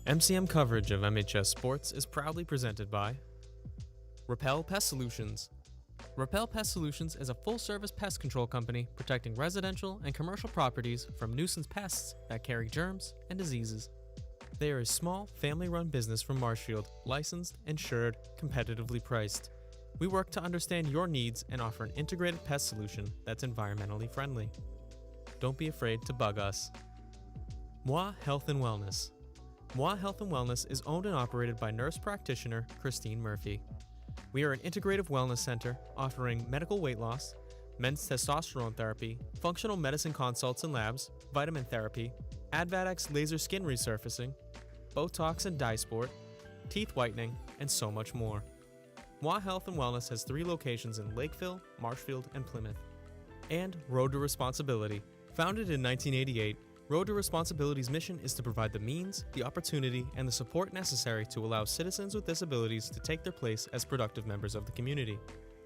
MCM coverage of MHS Sports is proudly presented by Repel Pest Solutions. Repel Pest Solutions is a full-service pest control company protecting residential and commercial properties from nuisance pests that carry germs and diseases. They are a small, family-run business from Marshfield, licensed, insured, competitively priced. We work to understand your needs and offer an integrated pest solution that's environmentally friendly. Don't be afraid to bug us. Moi Health and Wellness. Moi Health and Wellness is owned and operated by nurse practitioner Christine Murphy. We are an integrative wellness center offering medical weight loss, men's testosterone therapy, functional medicine consults and labs, vitamin therapy, Advadex laser skin resurfacing, Botox and dye sport, teeth whitening, and so much more. Moi Health and Wellness has 3 locations in Lakeville, Marshfield, and Plymouth. And Road to Responsibility. Founded in 1988, Road to Responsibility's mission is to provide the means, the opportunity, and the support necessary to allow citizens with disabilities to take their place as productive members of the community.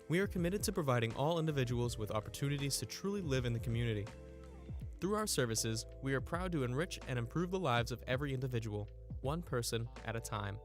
We are committed to providing all individuals with opportunities to truly live in the community. Through our services, we are proud to enrich and improve the lives of every individual, one person at a time.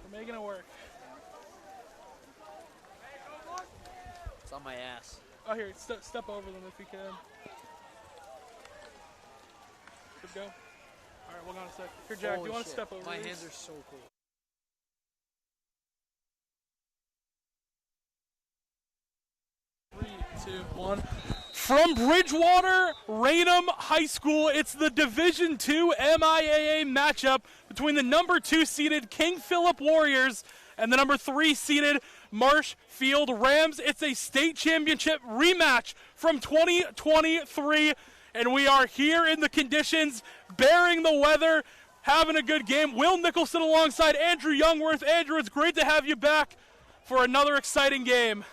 We're making it work. It's on my ass. Oh, here, step over them if you can. Good go. All right, hold on a sec. Here, Jack, do you want to step over? My these? hands are so cool. Three, two, one. From Bridgewater Raynham High School, it's the Division II MIAA matchup between the number 2 seeded King Phillip Warriors and the number 3 seeded Marshfield Rams. It's a state championship rematch from 2023, and we are here in the conditions, bearing the weather, having a good game. Will Nicholson alongside Andrew Youngworth. Andrew, it's great to have you back for another exciting game.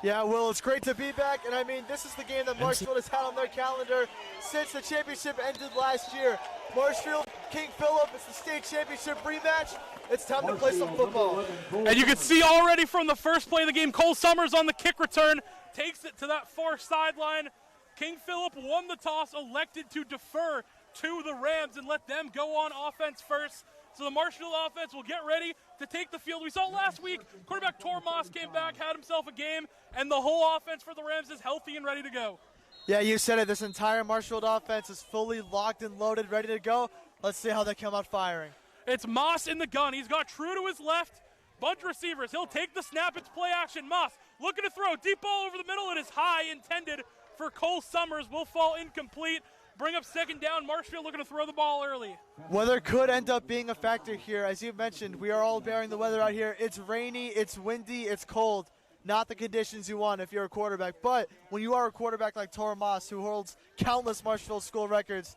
Yeah, Will, it's great to be back, and I mean, this is the game that Marshfield has had on their calendar since the championship ended last year. Marshfield, King Phillip, it's the state championship rematch. It's time to play some football. And you can see already from the first play of the game, Cole Summers on the kick return, takes it to that far sideline. King Phillip won the toss, elected to defer to the Rams and let them go on offense first. So the Marshfield offense will get ready to take the field. We saw last week, quarterback Tor Moss came back, had himself a game, and the whole offense for the Rams is healthy and ready to go. Yeah, you said it. This entire Marshfield offense is fully locked and loaded, ready to go. Let's see how they come out firing. It's Moss in the gun. He's got True to his left, bunch of receivers. He'll take the snap. It's play action. Moss looking to throw. Deep ball over the middle. It is high, intended for Cole Summers. Will fall incomplete. Bring up second down. Marshfield looking to throw the ball early. Weather could end up being a factor here. As you mentioned, we are all bearing the weather out here. It's rainy, it's windy, it's cold. Not the conditions you want if you're a quarterback. But when you are a quarterback like Tor Moss, who holds countless Marshfield school records,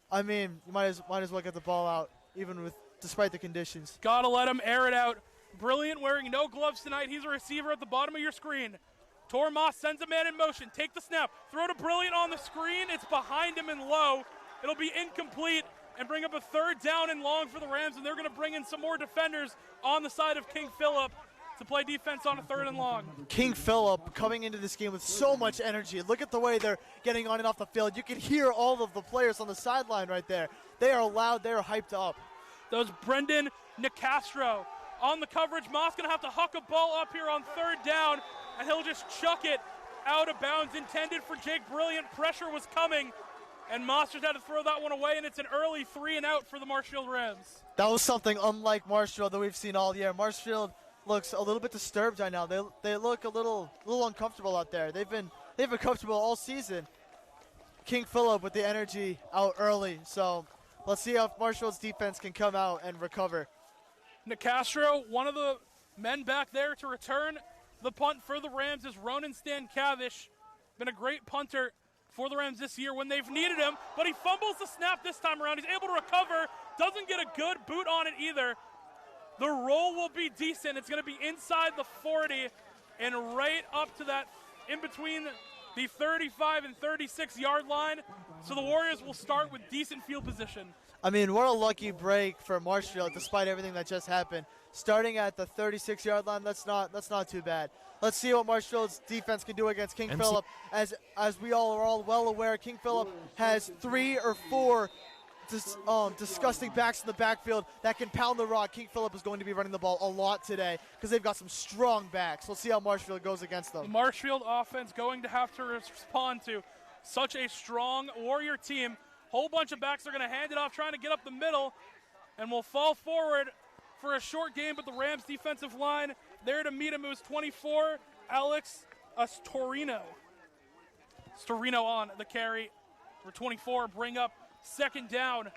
I mean, you might as well get the ball out, despite the conditions. Gotta let him air it out. Brilliant, wearing no gloves tonight. He's a receiver at the bottom of your screen. Tor Moss sends a man in motion. Take the snap. Throw to Brilliant on the screen. It's behind him and low. It'll be incomplete and bring up a third down and long for the Rams, and they're going to bring in some more defenders on the side of King Phillip to play defense on a third and long. King Phillip coming into this game with so much energy. Look at the way they're getting on and off the field. You can hear all of the players on the sideline right there. They are loud. They are hyped up. That was Brendan Nicastro on the coverage. Moss going to have to huck a ball up here on third down, and he'll just chuck it out of bounds. Intended for Jake Brilliant. Pressure was coming, and Moss just had to throw that one away, and it's an early 3-and-out for the Marshfield Rams. That was something unlike Marshfield that we've seen all year. Marshfield looks a little bit disturbed right now. They look a little uncomfortable out there. They've been comfortable all season. King Phillip with the energy out early. So let's see if Marshfield's defense can come out and recover. Nicastro, one of the men back there to return the punt for the Rams is Ronan Stankavish. Been a great punter for the Rams this year when they've needed him, but he fumbles the snap this time around. He's able to recover, doesn't get a good boot on it either. The roll will be decent. It's going to be inside the 40 and right up to that in between the 35 and 36 yard line. So the Warriors will start with decent field position. I mean, what a lucky break for Marshfield despite everything that just happened. Starting at the 36-yard line, that's not too bad. Let's see what Marshfield's defense can do against King Phillip. As we all are all well aware, King Phillip has 3 or 4 disgusting backs in the backfield that can pound the rock. King Phillip is going to be running the ball a lot today because they've got some strong backs. We'll see how Marshfield goes against them. The Marshfield offense going to have to respond to such a strong Warrior team. Whole bunch of backs are going to hand it off, trying to get up the middle, and will fall forward for a short game. But the Rams defensive line there to meet him. It was 24, Alex Storino on the carry for 24. Bring up second down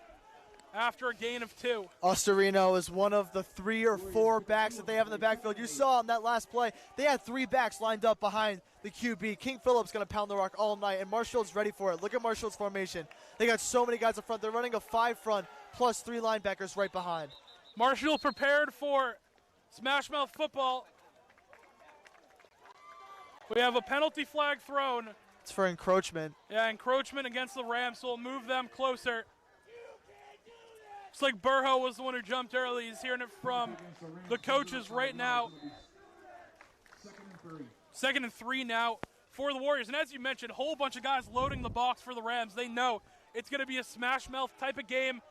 after a gain of 2. Ostorino is one of the 3 or 4 backs that they have in the backfield. You saw on that last play, they had 3 backs lined up behind the QB. King Phillip's going to pound the rock all night, and Marshfield's ready for it. Look at Marshfield's formation. They got so many guys up front. They're running a 5 front plus 3 linebackers right behind. Marshfield prepared for smash mouth football. We have a penalty flag thrown. It's for encroachment. Yeah, encroachment against the Rams, so we'll move them closer. Looks like Burrow was the one who jumped early. He's hearing it from the coaches right now. 2nd and 3 now for the Warriors. And as you mentioned, a whole bunch of guys loading the box for the Rams. They know it's going to be a smash mouth type of game.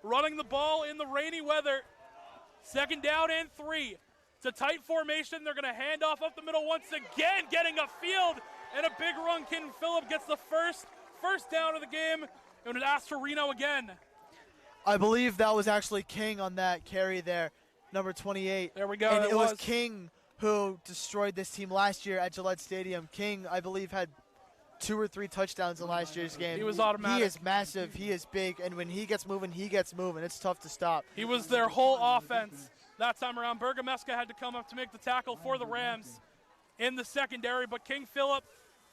Running the ball in the rainy weather. 2nd down and 3. It's a tight formation. They're going to hand off up the middle once again, getting a field and a big run. King Phillip gets the first down of the game. And it's Astorino again. I believe that was actually King on that carry there, number 28. There we go. And it was King who destroyed this team last year at Gillette Stadium. King, I believe, had 2 or 3 touchdowns in last year's game. He was automatic. He is massive. He is big. And when he gets moving, he gets moving. It's tough to stop. He was their whole offense that time around. Bergameska had to come up to make the tackle for the Rams in the secondary. But King Phillip,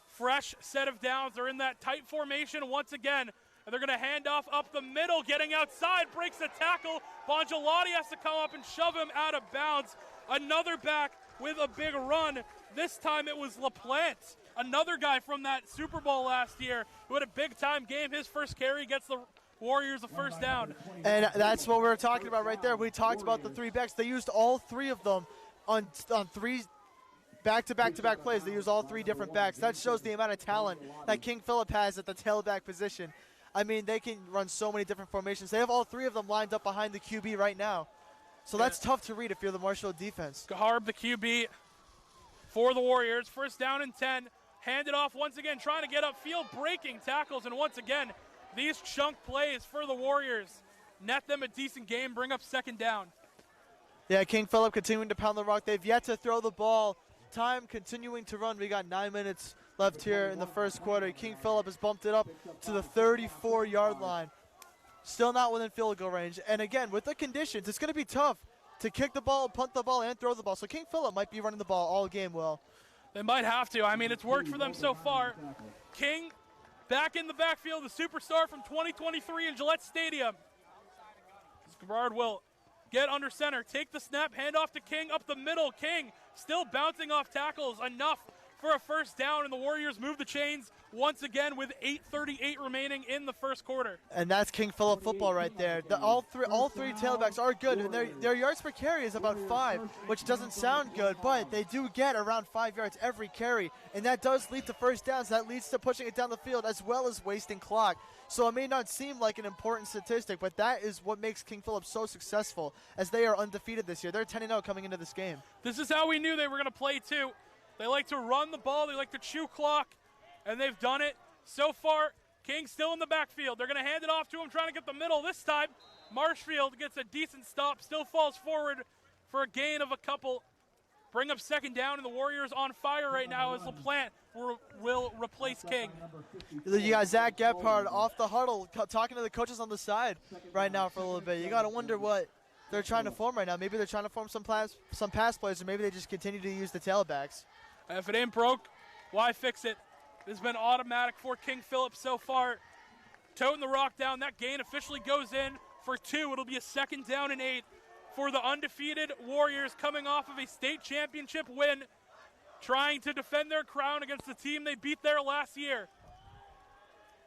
fresh set of downs. They're in that tight formation once again. And they're going to hand off up the middle, getting outside, breaks the tackle. Bongelotti has to come up and shove him out of bounds. Another back with a big run. This time it was LaPlante, another guy from that Super Bowl last year who had a big-time game. His first carry gets the Warriors a first down. And that's what we were talking about right there. We talked about the 3 backs. They used all 3 of them on 3 back-to-back-to-back plays. They used all 3 different backs. That shows the amount of talent that King Phillip has at the tailback position. I mean, they can run so many different formations. They have all 3 of them lined up behind the QB right now. So that's tough to read if you're the Marshfield defense. Gaharb, the QB for the Warriors. First down and 10. Handed off once again, trying to get upfield, breaking tackles. And once again, these chunk plays for the Warriors net them a decent game, bring up 2nd down. Yeah, King Phillip continuing to pound the rock. They've yet to throw the ball. Time continuing to run. We got 9 minutes left here in the first quarter. King Phillip has bumped it up to the 34-yard line. Still not within field goal range. And again, with the conditions, it's going to be tough to kick the ball, punt the ball, and throw the ball. So King Phillip might be running the ball all game, Will. They might have to. I mean, it's worked for them so far. King back in the backfield, the superstar from 2023 in Gillette Stadium. Gerard will get under center, take the snap, hand off to King up the middle. King still bouncing off tackles, enough for a first down, and the Warriors move the chains once again with 8:38 remaining in the first quarter. And that's King Phillip football right there. All three tailbacks are good, and their yards per carry is about 5, which doesn't sound good, but they do get around 5 yards every carry, and that does lead to first downs. That leads to pushing it down the field as well as wasting clock. So it may not seem like an important statistic, but that is what makes King Phillip so successful, as they are undefeated this year. They're 10-0 coming into this game. This is how we knew they were going to play too. They like to run the ball, they like to chew clock, and they've done it so far. King still in the backfield. They're going to hand it off to him, trying to get the middle. This time, Marshfield gets a decent stop, still falls forward for a gain of a couple. bring up second down, and the Warriors on fire right now as LaPlante will replace King. You got Zach Gephardt off the huddle talking to the coaches on the side right now for a little bit. You got to wonder what they're trying to form right now. Maybe they're trying to form some pass plays, or maybe they just continue to use the tailbacks. If it ain't broke, why fix it? It's been automatic for King Phillip so far. Toting the rock down. That gain officially goes in for 2. It'll be a second down and 8 for the undefeated Warriors coming off of a state championship win, trying to defend their crown against the team they beat there last year.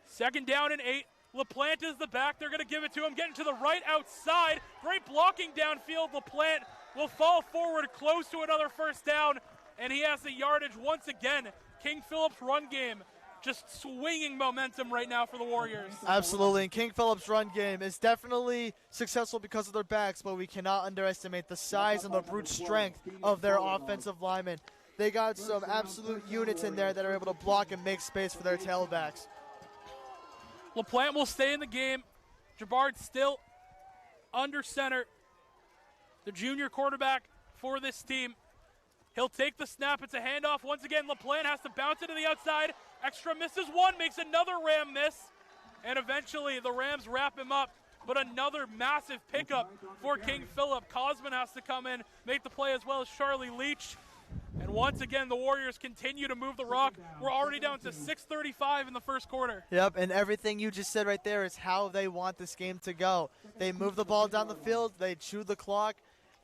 Second down and 8. LaPlante is the back. They're going to give it to him. Getting to the right outside. Great blocking downfield. LaPlante will fall forward close to another first down, and he has the yardage once again. King Phillip's run game just swinging momentum right now for the Warriors. Absolutely, and King Phillip's run game is definitely successful because of their backs, but we cannot underestimate the size and the brute strength of their offensive linemen. They got some absolute units in there that are able to block and make space for their tailbacks. LaPlante will stay in the game. Jabard still under center, the junior quarterback for this team. He'll take the snap. It's a handoff. Once again, LaPlante has to bounce it to the outside. Extra misses one, makes another Ram miss. And eventually the Rams wrap him up. But another massive pickup for King Phillip. Cosman has to come in, make the play, as well as Charlie Leach. And once again, the Warriors continue to move the rock. We're already down to 6:35 in the first quarter. Yep, and everything you just said right there is how they want this game to go. They move the ball down the field, they chew the clock,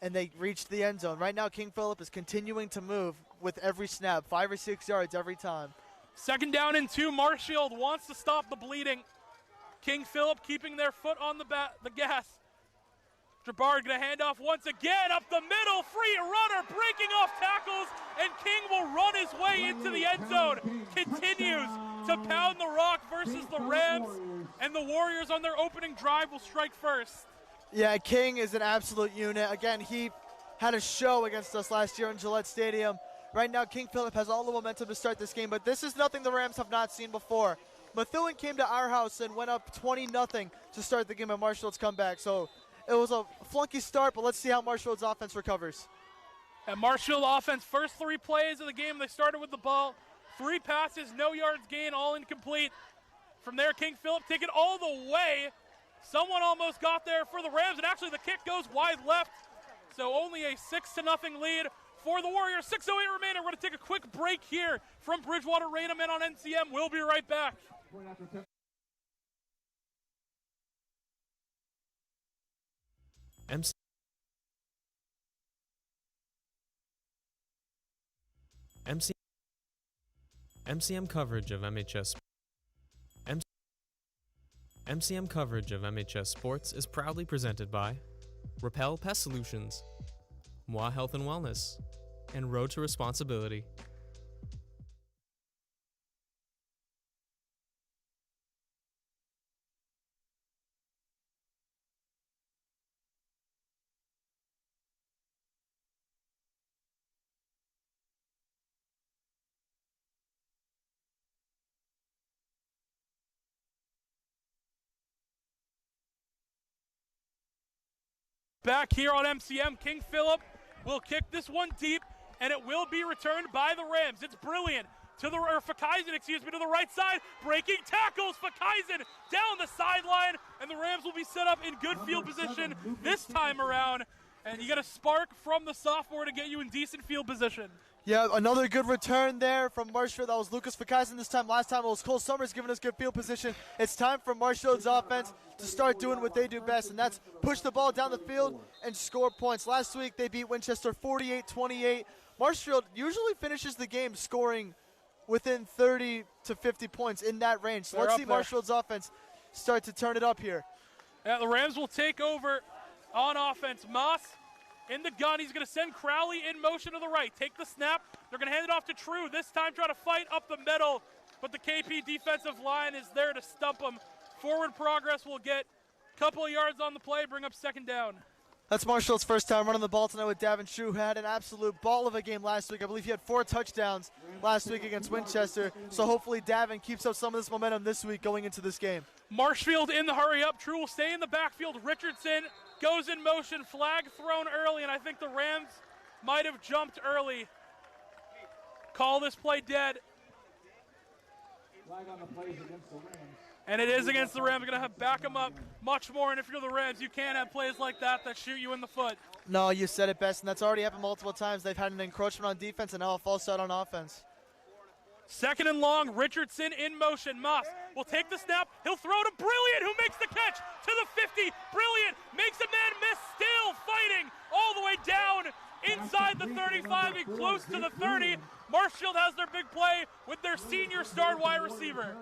and they reach the end zone. Right now, King Phillip is continuing to move with every snap, 5 or 6 yards every time. Second down and 2. Marshfield wants to stop the bleeding. King Phillip keeping their foot on the gas. Jabard going to hand off once again up the middle. Free runner breaking off tackles, and King will run his way into the end zone. Continues to pound the rock versus the Rams, and the Warriors on their opening drive will strike first. Yeah, King is an absolute unit. Again, he had a show against us last year in Gillette Stadium. Right now, King Phillip has all the momentum to start this game, but this is nothing the Rams have not seen before. Methuen came to our house and went up 20-0 to start the game at Marshfield's comeback. So it was a flunky start, but let's see how Marshfield's offense recovers. And Marshfield offense, first 3 plays of the game, they started with the ball. 3 passes, no yards gain, all incomplete. From there, King Phillip take it all the way. Someone almost got there for the Rams, and actually the kick goes wide left. So only a 6-0 lead for the Warriors. 6:08 remaining. We're going to take a quick break here from Bridgewater Raynham and on NCM. We'll be right back. MCM coverage of MHS MCM coverage of MHS Sports is proudly presented by Repel Pest Solutions, Moi Health and Wellness, and Road to Responsibility. Back here on MCM, King Phillip will kick this one deep, and it will be returned by the Rams. It's brilliant. Fakaisen, to the right side. Breaking tackles. Fakaisen down the sideline, and the Rams will be set up in good field position this time around. And you get a spark from the sophomore to get you in decent field position. Yeah, another good return there from Marshfield. That was Lucas Fakaisen this time. Last time it was Cole Summers giving us good field position. It's time for Marshfield's offense to start doing what they do best, and that's push the ball down the field and score points. Last week they beat Winchester 48-28. Marshfield usually finishes the game scoring within 30 to 50 points in that range. So let's see Marshfield's offense start to turn it up here. Yeah, the Rams will take over on offense. Moss in the gun. He's going to send Crowley in motion to the right. Take the snap. They're going to hand it off to True. This time try to fight up the middle, but the KP defensive line is there to stump him. Forward progress will get a couple of yards on the play, bring up second down. That's Marshfield's first time running the ball tonight with Davin True, who had an absolute ball of a game last week. I believe he had 4 touchdowns last week against Winchester, so hopefully Davin keeps up some of this momentum this week going into this game. Marshfield in the hurry up. True will stay in the backfield. Richardson goes in motion. Flag thrown early, and I think the Rams might have jumped early. Call this play dead. And it is against the Rams. We're going to have back them up much more. And if you're the Rams, you can't have plays like that shoot you in the foot. No, you said it best, and that's already happened multiple times. They've had an encroachment on defense, and now a false start on offense. Second and long, Richardson in motion. Moss will take the snap. He'll throw to Brilliant, who makes the catch to the 50. Brilliant makes a man miss, still fighting all the way down inside the 35 and close to the 30. Marshfield has their big play with their senior star wide receiver.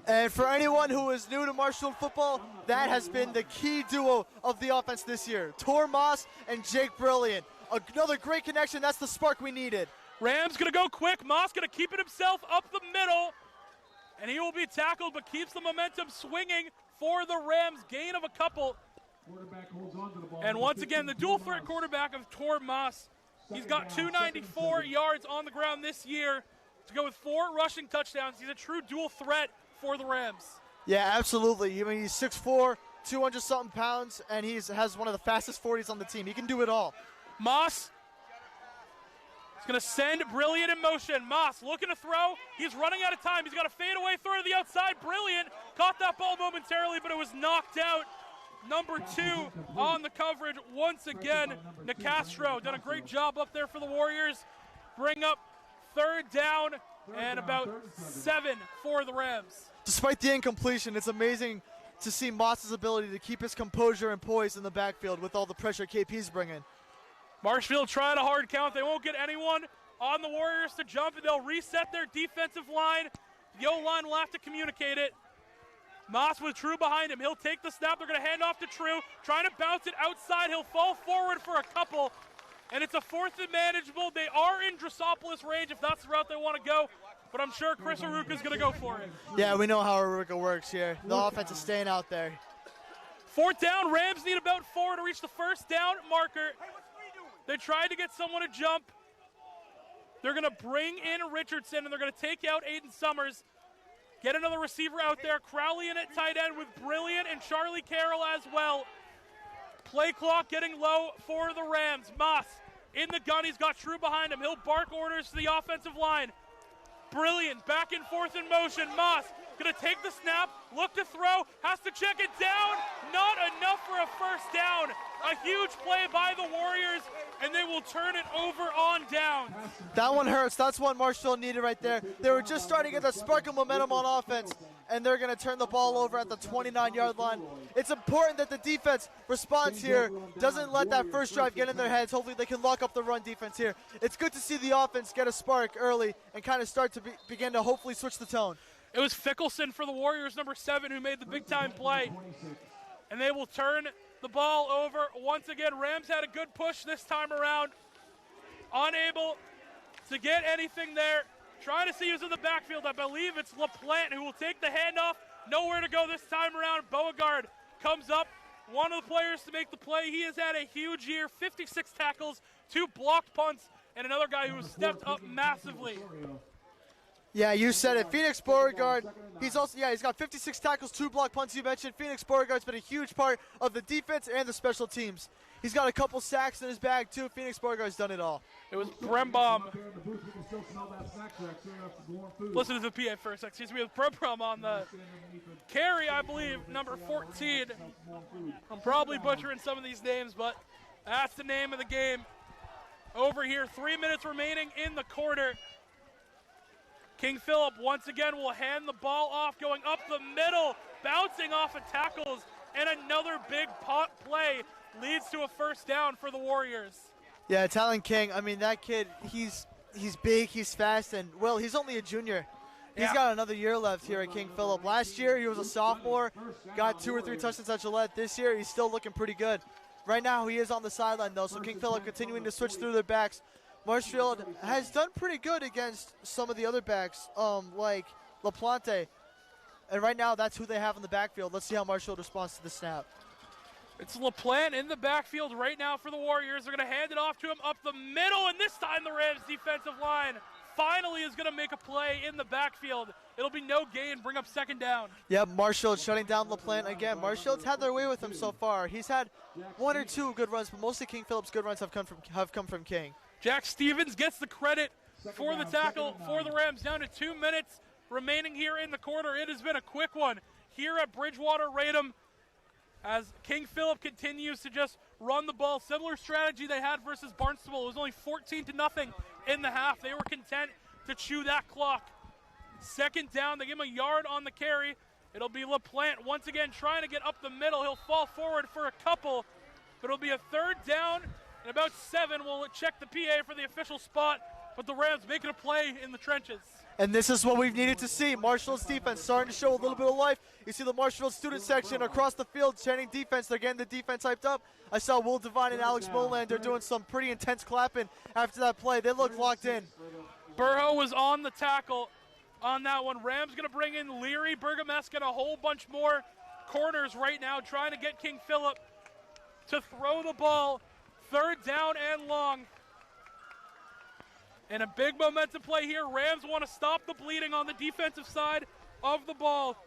And for anyone who is new to Marshfield football, that has been the key duo of the offense this year. Tor Moss and Jake Brilliant. Another great connection. That's the spark we needed. Rams going to go quick. Moss going to keep it himself up the middle. And he will be tackled, but keeps the momentum swinging for the Rams. Gain of a couple. And once again, the dual threat quarterback of Tor Moss. He's got 294 yards on the ground this year to go with 4 rushing touchdowns. He's a true dual threat for the Rams. Yeah, absolutely. I mean, he's 6'4", 200-something pounds, and he has one of the fastest 40s on the team. He can do it all. Moss is going to send Brilliant in motion. Moss looking to throw. He's running out of time. He's got a fadeaway throw to the outside. Brilliant caught that ball momentarily, but it was knocked out. Number 2 on the coverage once again. Nicastro done a great job up there for the Warriors. Bring up third down and about 7 for the Rams. Despite the incompletion, it's amazing to see Moss's ability to keep his composure and poise in the backfield with all the pressure KP's bringing. Marshfield trying a hard count. They won't get anyone on the Warriors to jump, and they'll reset their defensive line. The O-line will have to communicate it. Moss with True behind him. He'll take the snap. They're going to hand off to True. Trying to bounce it outside. He'll fall forward for a couple. And it's a 4th and manageable. They are in Drosopoulos range if that's the route they want to go. But I'm sure Chris Aruka is going to go for it. Yeah, we know how Aruka works here. The offense is staying out there. 4th down. Rams need about 4 to reach the first down marker. They tried to get someone to jump. They're going to bring in Richardson, and they're going to take out Aiden Summers. Get another receiver out there. Crowley in at tight end with Brilliant and Charlie Carroll as well. Play clock getting low for the Rams. Moss in the gun. He's got True behind him. He'll bark orders to the offensive line. Brilliant back and forth in motion. Moss going to take the snap, look to throw, has to check it down. Not enough for a first down. A huge play by the Warriors, and they will turn it over on downs. That one hurts. That's one Marshfield needed right there. They were just starting to get the spark of momentum on offense, and they're going to turn the ball over at the 29-yard line. It's important that the defense responds here, doesn't let that first drive get in their heads. Hopefully they can lock up the run defense here. It's good to see the offense get a spark early and kind of start to begin to hopefully switch the tone. It was Fickelson for the Warriors, number 7, who made the big-time play. And they will turn the ball over once again. Rams had a good push this time around. Unable to get anything there. Trying to see who's in the backfield. I believe it's LaPlante who will take the handoff. Nowhere to go this time around. Beauregard comes up. One of the players to make the play. He has had a huge year. 56 tackles, 2 blocked punts, and another guy who has stepped up massively. Yeah, you said it. Phoenix Beauregard, he's got 56 tackles, 2 block punts you mentioned. Phoenix Beauregard's been a huge part of the defense and the special teams. He's got a couple sacks in his bag too. Phoenix Beauregard's done it all. It was Brembaum. Listen to the PA for a second. Excuse me, with Brembaum on the carry, I believe, number 14. I'm probably butchering some of these names, but that's the name of the game. Over here, 3 minutes remaining in the quarter. King Phillip once again will hand the ball off, going up the middle, bouncing off of tackles, and another big pot play leads to a first down for the Warriors. Yeah, Talon King, I mean, that kid, he's big, he's fast, and, well, he's only a junior. He's got another year left here at King Phillip. Last year, he was a sophomore, got 2 or 3 touchdowns at Gillette. This year, he's still looking pretty good. Right now, he is on the sideline, though, so King Phillip continuing to switch through their backs. Marshfield has done pretty good against some of the other backs, like LaPlante. And right now, that's who they have in the backfield. Let's see how Marshfield responds to the snap. It's LaPlante in the backfield right now for the Warriors. They're going to hand it off to him up the middle, and this time the Rams defensive line finally is going to make a play in the backfield. It'll be no gain, bring up second down. Yeah, Marshfield shutting down LaPlante again. Marshfield's had their way with him so far. He's had 1 or 2 good runs, but mostly King Phillip's good runs have come from King. Jack Stevens gets the credit for the tackle for the Rams. Down to 2 minutes remaining here in the quarter. It has been a quick one here at Bridgewater Raynham as King Phillip continues to just run the ball. Similar strategy they had versus Barnstable. It was only 14-0 in the half. They were content to chew that clock. Second down, they give him a yard on the carry. It'll be LaPlante once again trying to get up the middle. He'll fall forward for a couple, but it'll be a third down and about 7. We'll check the PA for the official spot, but the Rams making a play in the trenches. And this is what we've needed to see. Marshfield's defense starting to show a little bit of life. You see the Marshfield student section across the field chanting defense. They're getting the defense hyped up. I saw Will Devine and Alex Molander doing some pretty intense clapping after that play. They look locked in. Burrow was on the tackle on that one. Rams going to bring in Leary, Bergamesk, and a whole bunch more corners right now trying to get King Phillip to throw the ball. Third down and long. And a big momentum play here. Rams want to stop the bleeding on the defensive side of the ball.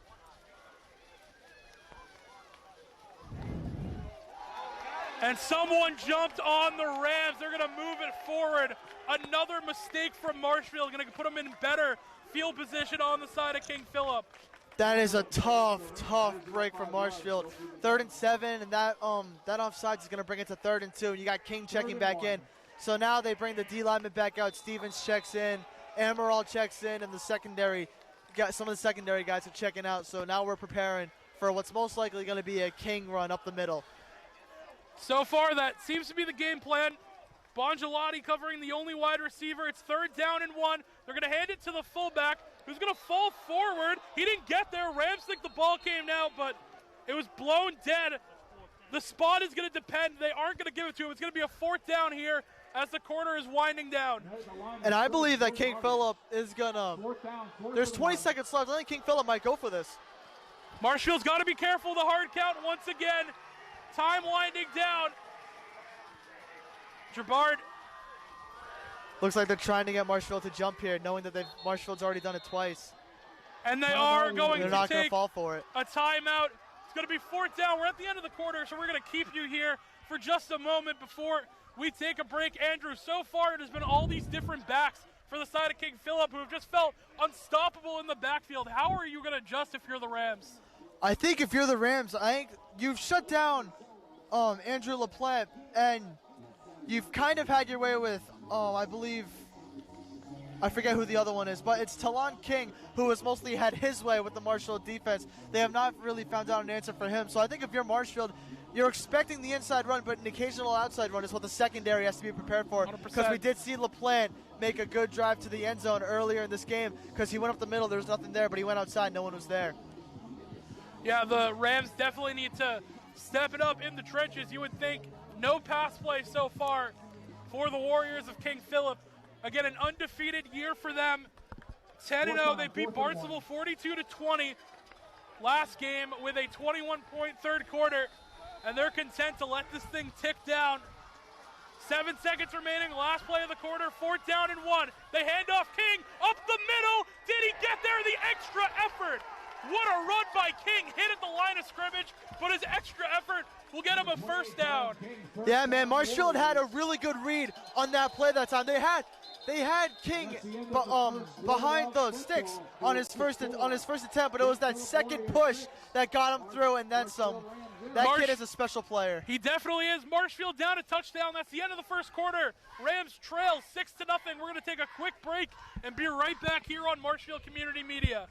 And someone jumped on the Rams. They're going to move it forward. Another mistake from Marshfield. Going to put them in better field position on the side of King Phillip. That is a tough break from Marshfield. 3rd and 7, and that offsides is going to bring it to 3rd and 2. And you got King checking back in. So now they bring the D lineman back out. Stevens checks in, Amaral checks in, and some of the secondary guys are checking out. So now we're preparing for what's most likely going to be a King run up the middle. So far, that seems to be the game plan. Bongelati covering the only wide receiver. It's 3rd down and 1. They're going to hand it to the fullback, who's going to fall forward. He didn't get there. Rams think the ball came out, but it was blown dead. The spot is going to depend. They aren't going to give it to him. It's going to be a 4th down here as the quarter is winding down. And I believe that King Phillip is going to – there's 20 seconds left. I think King Phillip might go for this. Marshfield's got to be careful. The hard count once again. Time winding down. Jabard. Looks like they're trying to get Marshfield to jump here, knowing that Marshfield's already done it twice. And they are going They're to not going to take fall for it. a timeout. It's going to be 4th down. We're at the end of the quarter, so we're going to keep you here for just a moment before we take a break. Andrew, so far it has been all these different backs for the side of King Phillip who have just felt unstoppable in the backfield. How are you going to adjust if you're the Rams? I think if you're the Rams, I think you've shut down Andrew LaPlante, and you've kind of had your way with, I forget who the other one is, but it's Talon King, who has mostly had his way with the Marshfield defense. They have not really found out an answer for him. So I think if you're Marshfield, you're expecting the inside run, but an occasional outside run is what the secondary has to be prepared for. 100%. Because we did see LaPlante make a good drive to the end zone earlier in this game because he went up the middle. There was nothing there, but he went outside. No one was there. Yeah, the Rams definitely need to step it up in the trenches. You would think no pass play so far for the Warriors of King Phillip. Again, an undefeated year for them. 10-0, they beat Barnstable 42-20 last game with a 21-point third quarter, and they're content to let this thing tick down. 7 seconds remaining, last play of the quarter, 4th down and 1. They hand off King, up the middle. Did he get there? The extra effort. What a run by King, hit at the line of scrimmage, but his extra effort will get him a 1st down. Yeah, man, Marshfield had a really good read on that play that time. They had King behind the sticks on his first attempt, but it was that second push that got him through, and then some. That kid is a special player. He definitely is. Marshfield down a touchdown. That's the end of the first quarter. Rams trail 6-0. We're going to take a quick break and be right back here on Marshfield Community Media.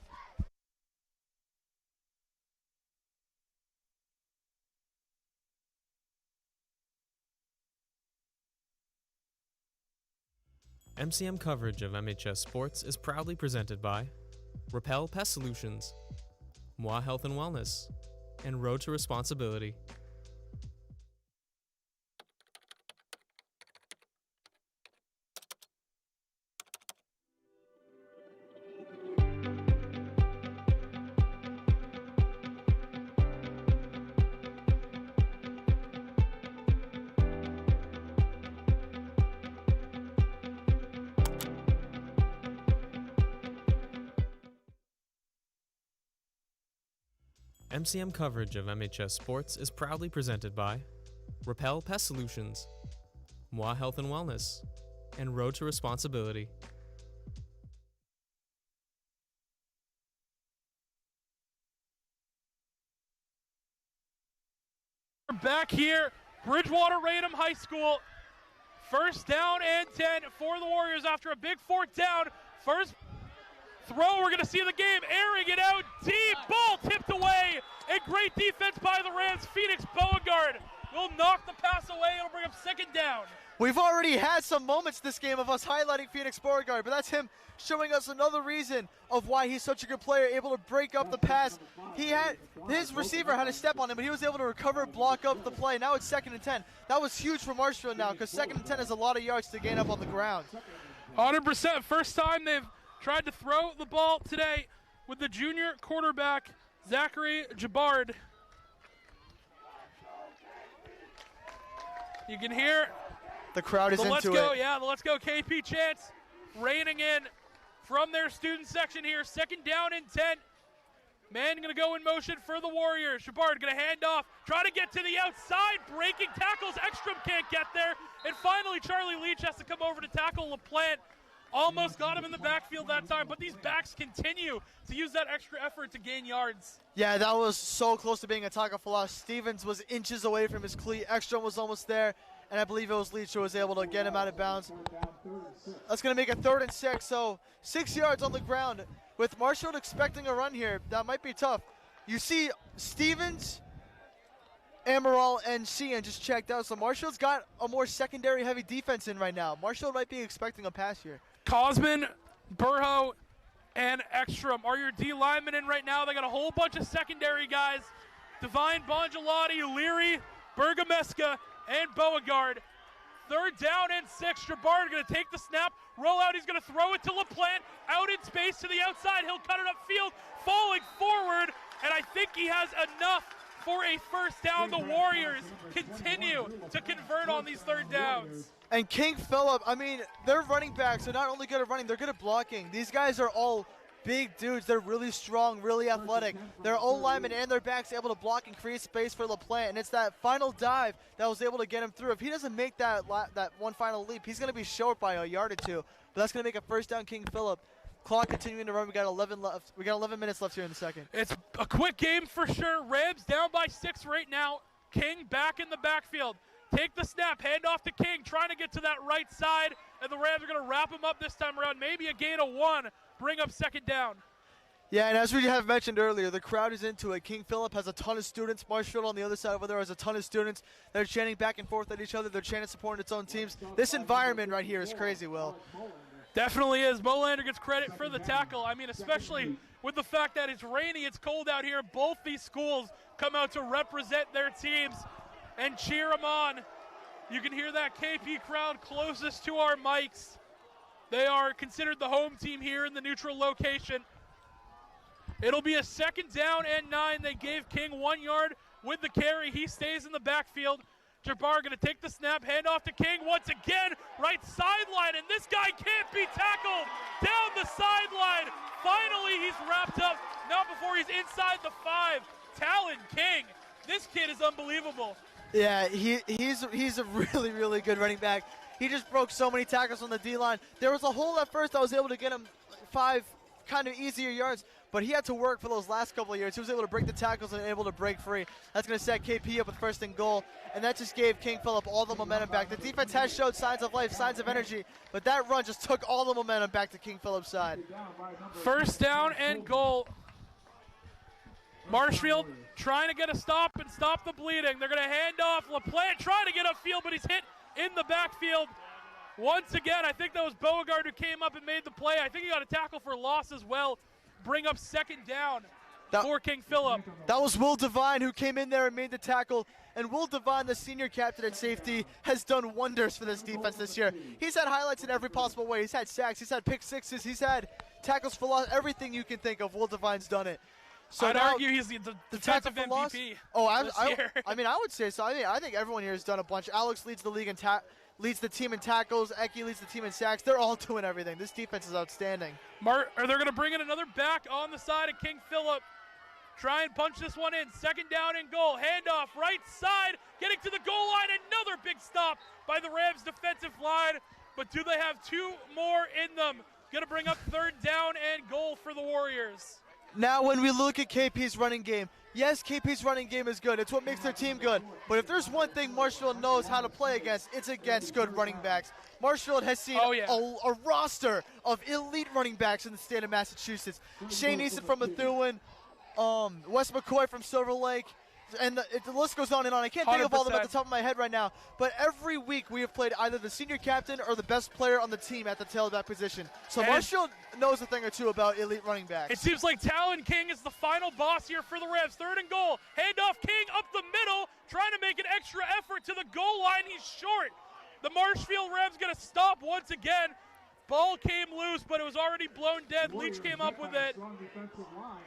MCM coverage of MHS Sports is proudly presented by Repel Pest Solutions, Moi Health and Wellness, and Road to Responsibility. MCM coverage of MHS Sports is proudly presented by Repel Pest Solutions, Moi Health and Wellness, and road to responsibility. We're back here, Bridgewater Raynham High School. First down and 10 for the Warriors after a big fourth down. First throw, we're going to see the game airing it out deep. Ball tipped away. A great defense by the Rams. Phoenix Beauregard will knock the pass away. It'll bring up second down. We've already had some moments this game of us highlighting Phoenix Beauregard, but that's him showing us another reason of why he's such a good player, able to break up the pass. His receiver had a step on him, but he was able to recover, block up the play. Now it's 2nd and 10. That was huge for Marshfield now, because 2nd and 10 is a lot of yards to gain up on the ground. 100%. First time they've tried to throw the ball today with the junior quarterback, Zachary Jabard. You can hear the crowd is into Let's Go, it. yeah, the Let's Go KP chants raining in from their student section here. Second down and 10. Man going to go in motion for the Warriors. Jabard going to hand off, try to get to the outside, breaking tackles. Ekstrom can't get there. And finally, Charlie Leach has to come over to tackle LaPlante. Almost got him in the backfield that time, but these backs continue to use that extra effort to gain yards. Yeah, that was so close to being a tackle for loss. Stevens was inches away from his cleat. Ekstrom was almost there, and I believe it was Leach who was able to get him out of bounds. That's going to make it 3rd and 6, so 6 yards on the ground. With Marshfield expecting a run here, that might be tough. You see Stevens, Amaral, and Sheehan just checked out, so Marshfield's got a more secondary-heavy defense in right now. Marshfield might be expecting a pass here. Cosman, Burho, and Ekstrom are your D linemen in right now. They got a whole bunch of secondary guys. Divine Bongelati, Leary, Bergameska, and Beauregard. 3rd down and 6. Jabard going to take the snap, roll out. He's going to throw it to LaPlante. Out in space to the outside. He'll cut it upfield, falling forward, and I think he has enough for a first down. The Warriors continue to convert on these 3rd downs. And King Phillip, I mean, their running backs are not only good at running, they're good at blocking. These guys are all big dudes. They're really strong, really athletic. Their O-linemen and their backs able to block and create space for LaPlante, and it's that final dive that was able to get him through. If he doesn't make that one final leap, he's going to be short by a yard or two. But that's going to make a first down, King Phillip. Clock continuing to run. We got 11 left. We got 11 minutes left here in the second. It's a quick game for sure. Rams down by 6 right now. King back in the backfield. Take the snap, hand off to King, trying to get to that right side, and the Rams are going to wrap him up this time around. Maybe a gain of 1, bring up second down. Yeah, and as we have mentioned earlier, the crowd is into it. King Phillip has a ton of students. Marshfield on the other side over there has a ton of students. They're chanting back and forth at each other. They're chanting supporting its own teams. This environment right here is crazy, Will. Definitely is. Molander gets credit for the tackle. I mean, especially with the fact that it's rainy, it's cold out here. Both these schools come out to represent their teams and cheer them on. You can hear that KP crowd closest to our mics. They are considered the home team here in the neutral location. It'll be a 2nd down and 9. They gave King 1 yard with the carry. He stays in the backfield. Jabbar going to take the snap, hand off to King once again, right sideline, and this guy can't be tackled down the sideline. Finally, he's wrapped up, not before he's inside the 5. Talon King, this kid is unbelievable. Yeah, he's a really, really good running back. He just broke so many tackles on the D-line. There was a hole at first. I was able to get him 5 kind of easier yards, but he had to work for those last couple of years. He was able to break the tackles and able to break free. That's going to set KP up with 1st and goal, and that just gave King Phillip all the momentum back. The defense has showed signs of life, signs of energy, but that run just took all the momentum back to King Phillip's side. 1st down and goal. Marshfield trying to get a stop and stop the bleeding. They're going to hand off. LaPlante trying to get upfield, but he's hit in the backfield. Once again, I think that was Beauregard who came up and made the play. I think he got a tackle for loss as well. Bring up 2nd down for King Phillip. That was Will Devine who came in there and made the tackle. And Will Devine, the senior captain at safety, has done wonders for this defense this year. He's had highlights in every possible way. He's had sacks, he's had pick sixes, he's had tackles for loss, everything you can think of. Will Devine's done it. So I'd argue he's the defensive tackle for MVP. Loss? I mean, I would say so. I think everyone here has done a bunch. Alex leads the league in leads the team in tackles. Eki leads the team in sacks. They're all doing everything. This defense is outstanding. Are they going to bring in another back on the side of King Phillip? Try and punch this one in. 2nd down and goal. Handoff right side. Getting to the goal line. Another big stop by the Rams defensive line. but do they have 2 more in them? Going to bring up 3rd down and goal for the Warriors. Now when we look at KP's running game, yes, KP's running game is good. It's what makes their team good. But if there's one thing Marshfield knows how to play against, it's against good running backs. Marshfield has seen a roster of elite running backs in the state of Massachusetts. Shane Easton from Methuen, Wes McCoy from Silver Lake, and the list goes on and on. I can't think of all of them at the top of my head right now, but every week we have played either the senior captain or the best player on the team at the tailback position. So Marshfield knows a thing or two about elite running backs. It seems like Talon King is the final boss here for the Rams. 3rd and goal. Handoff King up the middle, trying to make an extra effort to the goal line. He's short. The Marshfield Rams going to stop once again. Ball came loose, but it was already blown dead. Leach came up with it.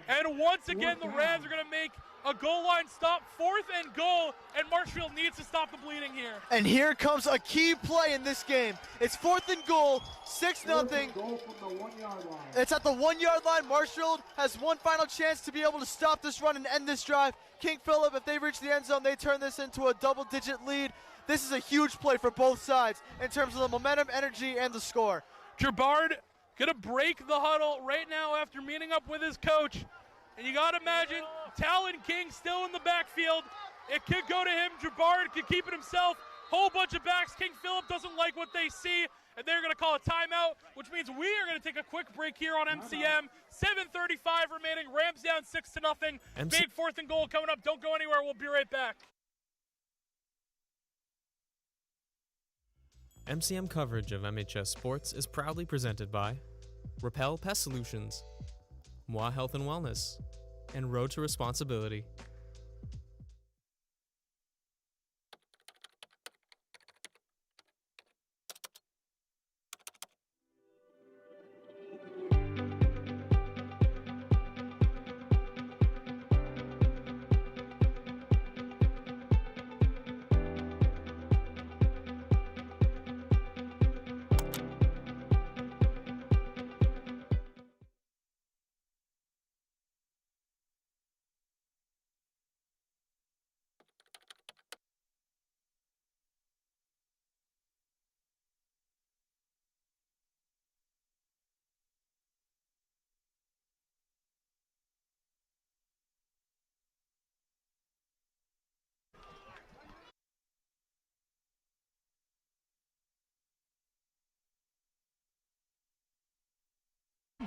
And once again, the Rams are going to make a goal line stop. 4th and goal, and Marshfield needs to stop the bleeding here. And here comes a key play in this game. It's 4th and goal, 6-0. It's at the 1-yard line. Marshfield has one final chance to be able to stop this run and end this drive. King Phillip, if they reach the end zone, they turn this into a double-digit lead. This is a huge play for both sides in terms of the momentum, energy, and the score. Gerbard gonna break the huddle right now after meeting up with his coach. And you gotta imagine Talon King still in the backfield. It could go to him. Gerbard could keep it himself. Whole bunch of backs. King Phillip doesn't like what they see, and they're gonna call a timeout, which means we are gonna take a quick break here on MCM. 7:35 remaining. Rams down 6-0. Big 4th and goal coming up. Don't go anywhere. We'll be right back. MCM coverage of MHS Sports is proudly presented by Repel Pest Solutions, Moi Health and Wellness, and Road to Responsibility.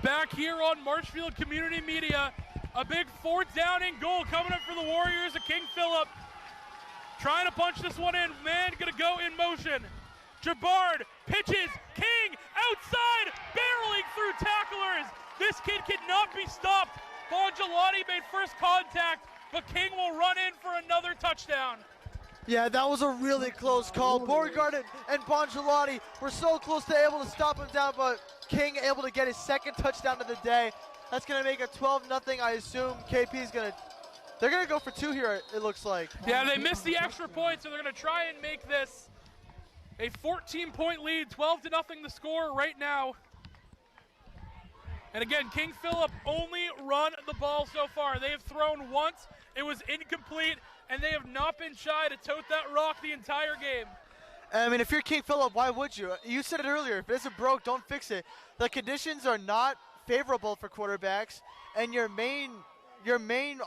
Back here on Marshfield Community Media, a big 4th down and goal coming up for the Warriors of King Phillip. Trying to punch this one in, man gonna go in motion. Gerbard pitches, King outside, barreling through tacklers. This kid cannot be stopped. Bongelotti made first contact, but King will run in for another touchdown. Yeah, that was a really close call. Beauregard and Bongelotti were so close to able to stop him down, but King able to get his 2nd touchdown of the day. That's going to make it 12-0. I assume KP's going to, they're going to go for 2 here, it looks like. Yeah, they missed the extra point, so they're going to try and make this a 14-point lead, 12-0 the score right now. And again, King Phillip only run the ball so far. They have thrown once, it was incomplete, and they have not been shy to tote that rock the entire game. I mean, if you're King Phillip, why would you? You said it earlier, if it isn't broke, don't fix it. The conditions are not favorable for quarterbacks, and your main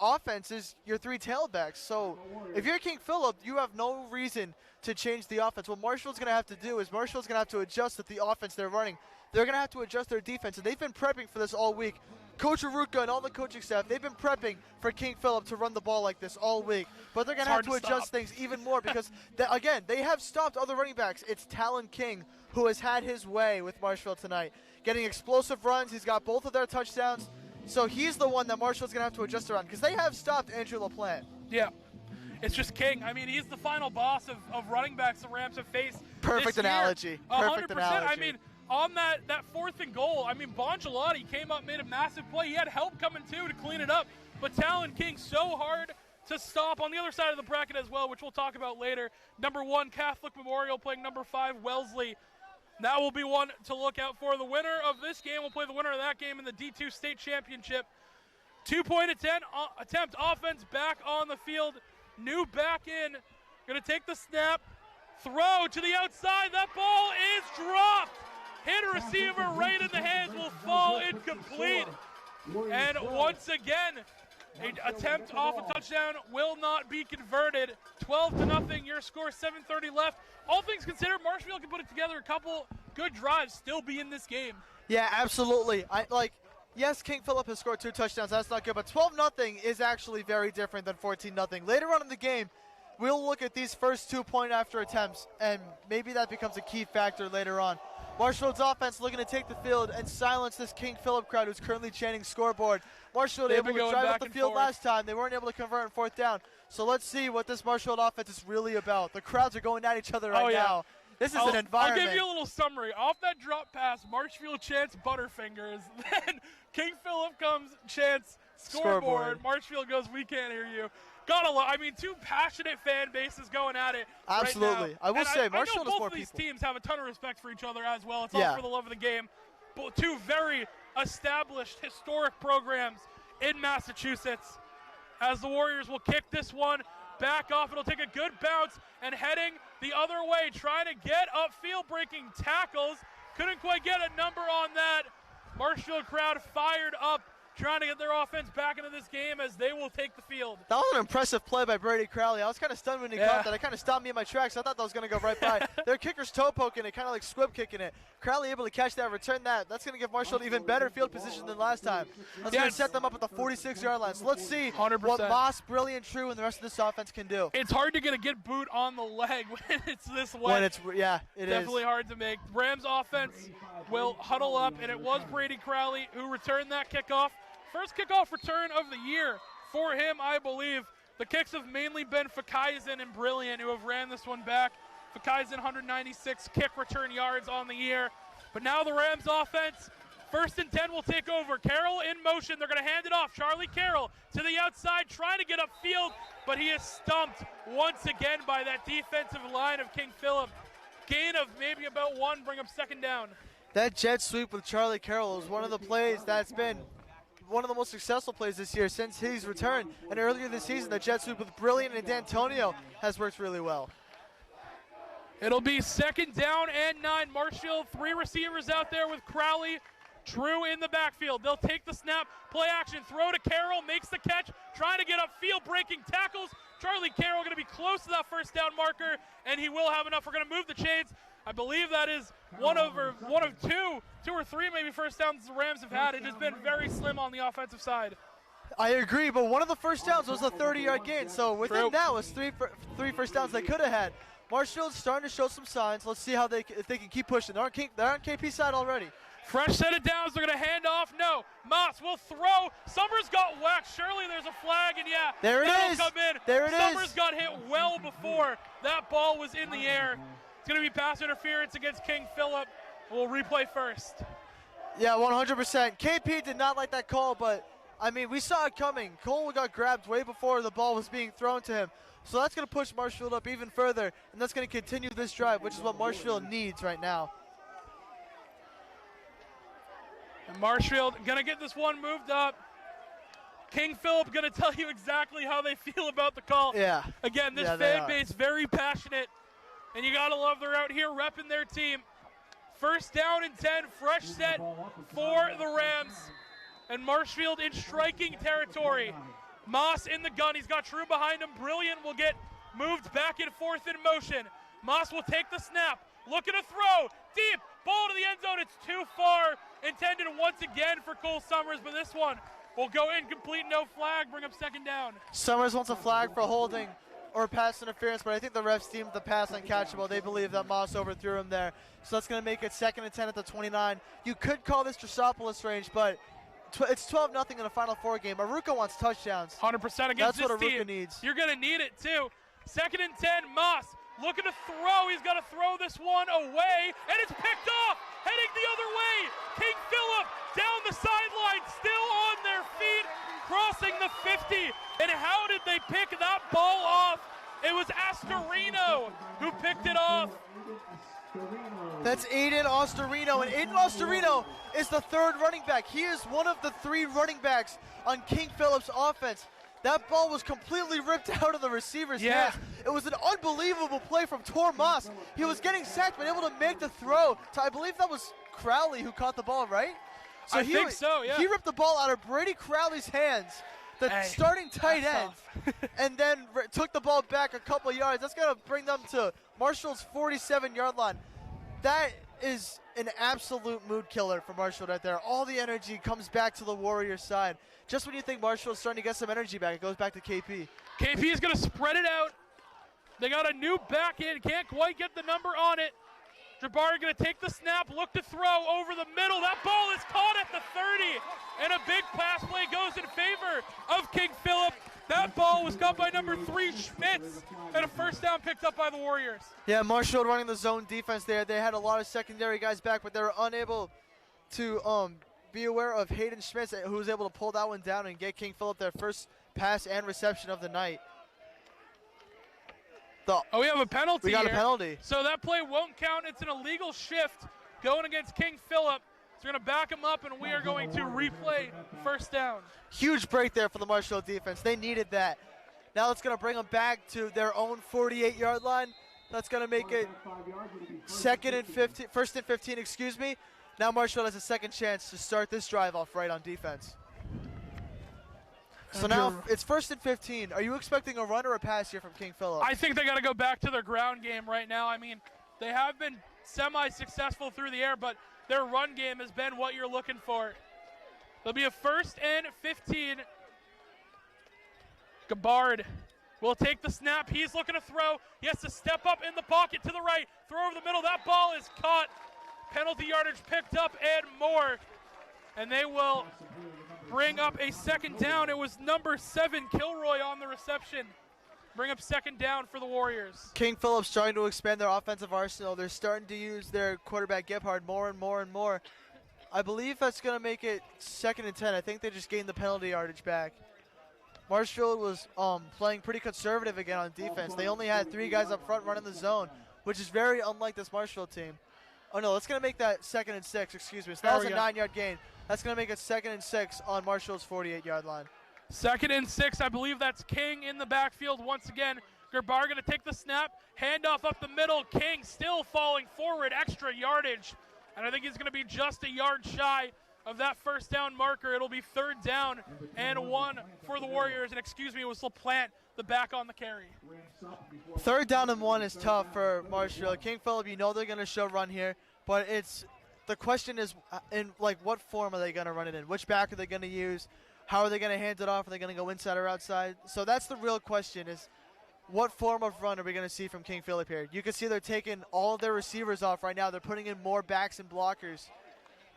offense is your 3 tailbacks. So if you're King Phillip, you have no reason to change the offense. What Marshfield's going to have to do is Marshfield's going to have to adjust to the offense they're running. They're going to have to adjust their defense, and they've been prepping for this all week. Coach Aruka and all the coaching staff, they've been prepping for King Phillip to run the ball like this all week. But they're going to have to adjust things even more because, again, they have stopped other running backs. It's Talon King who has had his way with Marshfield tonight. Getting explosive runs, he's got both of their touchdowns. So he's the one that Marshfield's going to have to adjust around because they have stopped Andrew LaPlante. Yeah, it's just King. I mean, he's the final boss of running backs the Rams have faced. Perfect analogy. 100%. I mean, on that 4th and goal, I mean, Bongelotti came up, made a massive play. He had help coming, too, to clean it up. But Talon King so hard to stop on the other side of the bracket as well, which we'll talk about later. Number 1, Catholic Memorial playing number 5, Wellesley. That will be one to look out for. The winner of this game will play the winner of that game in the D2 State Championship. 2-point attempt offense back on the field. New back in. Going to take the snap. throw to the outside. That ball is dropped. Hit a receiver right in the hands, will fall incomplete. And once again, an attempt off a touchdown will not be converted. 12-0, your score, 7:30 left. All things considered, Marshfield can put it together. A couple good drives, still be in this game. Yeah, absolutely. Yes, King Phillip has scored 2 touchdowns. That's not good, but 12-0 is actually very different than 14-0. Later on in the game, we'll look at these first 2 point-after attempts, and maybe that becomes a key factor later on. Marshfield's offense looking to take the field and silence this King Phillip crowd who's currently chanting scoreboard. Marshfield able to drive up the field last time. They weren't able to convert on 4th down. So let's see what this Marshfield offense is really about. The crowds are going at each other right now. This is an environment. I'll give you a little summary. Off that drop pass, Marshfield chants Butterfingers. Then King Phillip comes, chants scoreboard. Marshfield goes, we can't hear you. Gotta love, 2 passionate fan bases going at it. Absolutely. Right now. I will say, Marshfield is more people. Both of these teams have a ton of respect for each other as well. It's all for the love of the game. But 2 very established, historic programs in Massachusetts. As the Warriors will kick this one back off, it'll take a good bounce and heading the other way, trying to get upfield, breaking tackles. Couldn't quite get a number on that. Marshfield crowd fired up, trying to get their offense back into this game as they will take the field. That was an impressive play by Brady Crowley. I was kind of stunned when he caught that. It kind of stopped me in my tracks. I thought that was going to go right by. Their kicker's toe poking it, kind of like squib kicking it. Crowley able to catch that, return that. That's going to give Marshfield even better field position than last time. That's going to set them up at the 46-yard line. So let's see 100%. what Moss, Brilliant, True, and the rest of this offense can do. It's hard to get a good boot on the leg when it's this wet. When it's, it Definitely hard to make. Rams offense will huddle up, and it was Brady Crowley who returned that kickoff. First kickoff return of the year for him, I believe. The kicks have mainly been Fakaisen and Brilliant who have ran this one back. Fakaisen 196 kick return yards on the year. But now the Rams offense, 1st and 10 will take over. Carroll in motion. They're going to hand it off. Charlie Carroll to the outside, trying to get upfield, but he is stumped once again by that defensive line of King Phillip. Gain of maybe about 1, bring up 2nd down. That jet sweep with Charlie Carroll is one of the plays that's been one of the most successful plays this year since he's returned. And earlier this season, the jet sweep with Brilliant and D'Antonio has worked really well. It'll be 2nd down and 9. Marshfield, 3 receivers out there with Crowley, True in the backfield. They'll take the snap, play action, throw to Carroll, makes the catch, trying to get upfield, breaking tackles. Charlie Carroll going to be close to that 1st down marker, and he will have enough. We're going to move the chains. I believe that is one of 2 or 3 maybe 1st downs the Rams have had. It has been very slim on the offensive side. I agree, but one of the 1st downs was a 30-yard gain, so within that was 3 first downs they could have had. Marshfield's starting to show some signs. Let's see how if they can keep pushing. They're on KP side already. Fresh set of downs. They're going to hand off. No. Moss will throw. Summers got whacked. Surely there's a flag, and there it is. Come in. There it Summers is. got hit well before that ball was in the air. It's going to be pass interference against King Phillip. We'll replay first. Yeah, 100%. KP did not like that call, but, we saw it coming. Cole got grabbed way before the ball was being thrown to him. So that's going to push Marshfield up even further, and that's going to continue this drive, which is what Marshfield needs right now. And Marshfield going to get this one moved up. King Phillip going to tell you exactly how they feel about the call. Yeah. Again, this fan base very passionate. And you got to love they're out here repping their team. 1st down and 10, fresh set for the Rams. And Marshfield in striking territory. Moss in the gun. He's got True behind him. Brilliant will get moved back and forth in motion. Moss will take the snap. Looking to throw. Deep. Ball to the end zone. It's too far. Intended once again for Cole Summers, but this one will go incomplete. No flag. Bring up 2nd down. Summers wants a flag for holding or pass interference, but I think the refs deemed the pass uncatchable. They believe that Moss overthrew him there. So that's going to make it 2nd and 10 at the 29. You could call this Drosopolis range, but it's 12-0 in a Final Four game. Aruka wants touchdowns. 100% against That's this what Aruka team. needs. You're going to need it, too. 2nd and 10, Moss looking to throw. He's got to throw this one away, and it's picked off. Heading the other way. King Phillip down the sideline, still on their feet, crossing the 50. And how did they pick that ball off? It was Astorino who picked it off. That's Aiden Ostorino, and Aiden Ostorino is the 3rd running back. He is one of the 3 running backs on King Phillip's offense. That ball was completely ripped out of the receiver's hands. It was an unbelievable play from Tor Moss. He was getting sacked, but able to make the throw to, I believe that was Crowley who caught the ball, right? I think so, yeah. He ripped the ball out of Brady Crowley's hands, the starting tight end, and then took the ball back a couple yards. That's going to bring them to Marshall's 47-yard line. That is an absolute mood killer for Marshall right there. All the energy comes back to the Warriors side. Just when you think Marshall is starting to get some energy back, it goes back to KP. KP is going to spread it out. They got a new back end. Can't quite get the number on it. Jabari going to take the snap, look to throw over the middle. That ball is caught at the 30, and a big pass play goes in favor of King Phillip. That ball was caught by number 3, Schmitz, and a first down picked up by the Warriors. Yeah, Marshall running the zone defense there. They had a lot of secondary guys back, but they were unable to be aware of Hayden Schmitz, who was able to pull that one down and get King Phillip their first pass and reception of the night. We have a penalty. We got a penalty. So that play won't count. It's an illegal shift going against King Phillip. So we're going to back him up, and we are going to replay first down. Huge break there for the Marshall defense. They needed that. Now it's going to bring them back to their own 48-yard line. That's going to make it first and 15, excuse me. Now Marshall has a second chance to start this drive off right on defense. So now it's first and 15. Are you expecting a run or a pass here from King Phillip? I think they got to go back to their ground game right now. I mean, they have been semi-successful through the air, but their run game has been what you're looking for. There'll be a first and 15. Gabbard will take the snap. He's looking to throw. He has to step up in the pocket to the right. Throw over the middle. That ball is caught. Penalty yardage picked up and more. And they will bring up a second down. It was number 7, Kilroy, on the reception. Bring up second down for the Warriors. King Phillip's trying to expand their offensive arsenal. They're starting to use their quarterback Gebhard more and more and more. I believe that's going to make it second and 10. I think they just gained the penalty yardage back. Marshall was playing pretty conservative again on defense. They only had 3 guys up front running the zone, which is very unlike this Marshall team. Oh, no, that's going to make that second and 6, excuse me. So that was a 9-yard gain. That's going to make it second and 6 on Marshall's 48-yard line. Second and 6, I believe that's King in the backfield once again. Gerbar going to take the snap, handoff up the middle. King still falling forward, extra yardage. And I think he's going to be just a yard shy of that first down marker. It'll be third down and 1 for the Warriors. And excuse me, it was LaPlante, the back on the carry. Third down and 1 is tough for Marshall. King Phillip, you know they're going to show run here, but the question is in what form are they going to run it in? Which back are they going to use? How are they going to hand it off? Are they going to go inside or outside? So that's the real question, is what form of run are we going to see from King Phillip here? You can see they're taking all of their receivers off right now. They're putting in more backs and blockers.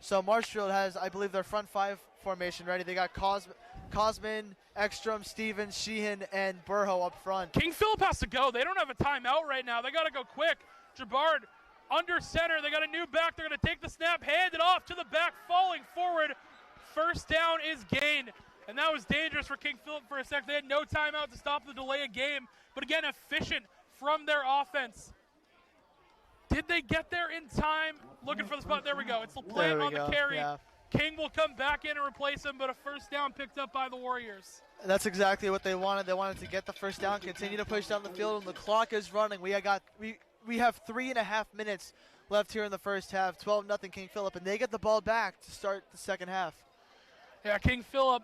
So Marshall has, I believe, their front 5 formation ready. They got Cosman, Ekstrom, Stevens, Sheehan, and Burho up front. King Phillip has to go. They don't have a timeout right now. They got to go quick. Jabard under center. They got a new back. They're going to take the snap, hand it off to the back, falling forward. First down is gained. And that was dangerous for King Phillip for a sec. They had no timeout to stop the delay of game. But again, efficient from their offense. Did they get there in time? Looking for the spot. There we go. It's LaPlante on the carry. Yeah. King will come back in and replace him, but a first down picked up by the Warriors. That's exactly what they wanted. They wanted to get the first down, continue to push down the field, and the clock is running. We have 3.5 minutes left here in the first half. 12-0 King Phillip, and they get the ball back to start the second half. Yeah, King Phillip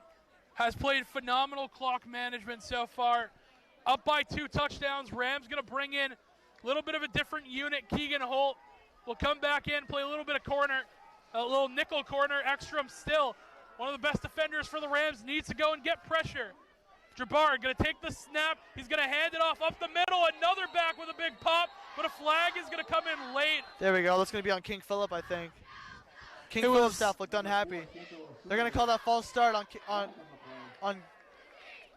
has played phenomenal clock management so far. Up by 2 touchdowns. Rams going to bring in a little bit of a different unit. Keegan Holt will come back in, play a little bit of corner, a little nickel corner. Ekstrom still one of the best defenders for the Rams, needs to go and get pressure. Jabbar going to take the snap. He's going to hand it off up the middle. Another back with a big pop, but a flag is going to come in late. There we go. That's going to be on King Phillip, I think. King Phillip staff looked unhappy. They're going to call that false start on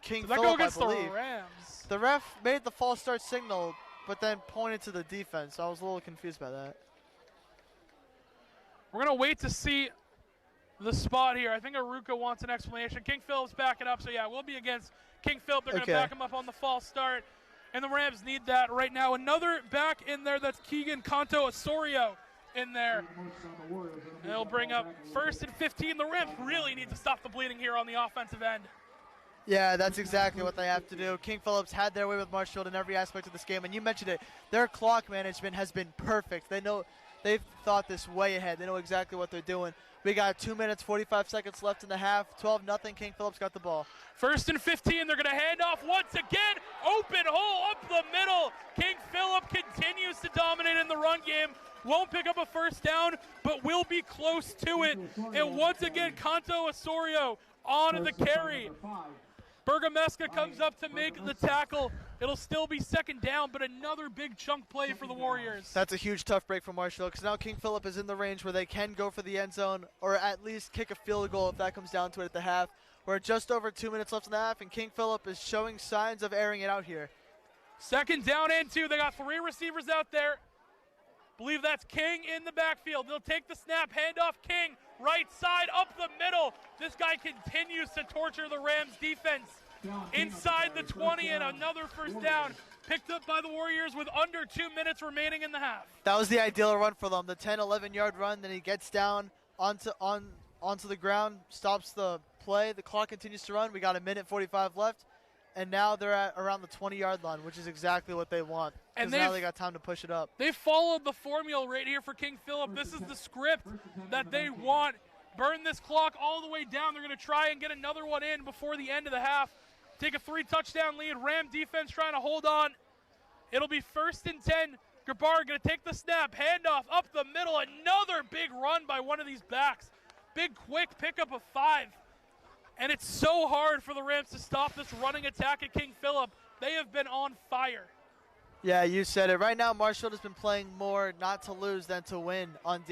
King Phillip, I believe. The Rams. The ref made the false start signal, but then pointed to the defense. So I was a little confused by that. We're going to wait to see the spot here. I think Aruka wants an explanation. King Phillip's backing up, so yeah, we'll be against King Phillip. They're going to back him up on the false start, and the Rams need that right now. Another back in there, that's Keegan Conto Osorio in there. And they'll bring up first and 15. The Rams really need to stop the bleeding here on the offensive end. Yeah, that's exactly what they have to do. King Phillip's had their way with Marshfield in every aspect of this game, and you mentioned it. Their clock management has been perfect. They've thought this way ahead. They know exactly what they're doing. We got 2 minutes, 45 seconds left in the half. 12-0. King Phillip's got the ball. 1st and 15. They're going to hand off once again. Open hole up the middle. King Phillip continues to dominate in the run game. Won't pick up a first down, but will be close to it. And once again, Canto Osorio on the carry. Bergameska comes up to make the tackle. It'll still be 2nd down, but another big chunk play for the Warriors. That's a huge tough break for Marshall, because now King Phillip is in the range where they can go for the end zone or at least kick a field goal if that comes down to it at the half. We're just over 2 minutes left in the half, and King Phillip is showing signs of airing it out here. 2nd down and 2. They got 3 receivers out there. Believe that's King in the backfield. They'll take the snap, hand off King, right side, up the middle. This guy continues to torture the Rams defense. Inside the 20 and another first down. Picked up by the Warriors with under 2 minutes remaining in the half. That was the ideal run for them, the 10, 11-yard run. Then he gets down onto the ground, stops the play. The clock continues to run. We got 1:45 left. And now they're at around the 20-yard line, which is exactly what they want. And now they got time to push it up. They followed the formula right here for King Phillip. This is the script that they want. Burn this clock all the way down. They're going to try and get another one in before the end of the half. Take a 3-touchdown lead. Ram defense trying to hold on. It'll be 1st and 10. Gabar going to take the snap. Handoff up the middle. Another big run by one of these backs. Big, quick pickup of 5. And it's so hard for the Rams to stop this running attack at King Phillip. They have been on fire. Yeah, you said it. Right now, Marshall has been playing more not to lose than to win on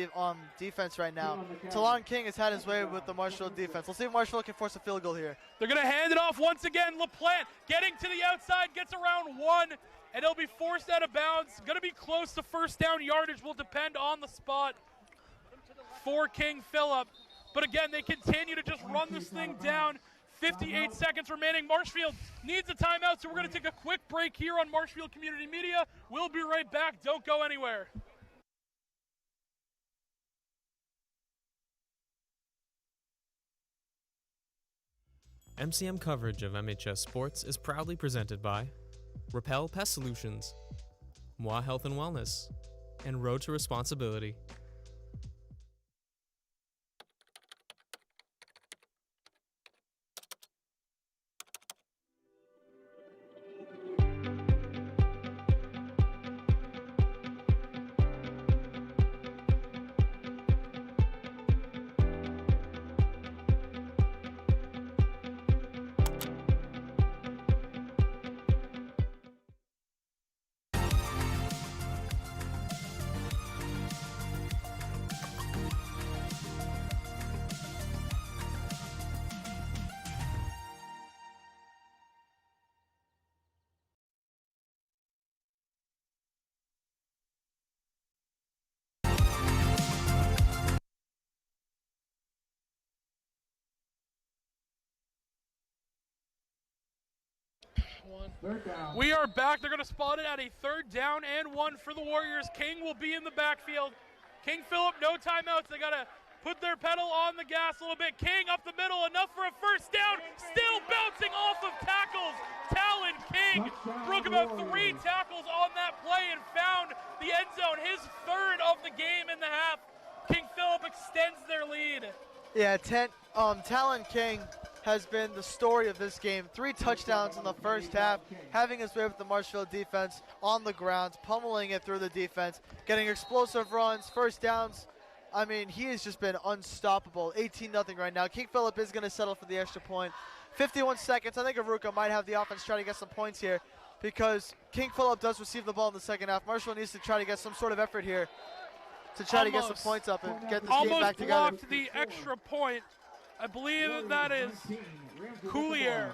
defense right now. Talon King has had his way with the Marshall defense. Let's see if Marshall can force a field goal here. They're going to hand it off once again. LaPlante getting to the outside, gets around 1, and he'll be forced out of bounds. Going to be close to first down yardage. Will depend on the spot for King Phillip. But again, they continue to just run this thing down. 58 seconds remaining. Marshfield needs a timeout, so we're going to take a quick break here on Marshfield Community Media. We'll be right back. Don't go anywhere. MCM coverage of MHS Sports is proudly presented by Repel Pest Solutions, Moi Health and Wellness, and Road to Responsibility. We are back. They're going to spot it at a 3rd down and 1 for the Warriors. King will be in the backfield. King Phillip, no timeouts. They got to put their pedal on the gas a little bit. King up the middle, enough for a first down. Still bouncing off of tackles. Talon King broke about 3 tackles on that play and found the end zone. His 3rd of the game in the half. King Phillip extends their lead. Yeah, Talon King has been the story of this game. 3 touchdowns in the first half, having his way with the Marshfield defense on the ground, pummeling it through the defense, getting explosive runs, first downs. I mean, he has just been unstoppable. 18-0 right now. King Phillip is going to settle for the extra point. 51 seconds. I think Aruka might have the offense try to get some points here because King Phillip does receive the ball in the second half. Marshall needs to try to get some sort of effort here to try to get some points up and get this game back together. Almost blocked the extra point. I believe that is Collier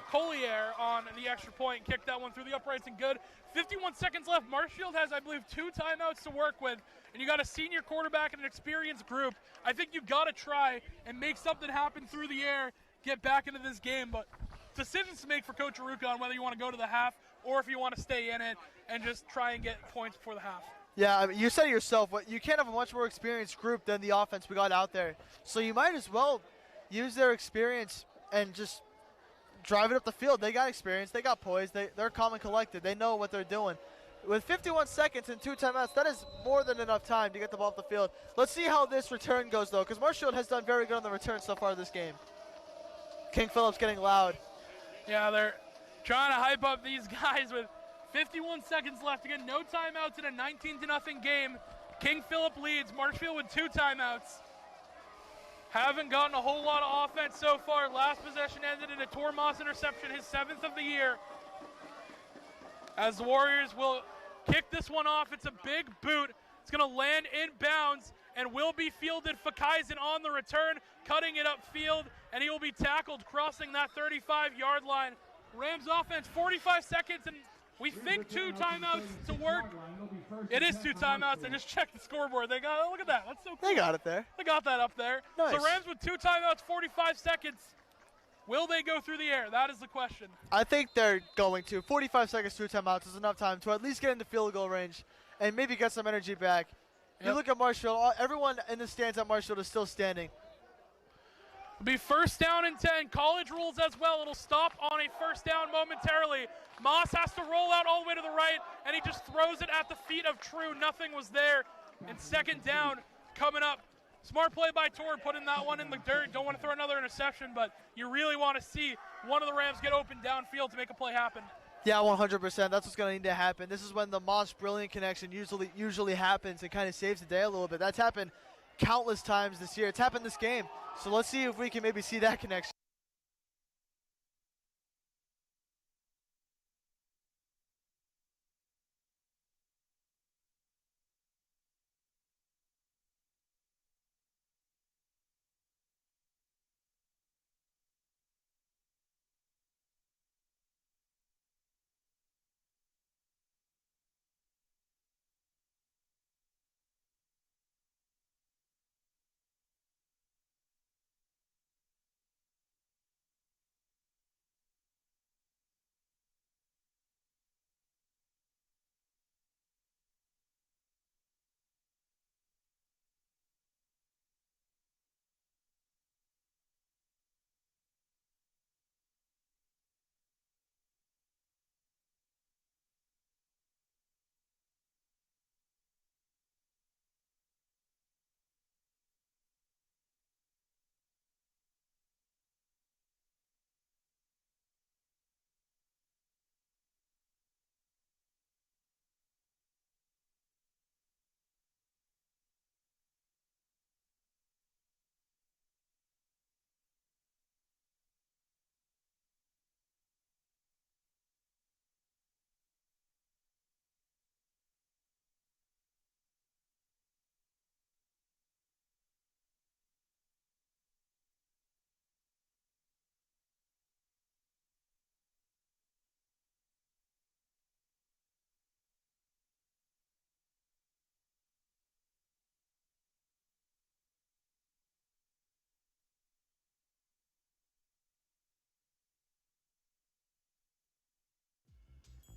on the extra point. Kicked that one through the uprights and good. 51 seconds left. Marshfield has, I believe, 2 timeouts to work with, and you got a senior quarterback and an experienced group. I think you got to try and make something happen through the air, get back into this game. But decisions to make for Coach Aruka on whether you want to go to the half or if you want to stay in it and just try and get points before the half. Yeah, I mean, you said it yourself. You can't have a much more experienced group than the offense we got out there. So you might as well use their experience and just driving up the field. They got experience. They got poise. They're calm and collected. They know what they're doing. With 51 seconds and 2 timeouts, that is more than enough time to get the ball off the field. Let's see how this return goes, though, because Marshfield has done very good on the return so far this game. King Phillip's getting loud. Yeah, they're trying to hype up these guys with 51 seconds left. Again, no timeouts in a 19-0 game. King Phillip leads. Marshfield with 2 timeouts. Haven't gotten a whole lot of offense so far. Last possession ended in a Tormas interception, his 7th of the year. As the Warriors will kick this one off, it's a big boot. It's going to land inbounds and will be fielded. Fakaisen on the return, cutting it upfield, and he will be tackled crossing that 35-yard line. Rams offense, 45 seconds, and we think 2 timeouts to work. It is 2 timeouts. I just checked the scoreboard. They got, look at that. That's so cool. They got it there. They got that up there. Nice. So Rams with 2 timeouts, 45 seconds. Will they go through the air? That is the question. I think they're going to. 45 seconds, 2 timeouts is enough time to at least get into field goal range and maybe get some energy back. Yep. You look at Marshfield, everyone in the stands at Marshfield is still standing. It'll be 1st down and 10. College rules as well. It'll stop on a 1st down momentarily. Moss has to roll out all the way to the right, and he just throws it at the feet of True. Nothing was there. And 2nd down coming up. Smart play by Tor, putting that one in the dirt. Don't want to throw another interception, but you really want to see one of the Rams get open downfield to make a play happen. Yeah, 100%. That's what's going to need to happen. This is when the Moss Brilliant connection usually happens and kind of saves the day a little bit. That's happened countless times this year. It's happened this game. So let's see if we can maybe see that connection.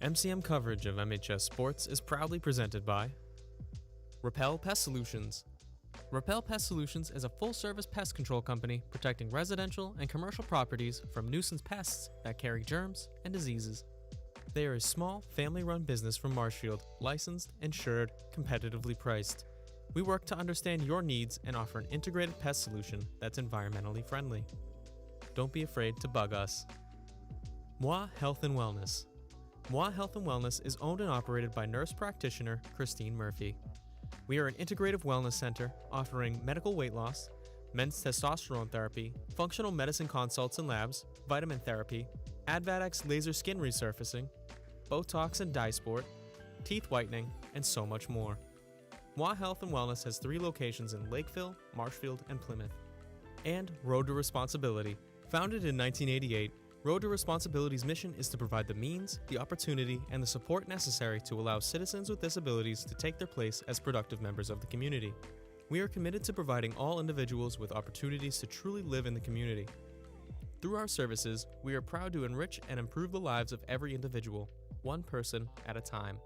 MCM coverage of MHS Sports is proudly presented by Repel Pest Solutions. Repel Pest Solutions is a full-service pest control company protecting residential and commercial properties from nuisance pests that carry germs and diseases. They are a small, family-run business from Marshfield, licensed, insured, competitively priced. We work to understand your needs and offer an integrated pest solution that's environmentally friendly. Don't be afraid to bug us. Moi Health and Wellness. Moi Health and Wellness is owned and operated by nurse practitioner Christine Murphy. We are an integrative wellness center offering medical weight loss, men's testosterone therapy, functional medicine consults and labs, vitamin therapy, Advadex laser skin resurfacing, Botox and dye sport, teeth whitening, and so much more. Moi Health and Wellness has 3 locations in Lakeville, Marshfield, and Plymouth. And Road to Responsibility. Founded in 1988, Road to Responsibility's mission is to provide the means, the opportunity, and the support necessary to allow citizens with disabilities to take their place as productive members of the community. We are committed to providing all individuals with opportunities to truly live in the community. Through our services, we are proud to enrich and improve the lives of every individual, one person at a time.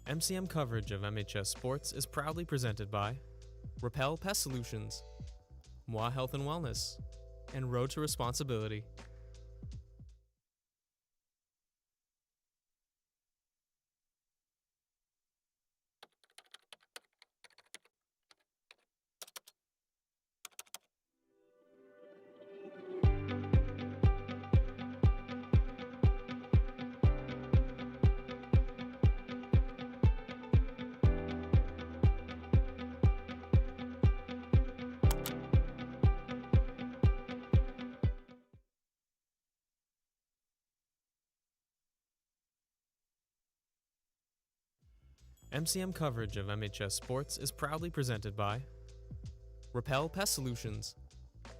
MCM coverage of MHS Sports is proudly presented by Repel Pest Solutions, Moi Health and Wellness, and Road to Responsibility. MCM coverage of MHS Sports is proudly presented by Repel Pest Solutions.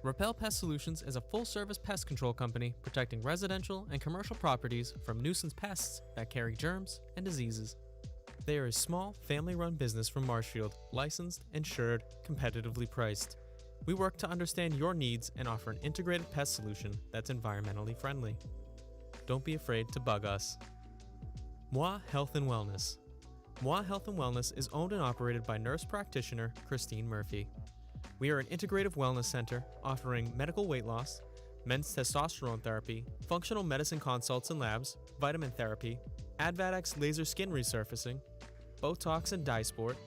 Repel Pest Solutions is a full-service pest control company protecting residential and commercial properties from nuisance pests that carry germs and diseases. They are a small, family-run business from Marshfield, licensed, insured, competitively priced. We work to understand your needs and offer an integrated pest solution that's environmentally friendly. Don't be afraid to bug us. Moi Health and Wellness. Moi Health and Wellness is owned and operated by nurse practitioner Christine Murphy. We are an integrative wellness center offering medical weight loss, men's testosterone therapy, functional medicine consults and labs, vitamin therapy, Advadex laser skin resurfacing, Botox and dye sport,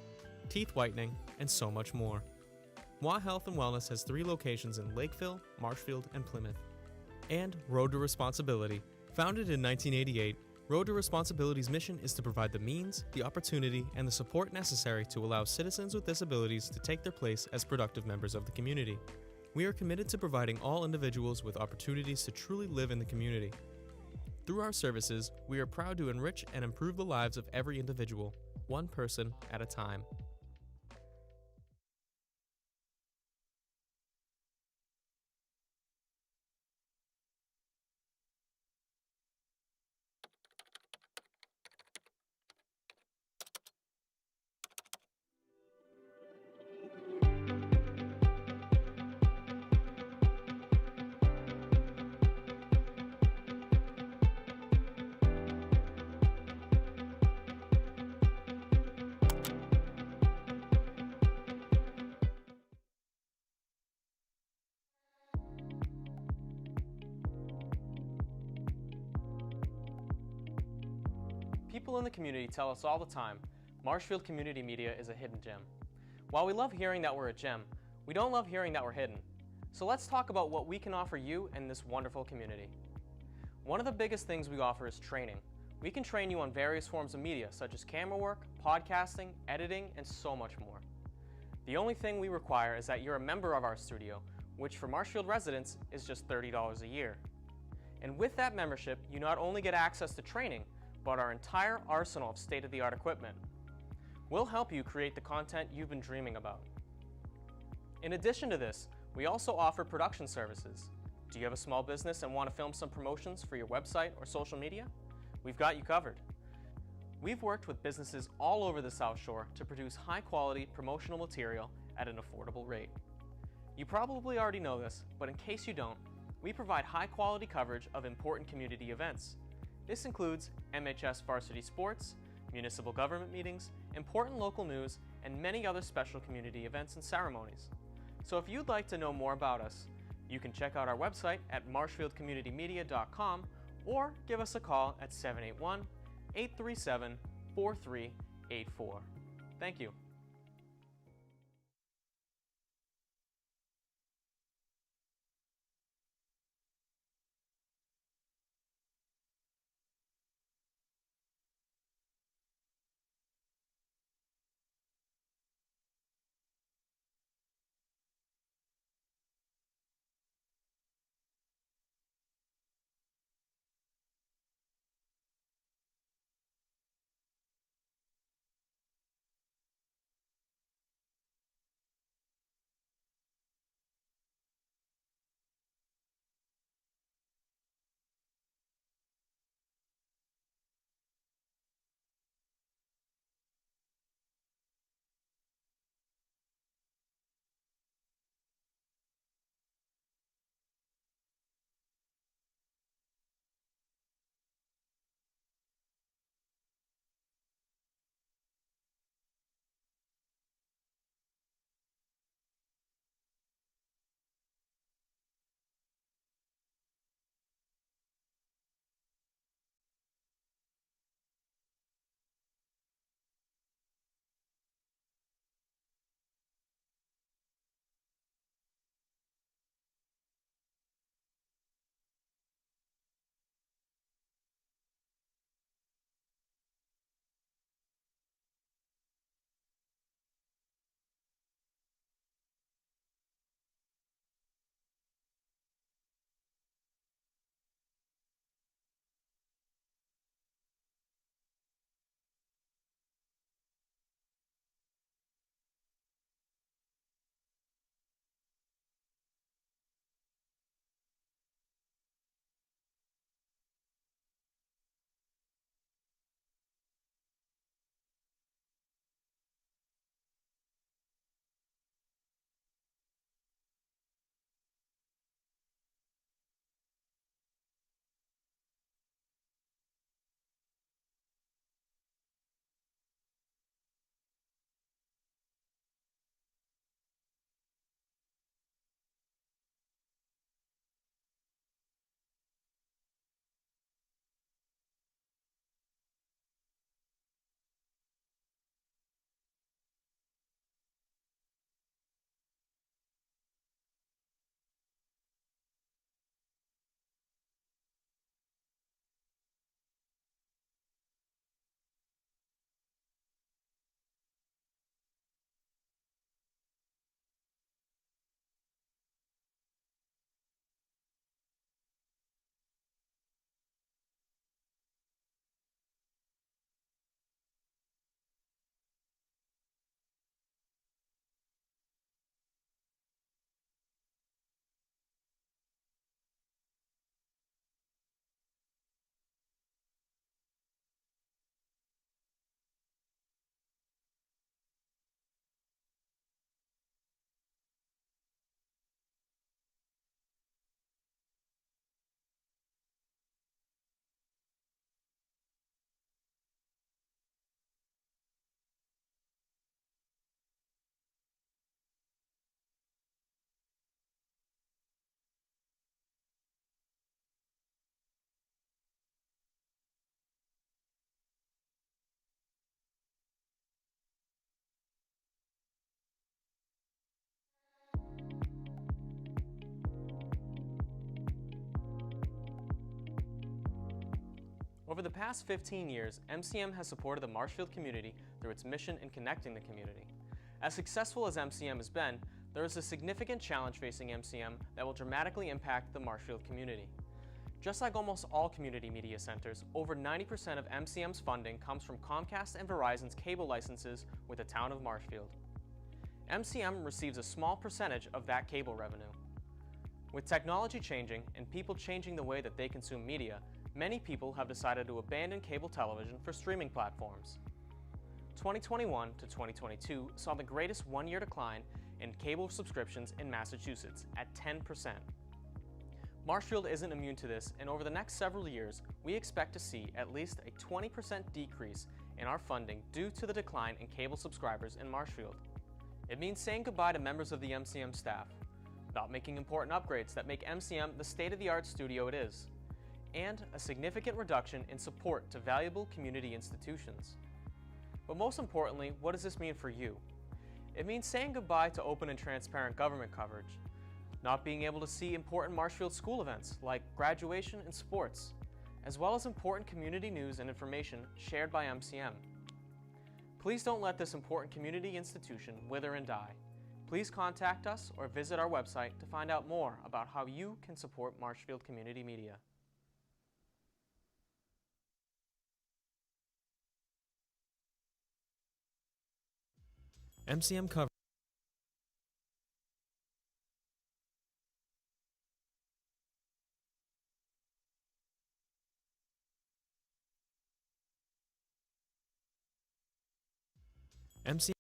teeth whitening, and so much more. Moi Health and Wellness has 3 locations in Lakeville, Marshfield, and Plymouth. And Road to Responsibility. Founded in 1988, Road to Responsibility's mission is to provide the means, the opportunity, and the support necessary to allow citizens with disabilities to take their place as productive members of the community. We are committed to providing all individuals with opportunities to truly live in the community. Through our services, we are proud to enrich and improve the lives of every individual, one person at a time. People in the community tell us all the time, Marshfield Community Media is a hidden gem. While we love hearing that we're a gem, we don't love hearing that we're hidden. So let's talk about what we can offer you and this wonderful community. One of the biggest things we offer is training. We can train you on various forms of media such as camerawork, podcasting, editing, and so much more. The only thing we require is that you're a member of our studio, which for Marshfield residents is just $30 a year. And with that membership, you not only get access to training, but our entire arsenal of state-of-the-art equipment. We'll help you create the content you've been dreaming about. In addition to this, we also offer production services. Do you have a small business and want to film some promotions for your website or social media? We've got you covered. We've worked with businesses all over the South Shore to produce high-quality promotional material at an affordable rate. You probably already know this, but in case you don't, we provide high-quality coverage of important community events. This includes MHS Varsity Sports, municipal government meetings, important local news, and many other special community events and ceremonies. So if you'd like to know more about us, you can check out our website at marshfieldcommunitymedia.com or give us a call at 781-837-4384. Thank you. Over the past 15 years, MCM has supported the Marshfield community through its mission in connecting the community. As successful as MCM has been, there is a significant challenge facing MCM that will dramatically impact the Marshfield community. Just like almost all community media centers, over 90% of MCM's funding comes from Comcast and Verizon's cable licenses with the town of Marshfield. MCM receives a small percentage of that cable revenue. With technology changing and people changing the way that they consume media, many people have decided to abandon cable television for streaming platforms. 2021 to 2022 saw the greatest one-year decline in cable subscriptions in Massachusetts at 10%. Marshfield isn't immune to this, and over the next several years, we expect to see at least a 20% decrease in our funding due to the decline in cable subscribers in Marshfield. It means saying goodbye to members of the MCM staff, not making important upgrades that make MCM the state-of-the-art studio it is, and a significant reduction in support to valuable community institutions. But most importantly, what does this mean for you? It means saying goodbye to open and transparent government coverage, not being able to see important Marshfield school events like graduation and sports, as well as important community news and information shared by MCM. Please don't let this important community institution wither and die. Please contact us or visit our website to find out more about how you can support Marshfield Community Media. MCM coverage. MCM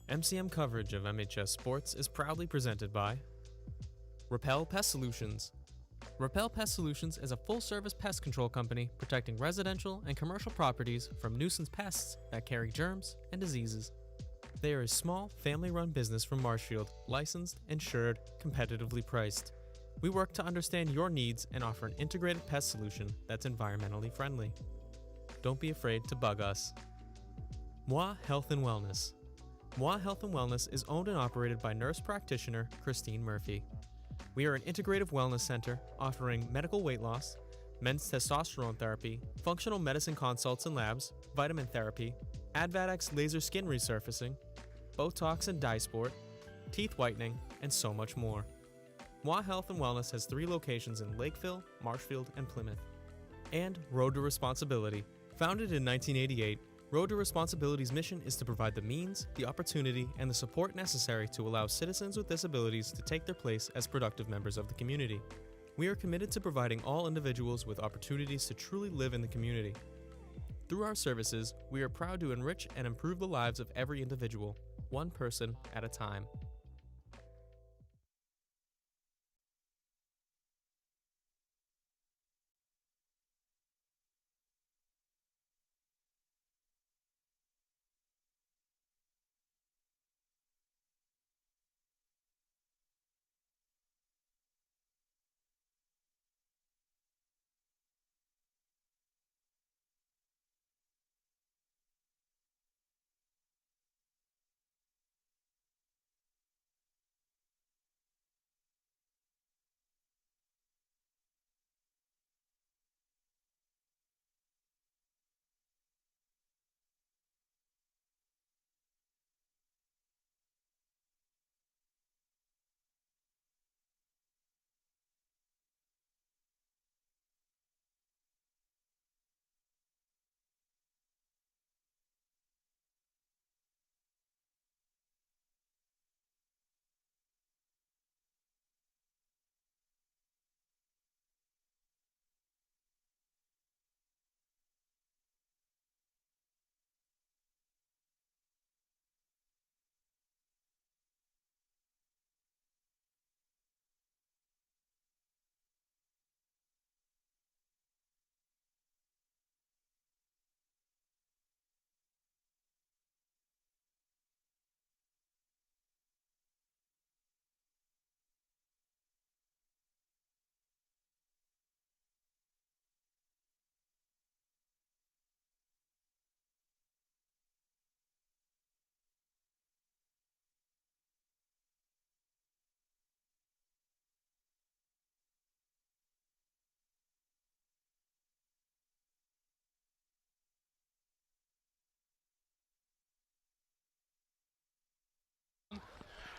MCM coverage of MHS Sports is proudly presented by Repel Pest Solutions. Repel Pest Solutions is a full-service pest control company protecting residential and commercial properties from nuisance pests that carry germs and diseases. They are a small, family-run business from Marshfield, licensed, insured, competitively priced. We work to understand your needs and offer an integrated pest solution that's environmentally friendly. Don't be afraid to bug us. Moi Health and Wellness. Moi Health and Wellness is owned and operated by nurse practitioner Christine Murphy. We are an integrative wellness center offering medical weight loss, men's testosterone therapy, functional medicine consults and labs, vitamin therapy, Advadex laser skin resurfacing, Botox and dye sport, teeth whitening, and so much more. Moi Health and Wellness has 3 locations in Lakeville, Marshfield, and Plymouth. And Road to Responsibility. Founded in 1988, Road to Responsibility's mission is to provide the means, the opportunity, and the support necessary to allow citizens with disabilities to take their place as productive members of the community. We are committed to providing all individuals with opportunities to truly live in the community. Through our services, we are proud to enrich and improve the lives of every individual, one person at a time.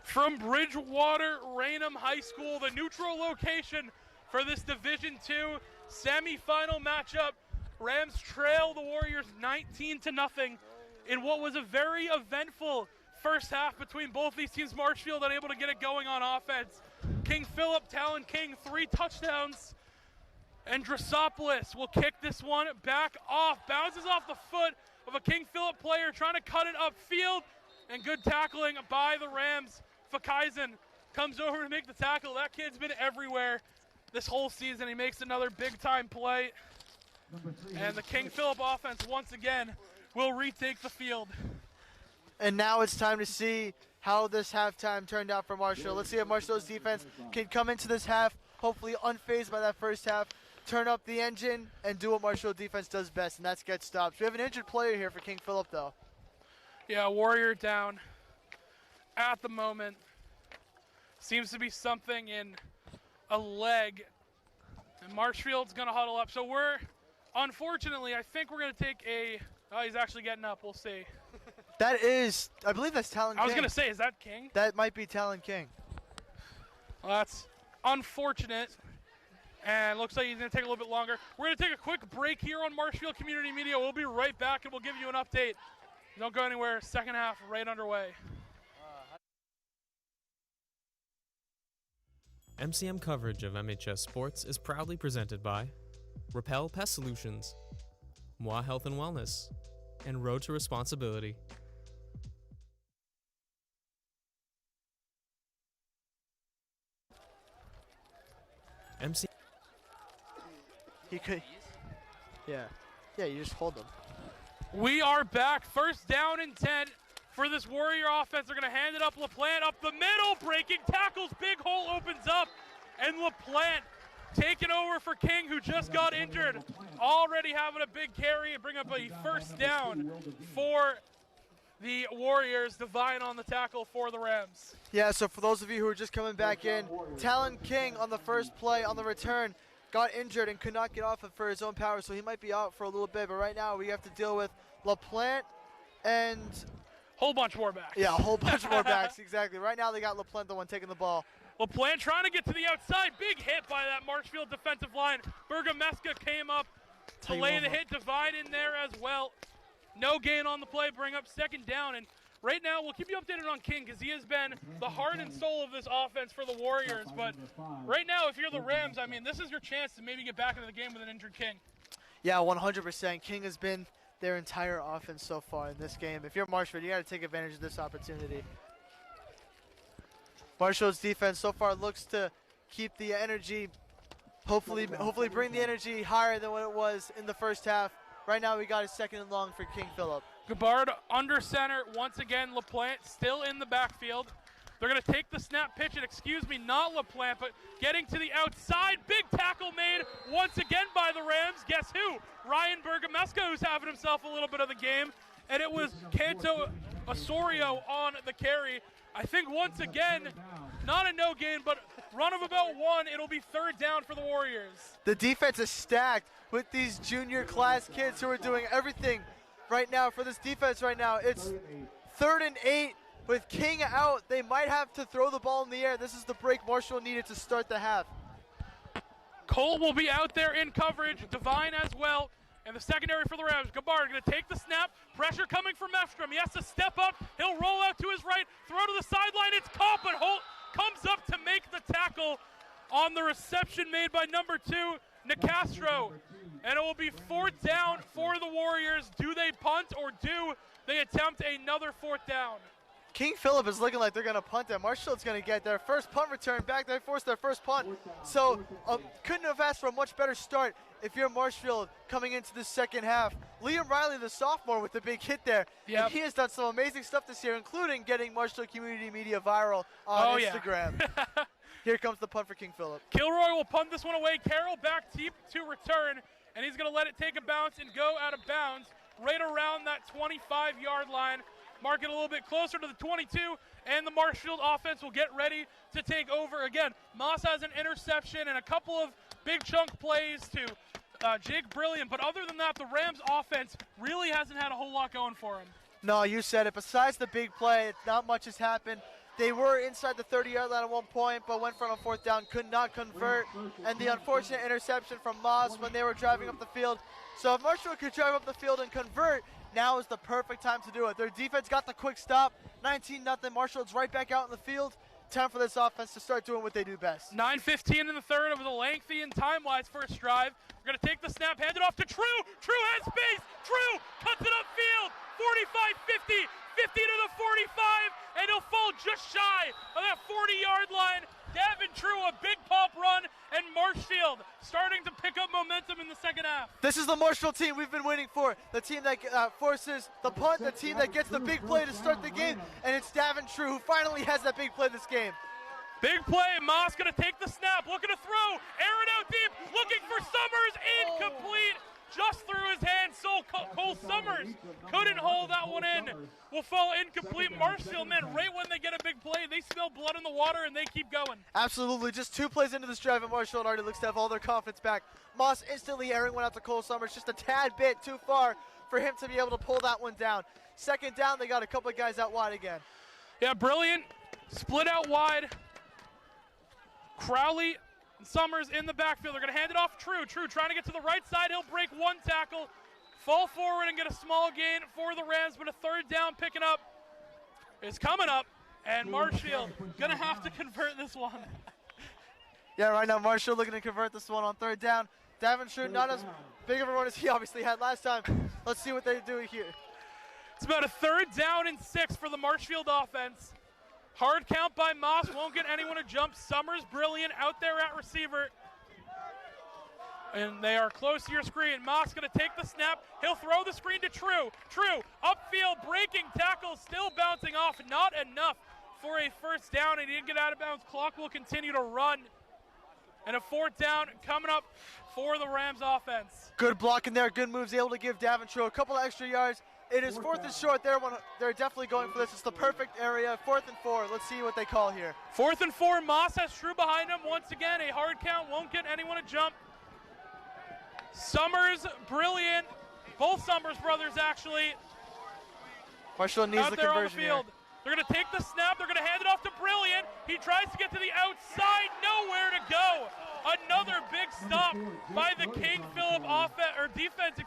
From Bridgewater Raynham High School, the neutral location for this Division II semifinal matchup. Rams trail the Warriors 19-0 in what was a very eventful first half between both these teams. Marshfield unable to get it going on offense. King Phillip, Talon King, 3 touchdowns. And Drossopoulos will kick this one back off. Bounces off the foot of a King Phillip player trying to cut it upfield. And good tackling by the Rams. Fakaisen comes over to make the tackle. That kid's been everywhere this whole season. He makes another big-time play. And the King Phillip offense, once again, will retake the field. And now it's time to see how this halftime turned out for Marshall. Let's see if Marshall's defense can come into this half, hopefully unfazed by that first half, turn up the engine, and do what Marshall defense does best, and that's get stops. We have an injured player here for King Phillip, though. Yeah, Warrior down at the moment. Seems to be something in a leg. And Marshfield's going to huddle up. So unfortunately, I think we're going to take oh, he's actually getting up. We'll see. That is, I believe that's Talon King. I was going to say, is that King? That might be Talon King. Well, that's unfortunate. And looks like he's going to take a little bit longer. We're going to take a quick break here on Marshfield Community Media. We'll be right back, and we'll give you an update. Don't go anywhere. Second half right underway. MCM coverage of MHS Sports is proudly presented by Repel Pest Solutions, Moi Health and Wellness, and Road to Responsibility. MC. He could. Yeah. Yeah, you just hold them. We are back. First down and 10 for this Warrior offense. They're going to hand it up. LaPlante up the middle. Breaking tackles. Big hole opens up. And LaPlante taking over for King, who just got injured. Already having a big carry and bring up a first down for the Warriors. Divine on the tackle for the Rams. Yeah, so for those of you who are just coming back in, Talon King on the first play on the return got injured and could not get off it for his own power, so he might be out for a little bit. But right now we have to deal with LaPlante and whole bunch more backs. yeah, a whole bunch more backs, exactly. Right now they got LaPlante, the one taking the ball. LaPlante trying to get to the outside. Big hit by that Marshfield defensive line. Bergameska came up to lay the hit. Divine in there as well. No gain on the play. Bring up second down. And right now we'll keep you updated on King because he has been the heart and soul of this offense for the Warriors. But right now, if you're the Rams, I mean, this is your chance to maybe get back into the game with an injured King. Yeah, 100%. King has been their entire offense so far in this game. If you're Marshfield, you got to take advantage of this opportunity. Marshfield's defense so far looks to keep the energy, hopefully bring the energy higher than what it was in the first half. Right now we got a second and long for King Phillip. Gabbard under center once again. LaPlante still in the backfield. They're going to take the snap, pitch it, excuse me, not LaPlante, but getting to the outside. Big tackle made once again by the Rams. Guess who? Ryan Bergameska, who's having himself a little bit of the game. And it was Canto Osorio on the carry. I think once again, not a no gain, but run of about one. It'll be third down for the Warriors. The defense is stacked with these junior class kids who are doing everything right now for this defense right now. It's 3rd and 8 with King out. They might have to throw the ball in the air. This is the break Marshall needed to start the half. Cole will be out there in coverage. Divine as well. And the secondary for the Rams. Gabbard going to take the snap. Pressure coming from Mefstrom. He has to step up. He'll roll out to his right. Throw to the sideline. It's caught, but Holt comes up to make the tackle on the reception made by number 2, Nicastro. And it will be 4th down for the Warriors. Do they punt or do they attempt another 4th down? King Phillip is looking like they're going to punt it. Marshall's going to get their first punt return back. They forced their first punt. So couldn't have asked for a much better start if you're Marshfield coming into the second half. Liam Riley, the sophomore, with the big hit there. Yep. And he has done some amazing stuff this year, including getting Marshall Community Media viral on Instagram. Yeah. Here comes the punt for King Phillip. Kilroy will punt this one away. Carroll back deep to return, and he's going to let it take a bounce and go out of bounds right around that 25-yard line. Mark it a little bit closer to the 22, and the Marshfield offense will get ready to take over again. Moss has an interception and a couple of big chunk plays to Jake Brilliant, but other than that, the Rams offense really hasn't had a whole lot going for him. No, you said it. Besides the big play, not much has happened. They were inside the 30-yard line at one point, but went for it on 4th down, could not convert, and the unfortunate interception from Moss when they were driving up the field. So if Marshall could drive up the field and convert, now is the perfect time to do it. Their defense got the quick stop, 19-0. Marshall's right back out in the field. Time for this offense to start doing what they do best. 9:15 in the third. It was a lengthy and time-wise first drive. We're going to take the snap, hand it off to True. True has space. True cuts it upfield. 45, 50, 50 to the 45, and he'll fall just shy of that 40-yard line. Davin True, a big pop run, and Marshfield starting to pick up momentum in the second half. This is the Marshall team we've been waiting for. The team that forces the punt, the team that gets the big play to start the game, and it's Davin True who finally has that big play this game. Big play, Moss going to take the snap, looking to throw, air it out deep, looking for Summers, incomplete, just through his hands. So Cole Summers couldn't hold that one in. Will fall incomplete. Marshfield, man, right when they get a big play, they smell blood in the water and they keep going. Absolutely, just 2 plays into this drive, and Marshall already looks to have all their confidence back. Moss instantly airing one out to Cole Summers, just a tad bit too far for him to be able to pull that one down. Second down, they got a couple of guys out wide again. Yeah, Brilliant, split out wide. Crowley and Summers in the backfield. They're going to hand it off True. True trying to get to the right side. He'll break one tackle, fall forward and get a small gain for the Rams, but a 3rd down picking up is coming up, and Marshfield going to have to convert this one. Yeah, right now Marshall looking to convert this one on 3rd down. Davin not as big of a run as he obviously had last time. Let's see what they do here. It's about a 3rd down and 6 for the Marshfield offense. Hard count by Moss, won't get anyone to jump. Summers, Brilliant out there at receiver. And they are close to your screen. Moss going to take the snap. He'll throw the screen to True. True, upfield, breaking tackle, still bouncing off. Not enough for a first down. He didn't get out of bounds. Clock will continue to run. And a fourth down coming up for the Rams offense. Good block in there, good moves, able to give Daventry a couple of extra yards. It is 4th and short there. They're definitely going for this. It's the perfect area. 4th and 4. Let's see what they call here. 4th and 4. Moss has True behind him. Once again, a hard count. Won't get anyone to jump. Summers, brilliant. Both Summers brothers, actually. Marshall needs the conversion on the field. Here. They're going to take the snap. They're going to hand it off to Brilliant. He tries to get to the outside. Nowhere to go. Another big stop by the King Phillip defense,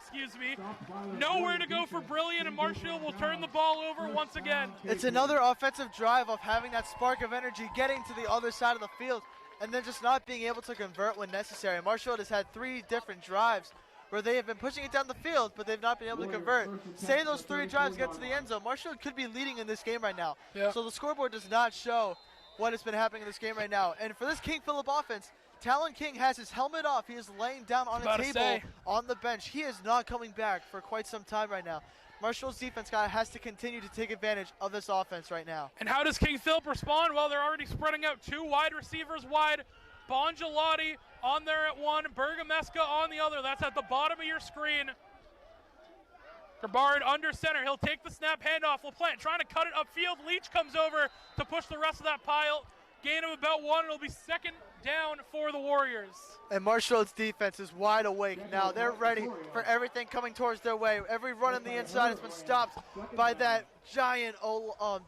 Nowhere to go for Brilliant, and Marshall will turn the ball over once again. It's another offensive drive of having that spark of energy, getting to the other side of the field, and then just not being able to convert when necessary. Marshall has had 3 different drives where they have been pushing it down the field, but they've not been able to convert. Say those 3 drives get to the end zone, Marshall could be leading in this game right now. Yeah. So the scoreboard does not show what has been happening in this game right now. And for this King Phillip offense, Talon King has his helmet off. He is laying down on a table on the bench. He is not coming back for quite some time right now. Marshall's defense guy has to continue to take advantage of this offense right now. And how does King Phillip respond? Well, they're already spreading out 2 wide receivers wide. Bongelati on there at 1, Bergameska on the other. That's at the bottom of your screen. Gerbard under center. He'll take the snap, handoff. LaPlante trying to cut it upfield. Leach comes over to push the rest of that pile. Gain of about 1. It'll be 2nd down for the Warriors. And Marshall's defense is wide awake now. They're ready for everything coming towards their way. Every run on the inside has been stopped by that giant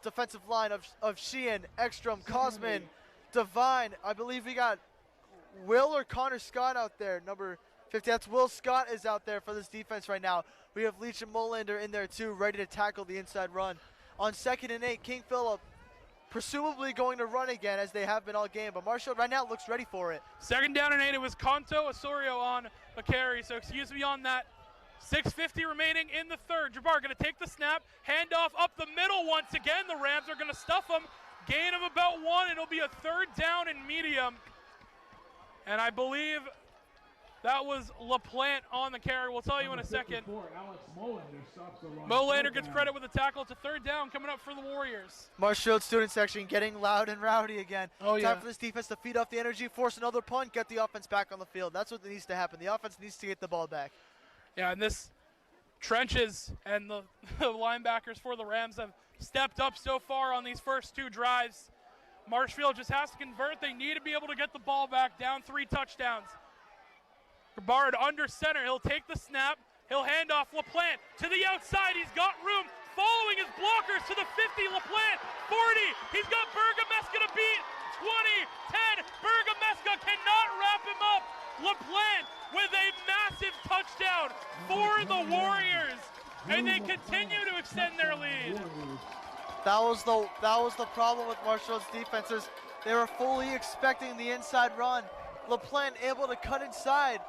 defensive line of Sheehan, Ekstrom, Cosman, Devine. I believe we got Will or Connor Scott out there, number 50. That's Will Scott is out there for this defense right now. We have Leach and Molander in there too, ready to tackle the inside run. On 2nd and 8, King Phillip presumably going to run again as they have been all game, but Marshall right now looks ready for it. 2nd down and 8, it was Conto Osorio on the carry, so excuse me on that. 6:50 remaining in the 3rd. Jabbar going to take the snap, handoff up the middle once again. The Rams are going to stuff him. Gain of about 1. It'll be a 3rd down and medium. And I believe that was LaPlante on the carry. We'll tell you in a second. Molander gets credit with the tackle. It's a 3rd down coming up for the Warriors. Marshall student section getting loud and rowdy again. Oh, yeah. Time for this defense to feed off the energy, force another punt, get the offense back on the field. That's what needs to happen. The offense needs to get the ball back. Yeah, and this trenches and the linebackers for the Rams have stepped up so far on these first 2 drives. Marshfield just has to convert. They need to be able to get the ball back, down 3 touchdowns. Gerbard under center. He'll take the snap. He'll hand off LaPlante to the outside. He's got room. Following his blockers to the 50. LaPlante, 40. He's got Bergameska to beat. 20, 10. Bergameska cannot wrap him up. LaPlante with a massive touchdown for the Warriors. And they continue to extend their lead. That was the problem with Marshall's defenses. They were fully expecting the inside run. LaPlante able to cut inside.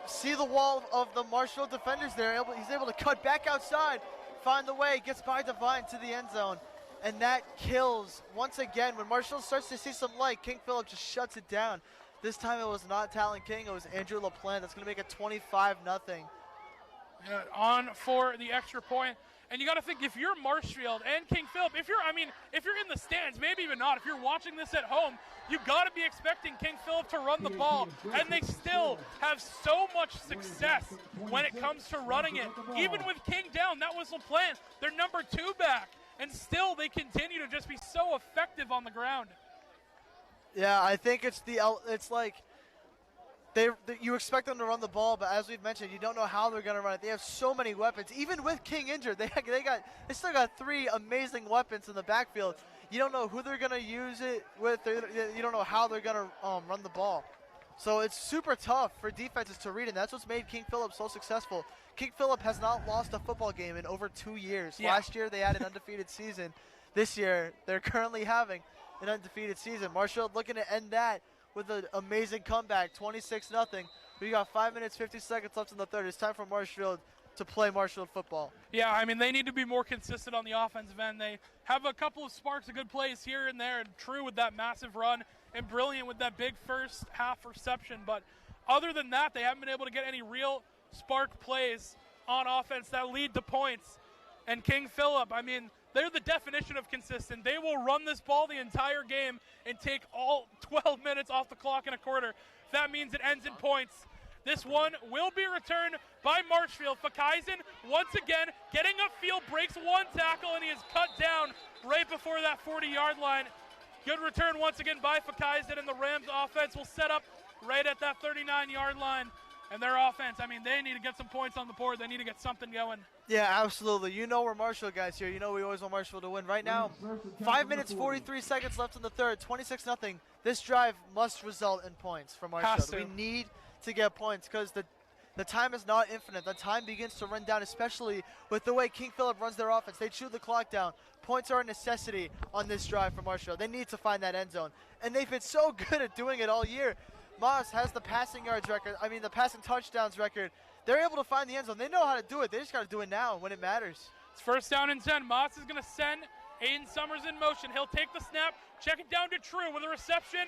See the wall of the Marshall defenders there. He's able to cut back outside, find the way, gets by Devine to the end zone. And that kills. Once again, when Marshall starts to see some light, King Phillip just shuts it down. This time it was not Talon King, it was Andrew LaPlante. That's going to make it 25-0. Yeah, on for the extra point. And you got to think, if you're Marshfield and King Phillip, if you're in the stands, maybe even not, if you're watching this at home, you got to be expecting King Phillip to run the ball. And they still have so much success when it comes to running it. Even with King down, that was LaPlante, their number 2 back. And still they continue to just be so effective on the ground. Yeah, I think it's like you expect them to run the ball, but as we've mentioned, you don't know how they're going to run it. They have so many weapons. Even with King injured, they still got 3 amazing weapons in the backfield. You don't know who they're going to use it with. You don't know how they're going to run the ball. So it's super tough for defenses to read, and that's what's made King Phillip so successful. King Phillip has not lost a football game in over 2 years. Yeah. Last year they had an undefeated season. This year they're currently having an undefeated season. Marshall looking to end that with an amazing comeback, 26-0. We got 5 minutes, 50 seconds left in the 3rd. It's time for Marshfield to play Marshfield football. Yeah, I mean, they need to be more consistent on the offensive end. They have a couple of sparks of good plays here and there, and True with that massive run and Brilliant with that big first half reception. But other than that, they haven't been able to get any real spark plays on offense that lead to points. And King Phillip, I mean, they're the definition of consistent. They will run this ball the entire game and take all 12 minutes off the clock in a quarter. If that means it ends in points. This one will be returned by Marshfield. Fakaisen, once again, getting upfield, breaks one tackle, and he is cut down right before that 40-yard line. Good return once again by Fakaisen, and the Rams offense will set up right at that 39-yard line. And their offense, I mean, they need to get some points on the board. They need to get something going. Yeah, absolutely. You know we're Marshall guys here. You know we always want Marshall to win. Right now, 5 minutes, 43 seconds left in the third, 26-0. This drive must result in points for Marshall. We need to get points because the time is not infinite. The time begins to run down, especially with the way King Phillip runs their offense. They chew the clock down. Points are a necessity on this drive for Marshall. They need to find that end zone. And they've been so good at doing it all year. Moss has the passing yards record, the passing touchdowns record. They're able to find the end zone. They know how to do it. They just got to do it now when it matters. It's first down and 10. Moss is going to send Aiden Summers in motion. He'll take the snap, check it down to True with a reception.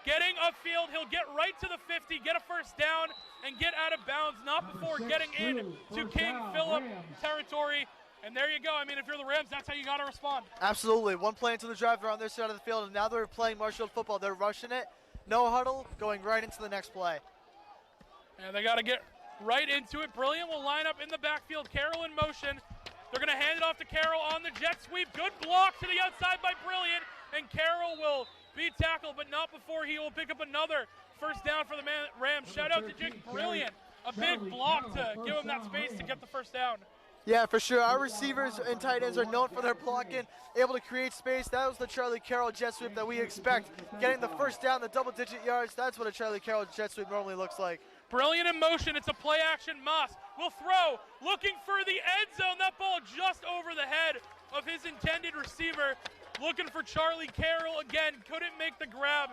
Getting upfield, he'll get right to the 50, get a first down, and get out of bounds, not before getting in to King Phillip territory. And there you go. I mean, if you're the Rams, that's how you got to respond. Absolutely. One play into the drive, they're on their side of the field, and now they're playing Marshall football. They're rushing it. No huddle, going right into the next play. And they got to get right into it. Brilliant will line up in the backfield. Carroll in motion. They're going to hand it off to Carroll on the jet sweep. Good block to the outside by Brilliant. And Carroll will be tackled, but not before he will pick up another first down for the Rams. Shout out to Jake Brilliant. A big block to give him that space to get the first down. Yeah, for sure. Our receivers and tight ends are known for their blocking, able to create space. That was the Charlie Carroll jet sweep that we expect. Getting the first down, the double-digit yards, that's what a Charlie Carroll jet sweep normally looks like. Brilliant in motion. It's a play-action. Moss will throw, looking for the end zone. That ball just over the head of his intended receiver. Looking for Charlie Carroll again. Couldn't make the grab,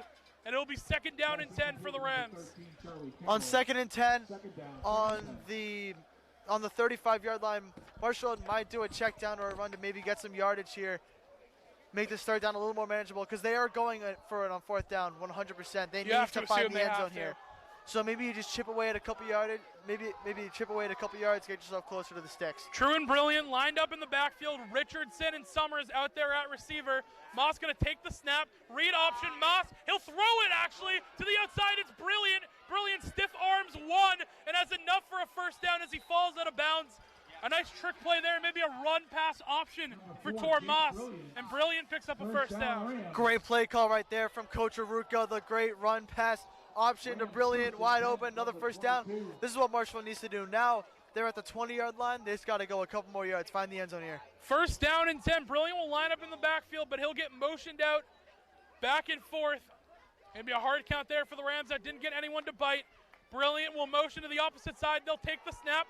and it'll be second down and 10 for the Rams. On second and 10, on the 35-yard line, Marshall might do a check down or a run to maybe get some yardage here. Make this third down a little more manageable because they are going for it on fourth down 100%. They need to find the end zone here. So maybe you just chip away at a couple yardage, maybe chip away at a couple yards, get yourself closer to the sticks. True and Brilliant lined up in the backfield. Richardson and Summers out there at receiver. Moss going to take the snap, read option. Moss, he'll throw it actually to the outside. It's Brilliant. Brilliant stiff arms one and has enough for a first down as he falls out of bounds. A nice trick play there, maybe a run pass option for Tor Moss, and Brilliant picks up a first down. Great play call right there from Coach Aruka, the great run pass option to Brilliant, wide open, another first down. This is what Marshall needs to do. Now they're at the 20-yard line. They just got to go a couple more yards, find the end zone here. First down and 10. Brilliant will line up in the backfield, but he'll get motioned out back and forth. Maybe a hard count there for the Rams that didn't get anyone to bite. Brilliant will motion to the opposite side. They'll take the snap,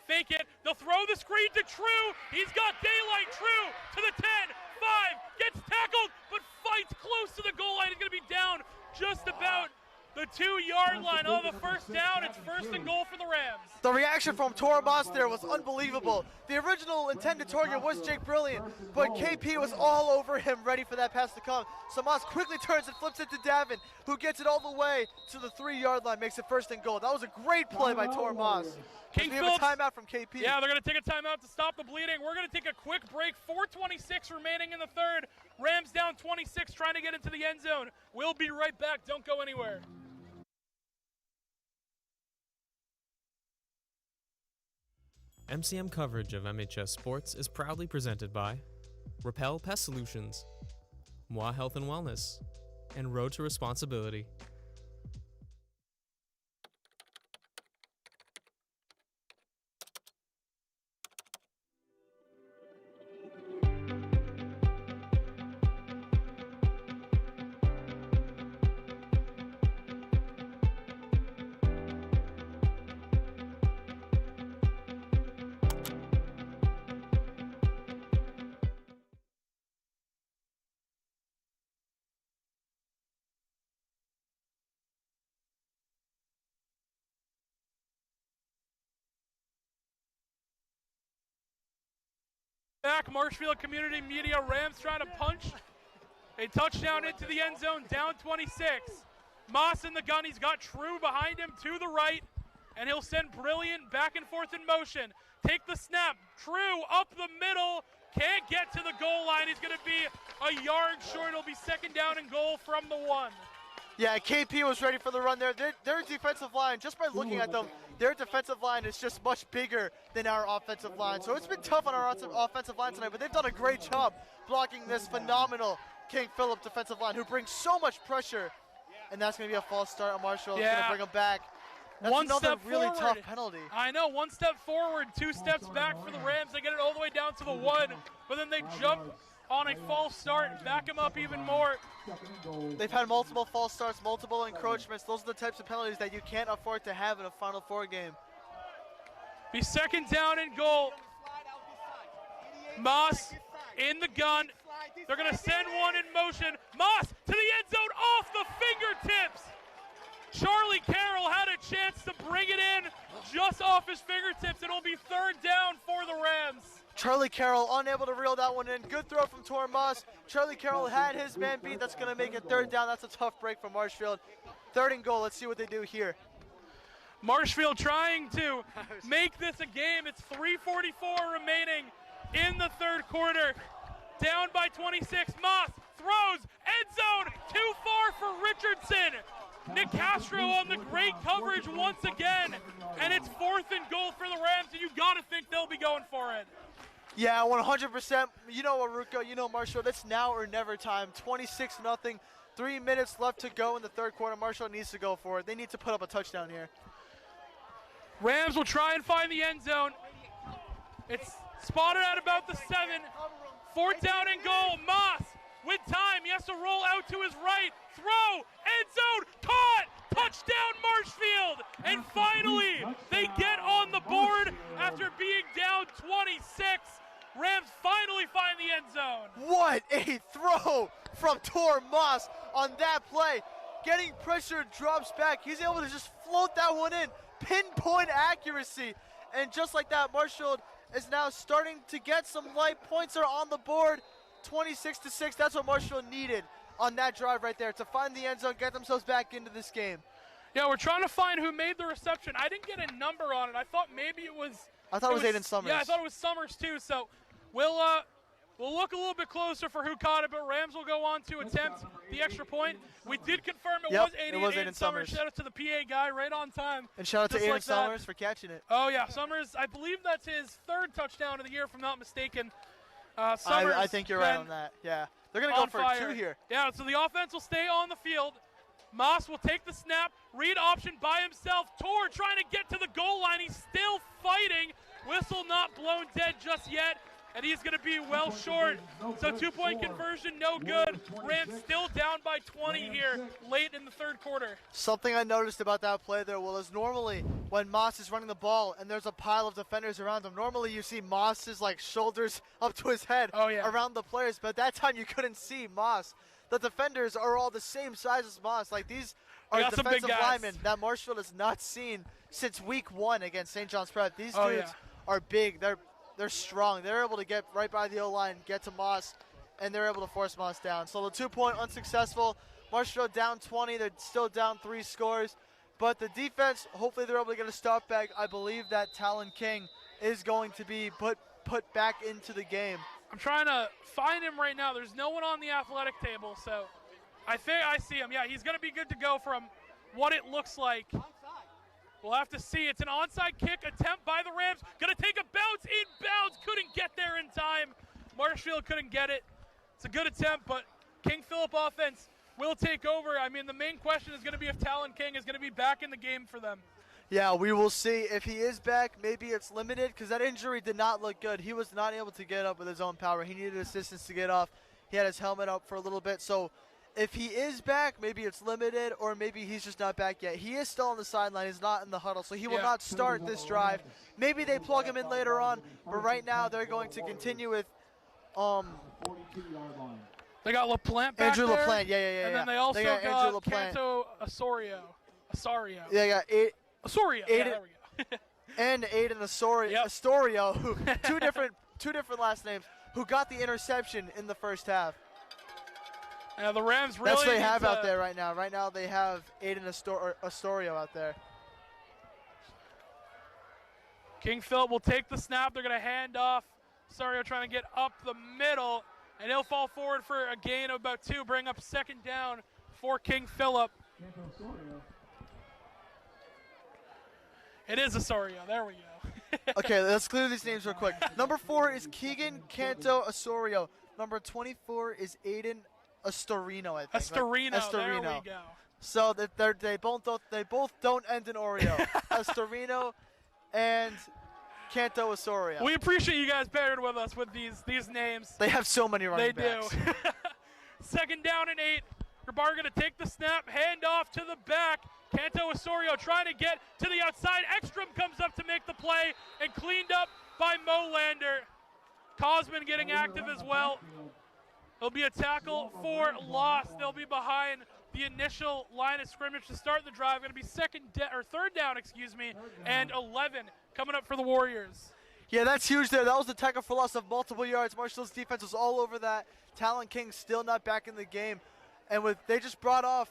fake it. They'll throw the screen to True. He's got daylight. True to the 10, 5, gets tackled, but fights close to the goal line. He's going to be down just about the 2-yard line. On the first down, it's first and goal for the Rams. The reaction from Tor Moss there was unbelievable. The original intended target was Jake Brilliant, but KP was all over him, ready for that pass to come. So Moss quickly turns and flips it to Davin, who gets it all the way to the 3-yard line, makes it first and goal. That was a great play by Tor Moss. King we have a timeout from KP. Yeah, they're going to take a timeout to stop the bleeding. We're going to take a quick break. 4:26 remaining in the third. Rams down 26, trying to get into the end zone. We'll be right back. Don't go anywhere. MCM coverage of MHS Sports is proudly presented by Repel Pest Solutions, Moi Health and Wellness, and Road to Responsibility. Back, Marshfield Community Media. Rams trying to punch A touchdown into the end zone, down 26. Moss in the gun. He's got True behind him to the right, and he'll send Brilliant back and forth in motion. Take the snap. True up the middle. Can't get to the goal line. He's going to be a yard short. It'll be second down and goal from the 1. Yeah, KP was ready for the run there. Their defensive line, just by looking at them, their defensive line is just much bigger than our offensive line. So it's been tough on our offensive line tonight, but they've done a great job blocking this phenomenal King Phillip defensive line who brings so much pressure. And that's going to be a false start on Marshall. It's going to bring him back. That's One another step really forward. tough penalty. I know, 1 step forward, 2 steps back for the Rams. They get it all the way down to the 1, but then they jump on a false start and back him up even more. They've had multiple false starts, multiple encroachments. Those are the types of penalties that you can't afford to have in a Final Four game. Be second down and goal. Moss in the gun. They're going to send one in motion. Moss to the end zone off the fingertips. Charlie Carroll had a chance to bring it in just off his fingertips. It'll be third down for the Rams. Charlie Carroll unable to reel that one in. Good throw from Tor Moss. Charlie Carroll had his man beat. That's going to make it third down. That's a tough break for Marshfield. Third and goal. Let's see what they do here. Marshfield trying to make this a game. It's 3:44 remaining in the third quarter. Down by 26. Moss throws. End zone. Too far for Richardson. Nick Castro on the great coverage once again. And it's fourth and goal for the Rams, and you got to think they'll be going for it. Yeah, 100%. You know, Aruka, you know, Marshall, it's now or never time. 26-0. 3 minutes left to go in the third quarter. Marshall needs to go for it. They need to put up a touchdown here. Rams will try and find the end zone. It's spotted at about the 7. Fourth down and goal. Moss with time. He has to roll out to his right. Throw. End zone. Caught. Touchdown Marshfield. And finally, they get on the board after being down 26. Rams finally find the end zone. What a throw from Tor Moss on that play. Getting pressure, drops back. He's able to just float that one in. Pinpoint accuracy. And just like that, Marshfield is now starting to get some light. Points are on the board. 26-6. That's what Marshfield needed on that drive right there to find the end zone, get themselves back into this game. Yeah, we're trying to find who made the reception. I didn't get a number on it. I thought maybe it was... I thought it was Aiden Summers. Yeah, I thought it was Summers too. So we'll look a little bit closer for who caught it, but Rams will go on to attempt the extra point. We did confirm it was Aiden Summers. Shout out to the PA guy right on time. And shout out to Aiden like Summers for catching it. Oh, yeah, Summers, I believe that's his third touchdown of the year, if I'm not mistaken. Summers, I think you're right on that, yeah. They're going to go for fire. 2 here. Yeah, so the offense will stay on the field. Moss will take the snap, read option by himself. Tor trying to get to the goal line. He's still fighting. Whistle not blown dead just yet, and he's going to be well short. So 2-point conversion, no good. Rams still down by 20 here late in the third quarter. Something I noticed about that play there, Will, is normally when Moss is running the ball and there's a pile of defenders around him, normally you see Moss's shoulders up to his head around the players, but that time you couldn't see Moss. The defenders are all the same size as Moss. These are defensive linemen that Marshfield has not seen since week 1 against St. John's Prep. These dudes are big. They're strong. They're able to get right by the O-line, get to Moss, and they're able to force Moss down. So the 2-point unsuccessful. Marshfield down 20. They're still down 3 scores. But the defense, hopefully they're able to get a stop back. I believe that Talon King is going to be put back into the game. I'm trying to find him right now. There's no one on the athletic table, so I think I see him. Yeah, he's going to be good to go from what it looks like. We'll have to see. It's an onside kick attempt by the Rams. Going to take a bounce, inbounds. Couldn't get there in time. Marshfield couldn't get it. It's a good attempt, but King Phillip offense will take over. I mean, the main question is going to be if Talon King is going to be back in the game for them. Yeah, we will see. If he is back, maybe it's limited because that injury did not look good. He was not able to get up with his own power. He needed assistance to get off. He had his helmet up for a little bit. So if he is back, maybe it's limited, or maybe he's just not back yet. He is still on the sideline. He's not in the huddle, so he will not start this drive. Maybe they plug him in later on, but right now they're going to continue with they got LaPlante back Andrew there. LaPlante, yeah. And then they also got Andrew LaPlante. Canto Osorio. Yeah, yeah. Osorio. Yeah, there we go. And Aiden Astorio, who two different last names, who got the interception in the first half. The Rams really That's what they have need out there right now. Right now they have Aiden Astorio out there. King Phillip will take the snap. They're going to hand off. Astorio trying to get up the middle, and he'll fall forward for a gain of about 2, bring up second down for King Phillip. It is Astorio. There we go. Okay, let's clear these names real quick. Number 4 is Keegan Canto Astorio. Number 24 is Aiden Astorino, I think. Astorino. There we go. So they both don't end in Oreo. Astorino and Canto Astorio. We appreciate you guys paired with us with these names. They have so many running backs. They do. Second down and 8. Grabar going to take the snap, hand off to the back. Canto Astorio trying to get to the outside. Ekstrom comes up to make the play and cleaned up by Mo Lander. Cosman getting active as well. It'll be a tackle for loss. They'll be behind the initial line of scrimmage to start the drive. Going to be third down, and 11 coming up for the Warriors. Yeah, that's huge there. That was the tackle for loss of multiple yards. Marshall's defense was all over that. Talon King still not back in the game. And they just brought off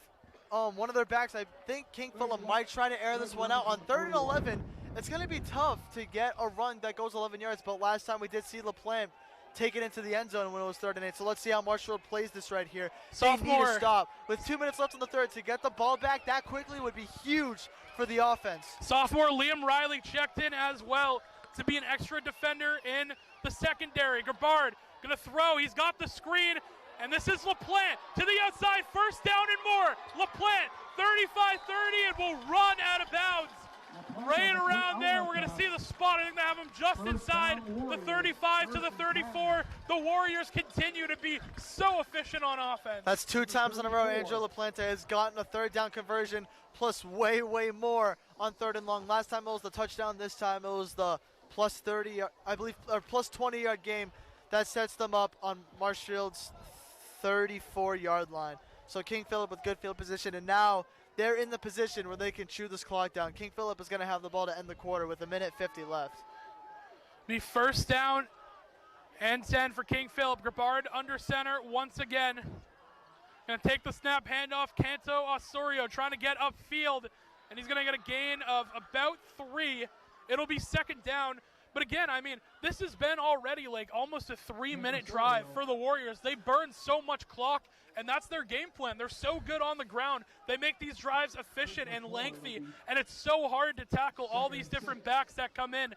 one of their backs. I think King Phillip might try to air this one out. On 3rd and 11, it's going to be tough to get a run that goes 11 yards. But last time we did see LaPlante take it into the end zone when it was 3rd and 8. So let's see how Marshall plays this right here. Sophomore. They need to stop. With 2 minutes left in the third, to get the ball back that quickly would be huge for the offense. Sophomore Liam Riley checked in as well to be an extra defender in the secondary. Gerbard going to throw. He's got the screen. And this is LaPlante to the outside. First down and more. LaPlante, 35-30, and will run out of bounds. Right around there, we're going to see the spot. I think they have him just inside the 35 to the 34. The Warriors continue to be so efficient on offense. That's 2 times in a row. Angelo LaPlante has gotten a 3rd down conversion, plus way more on 3rd and long. Last time it was the touchdown. This time it was the plus 30, I believe, or plus 20-yard game that sets them up on Marshfield's 34-yard line. So King Phillip with good field position, and now they're in the position where they can chew this clock down. King Phillip is going to have the ball to end the quarter with 1:50 left. Be first down and 10 for King Phillip. Gerbard under center once again. Going to take the snap, handoff. Canto Osorio trying to get upfield, and he's going to get a gain of about 3. It'll be second down. But again, I mean, this has been already like almost a 3-minute drive for the Warriors. They burn so much clock, and that's their game plan. They're so good on the ground. They make these drives efficient and lengthy, and it's so hard to tackle all these different backs that come in.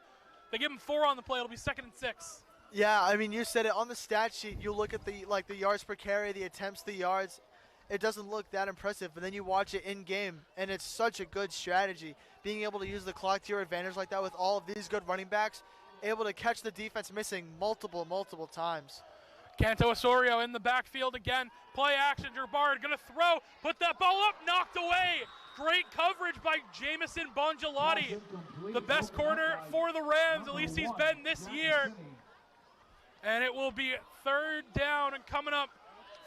They give them 4 on the play. It'll be 2nd and 6. Yeah, I mean, you said it on the stat sheet. You look at the yards per carry, the attempts, the yards. It doesn't look that impressive, but then you watch it in game, and it's such a good strategy. Being able to use the clock to your advantage like that with all of these good running backs, able to catch the defense missing multiple times. Canto Osorio in the backfield again. Play action. Gerbard going to throw. Put that ball up. Knocked away. Great coverage by Jamison Bongelati. The best corner for the Rams. At least he's been this year. And it will be 3rd down and coming up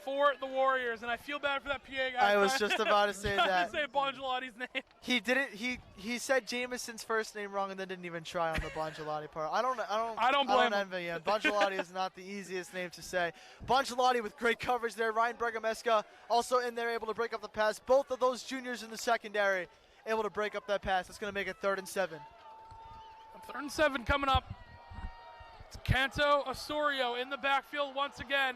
for the Warriors, and I feel bad for that PA guy. I was just about to say that. Say Bongelati's name. He didn't. He said Jamison's first name wrong and then didn't even try on the Bongelati part. I don't envy him. Bongelati is not the easiest name to say. Bongelati with great coverage there. Ryan Bergameska also in there, able to break up the pass. Both of those juniors in the secondary able to break up that pass. It's going to make it 3rd and 7. 3rd and 7 coming up. It's Canto Osorio in the backfield once again.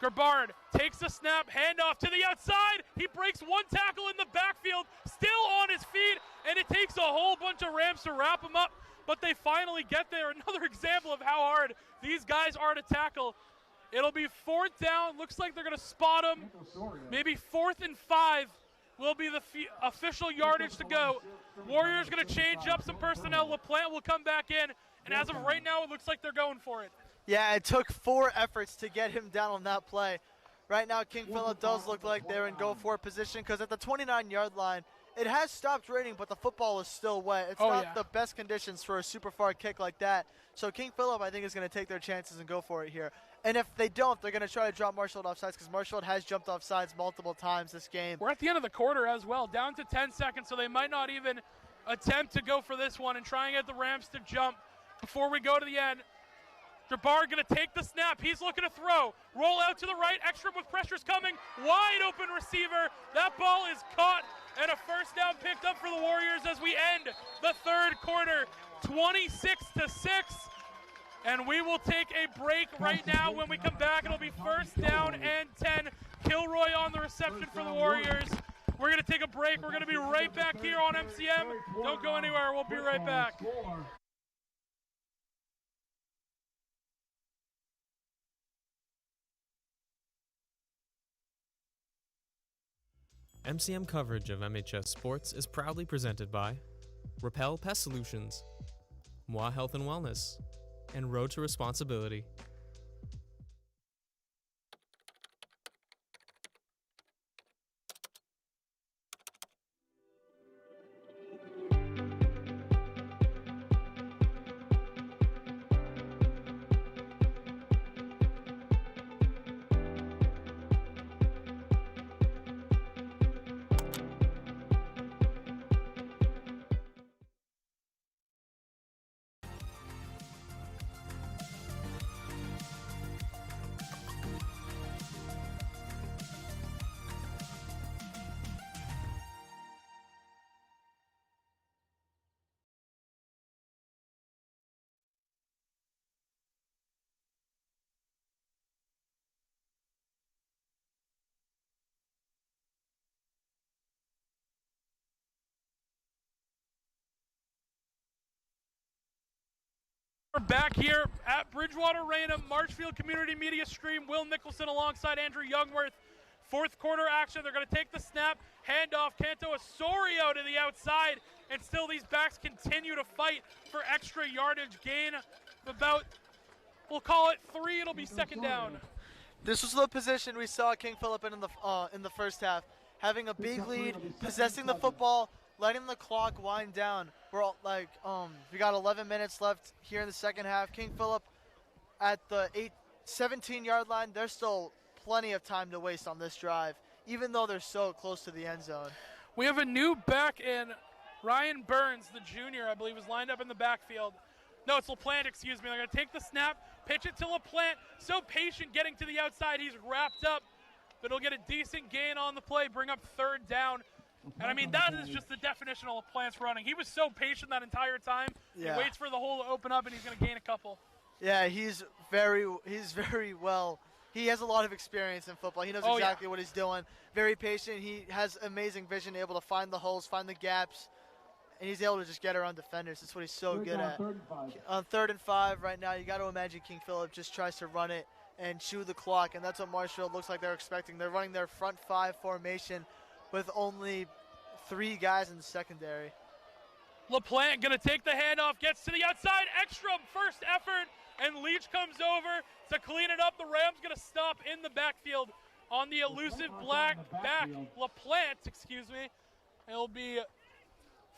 Gerbard takes the snap, handoff to the outside. He breaks 1 tackle in the backfield, still on his feet, and it takes a whole bunch of Rams to wrap him up, but they finally get there. Another example of how hard these guys are to tackle. It'll be 4th down. Looks like they're going to spot him. Maybe 4th and 5 will be the official yardage to go. Warriors going to change up some personnel. LaPlante will come back in, and as of right now, it looks like they're going for it. Yeah, it took 4 efforts to get him down on that play. Right now, King Phillip does look like they're in go-for position because at the 29-yard line, it has stopped raining, but the football is still wet. It's not the best conditions for a super far kick like that. So King Phillip, I think, is going to take their chances and go for it here. And if they don't, they're going to try to drop Marshall off sides because Marshall has jumped off sides multiple times this game. We're at the end of the quarter as well, down to 10 seconds, so they might not even attempt to go for this one and try and get the Rams to jump before we go to the end. Jabbar going to take the snap. He's looking to throw. Roll out to the right. Ekstrom with pressure's coming. Wide open receiver. That ball is caught, and a first down picked up for the Warriors as we end the third quarter, 26-6. And we will take a break right now. When we come back, it'll be first down and 10. Kilroy on the reception for the Warriors. We're going to take a break. We're going to be right back here on MCM. Don't go anywhere. We'll be right back. MCM coverage of MHS Sports is proudly presented by Repel Pest Solutions, Moi Health and Wellness, and Road to Responsibility. We're back here at Bridgewater Raynham, Marshfield Community Media Stream. Will Nicholson alongside Andrew Youngworth. Fourth quarter action. They're going to take the snap, handoff. Canto Osorio to the outside, and still these backs continue to fight for extra yardage gain. About, we'll call it 3. It'll be second down. This was the position we saw King Phillip in the first half, having a big lead, possessing the football, letting the clock wind down. We're all we got 11 minutes left here in the second half. King Phillip at the 17-yard line. There's still plenty of time to waste on this drive, even though they're so close to the end zone. We have a new back in. Ryan Burns, the junior, I believe, is lined up in the backfield. No, it's LaPlante, excuse me. They're going to take the snap, pitch it to LaPlante. So patient getting to the outside. He's wrapped up, but he'll get a decent gain on the play, bring up third down. And I mean, that is just the definition of LaPlante's running. He was so patient that entire time. Yeah. He waits for the hole to open up, and he's going to gain a couple. Yeah, he's very well. He has a lot of experience in football. He knows exactly what he's doing. Very patient. He has amazing vision, able to find the holes, find the gaps, and he's able to just get around defenders. That's what he's so good at. On 3rd and 5 right now, you got to imagine King Phillip just tries to run it and chew the clock, and that's what Marshfield looks like they're expecting. They're running their front 5 formation with only 3 guys in the secondary. LaPlante going to take the handoff, gets to the outside. Ekstrom, first effort, and Leach comes over to clean it up. The Rams going to stop in the backfield on the elusive back. LaPlante, excuse me. It'll be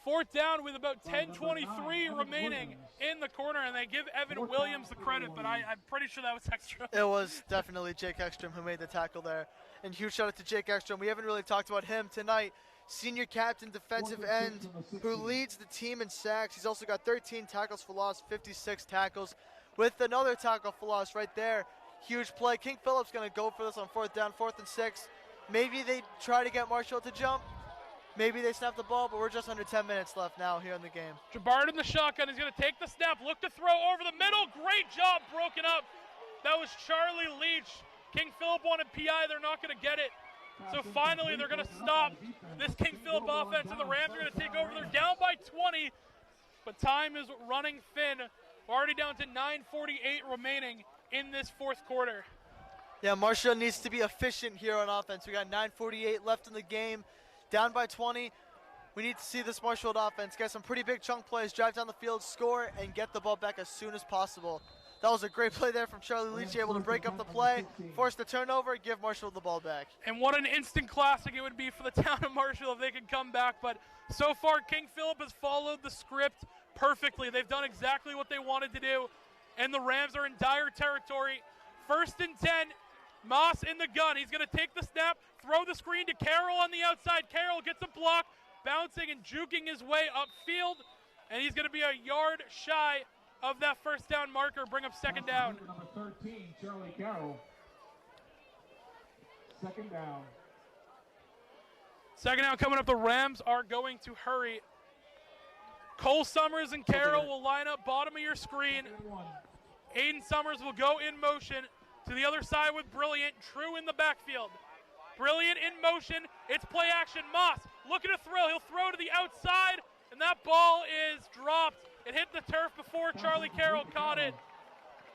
4th down with about 10:23 remaining in the corner, and they give Evan Williams the credit, but I'm pretty sure that was Ekstrom. It was definitely Jake Ekstrom who made the tackle there. And huge shout out to Jake Ekstrom. We haven't really talked about him tonight. Senior captain, defensive end, who leads the team in sacks. He's also got 13 tackles for loss, 56 tackles, with another tackle for loss right there. Huge play. King Phillip's going to go for this on 4th down, 4th and 6. Maybe they try to get Marshall to jump. Maybe they snap the ball, but we're just under 10 minutes left now here in the game. Jabard in the shotgun is going to take the snap, look to throw over the middle. Great job, broken up. That was Charlie Leach. King Phillip wanted PI, they're not going to get it. So finally they're going to stop this King Phillip offense, and the Rams are going to take over. They're down by 20, but time is running thin. We're already down to 9:48 remaining in this 4th quarter. Yeah, Marshall needs to be efficient here on offense. We got 9:48 left in the game, down by 20. We need to see this Marshall offense get some pretty big chunk plays, drive down the field, score, and get the ball back as soon as possible. That was a great play there from Charlie Leach, able to break up the play, force the turnover, give Marshall the ball back. And what an instant classic it would be for the town of Marshall if they could come back. But so far, King Phillip has followed the script perfectly. They've done exactly what they wanted to do, and the Rams are in dire territory. 1st and 10, Moss in the gun. He's going to take the snap, throw the screen to Carroll on the outside. Carroll gets a block, bouncing and juking his way upfield, and he's going to be a yard shy of that first down marker, bring up second down. Number 13, Charlie Carroll. Second down. Second down coming up. The Rams are going to hurry. Cole Summers and Carroll will line up bottom of your screen. Aiden Summers will go in motion to the other side with Brilliant. True in the backfield. Brilliant in motion. It's play action. Moss looking to throw. He'll throw to the outside, and that ball is dropped. It hit the turf before Charlie Carroll caught it.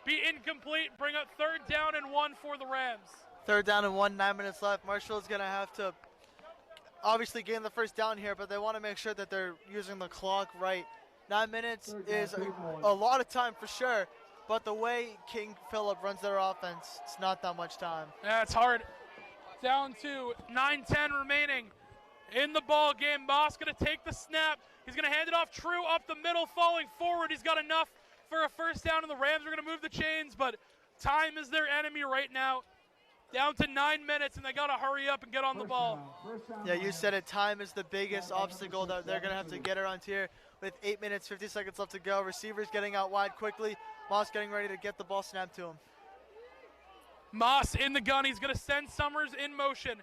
Be incomplete. Bring up third down and 1 for the Rams. Third down and 1, 9 minutes left. Marshall's going to have to obviously gain the first down here, but they want to make sure that they're using the clock right. 9 minutes is a lot of time for sure, but the way King Phillip runs their offense, it's not that much time. Yeah, it's hard. Down to 9:10 remaining in the ball game. Moss going to take the snap. He's going to hand it off. True up the middle, falling forward. He's got enough for a first down, and the Rams are going to move the chains, but time is their enemy right now. Down to 9 minutes, and they got to hurry up and get on the ball. Yeah, you said it. Time is the biggest obstacle that they're going to have to get around here with 8 minutes, 50 seconds left to go. Receivers getting out wide quickly. Moss getting ready to get the ball snapped to him. Moss in the gun. He's going to send Summers in motion.